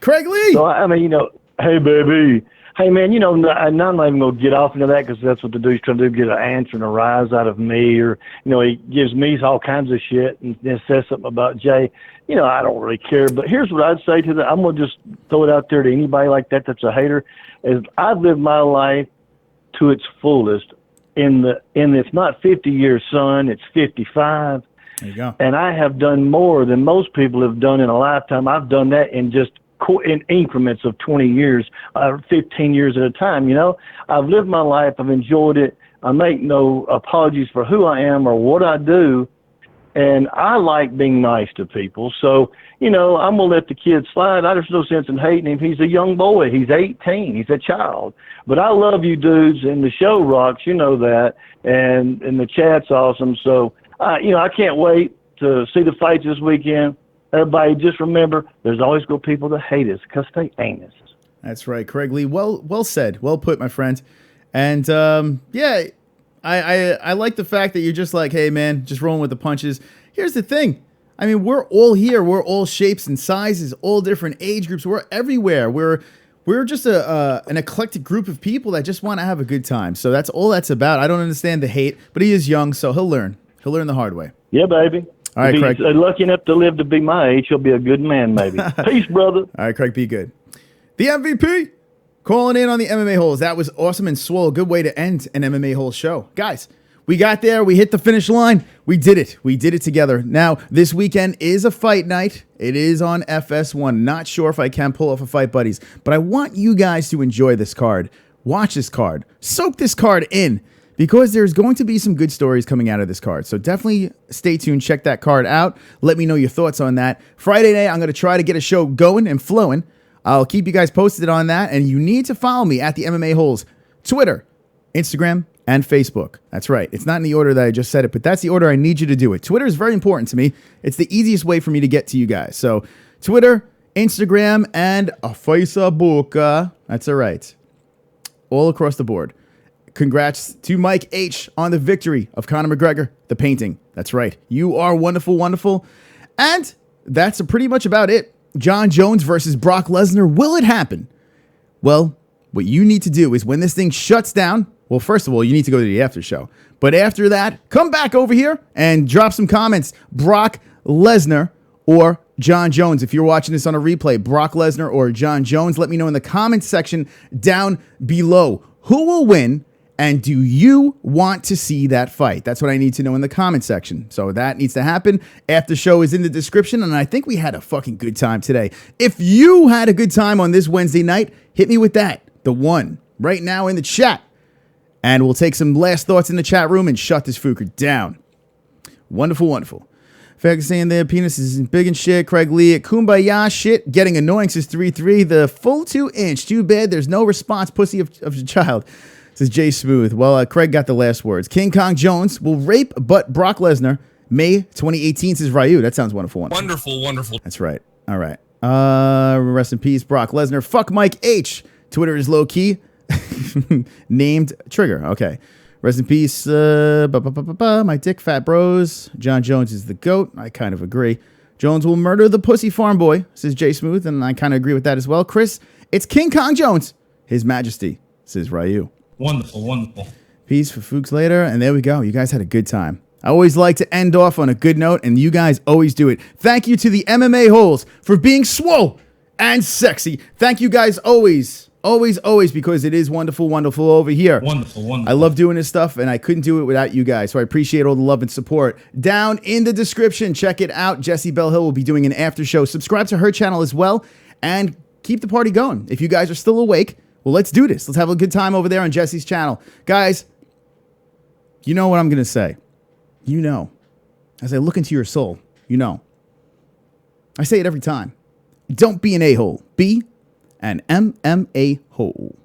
Craig Lee. So, I mean, you know, hey, baby. Hey, man, you know, I'm not even going to get off into that because that's what the dude's trying to do, get an answer and a rise out of me. Or, you know, he gives me all kinds of shit and then says something about Jay. You know, I don't really care. But here's what I'd say to that. I'm going to just throw it out there to anybody like that that's a hater. Is I've lived my life to its fullest. In it's not 50 years, son, it's 55. There you go. And I have done more than most people have done in a lifetime. I've done that in just in increments of 20 years, 15 years at a time, you know. I've lived my life. I've enjoyed it. I make no apologies for who I am or what I do. And I like being nice to people. So, you know, I'm going to let the kid slide. There's no sense in hating him. He's a young boy. He's 18. He's a child. But I love you dudes, and the show rocks. You know that. And the chat's awesome. So, you know, I can't wait to see the fights this weekend. Everybody just remember, there's always good people that hate us because they ain't us. That's right, Craig Lee. Well said. Well put, my friend. And, yeah, I like the fact that you're just like, hey, man, just rolling with the punches. Here's the thing. I mean, we're all here. We're all shapes and sizes, all different age groups. We're everywhere. We're just an eclectic group of people that just want to have a good time. So that's all that's about. I don't understand the hate, but he is young, so he'll learn. He'll learn the hard way. Yeah, baby. All right, Craig. If he's lucky enough to live to be my age, he'll be a good man, maybe. Peace, brother. All right, Craig, be good. The MVP calling in on the MMA Holes. That was awesome and swole. Good way to end an MMA Holes show. Guys, we got there. We hit the finish line. We did it. We did it together. Now, this weekend is a fight night. It is on FS1. Not sure if I can pull off a fight, buddies, but I want you guys to enjoy this card. Watch this card. Soak this card in. Because there's going to be some good stories coming out of this card. So definitely stay tuned. Check that card out. Let me know your thoughts on that. Friday night, I'm going to try to get a show going and flowing. I'll keep you guys posted on that. And you need to follow me at the MMA Holes. Twitter, Instagram, and Facebook. That's right. It's not in the order that I just said it, but that's the order I need you to do it. Twitter is very important to me. It's the easiest way for me to get to you guys. So Twitter, Instagram, and a Facebook. That's all right. All across the board. Congrats to Mike H on the victory of Conor McGregor, the painting. That's right. You are wonderful, wonderful. And that's pretty much about it. Jon Jones versus Brock Lesnar. Will it happen? Well, what you need to do is when this thing shuts down, well, first of all, you need to go to the after show. But after that, come back over here and drop some comments. Brock Lesnar or Jon Jones. If you're watching this on a replay, Brock Lesnar or Jon Jones, let me know in the comments section down below. Who will win? And do you want to see that fight? That's what I need to know in the comment section. So that needs to happen. After show is in the description, and I think we had a fucking good time today. If you had a good time on this Wednesday night, hit me with that, the one, right now in the chat. And we'll take some last thoughts in the chat room and shut this fucker down. Wonderful, wonderful. Fact saying their penis is big and shit. Craig Lee at Kumbaya shit. Getting annoying says 3-3. The full 2-inch. Too bad there's no response, pussy of your child. Says Jay Smooth. Well, Craig got the last words. King Kong Jones will rape but Brock Lesnar. May 2018 says Ryu. That sounds wonderful. Wonderful, wonderful. That's right. All right. Rest in peace, Brock Lesnar. Fuck Mike H. Twitter is low key. Named Trigger. Okay. Rest in peace. My dick fat bros. Jon Jones is the GOAT. I kind of agree. Jones will murder the pussy farm boy, says Jay Smooth, and I kind of agree with that as well. Chris, it's King Kong Jones. His Majesty, says Ryu. Wonderful, wonderful. Peace for Fooks later. And there we go. You guys had a good time. I always like to end off on a good note, and you guys always do it. Thank you to the MMA-Holes for being swole and sexy. Thank you guys always, because it is wonderful, wonderful over here. Wonderful, wonderful. I love doing this stuff, and I couldn't do it without you guys, so I appreciate all the love and support. Down in the description, check it out. Jessie Belle Hill will be doing an after show. Subscribe to her channel as well, and keep the party going. If you guys are still awake, well, let's do this. Let's have a good time over there on Jessie's channel. Guys, you know what I'm going to say. You know. As I look into your soul, you know. I say it every time. Don't be an a-hole. Be an MMA-hole.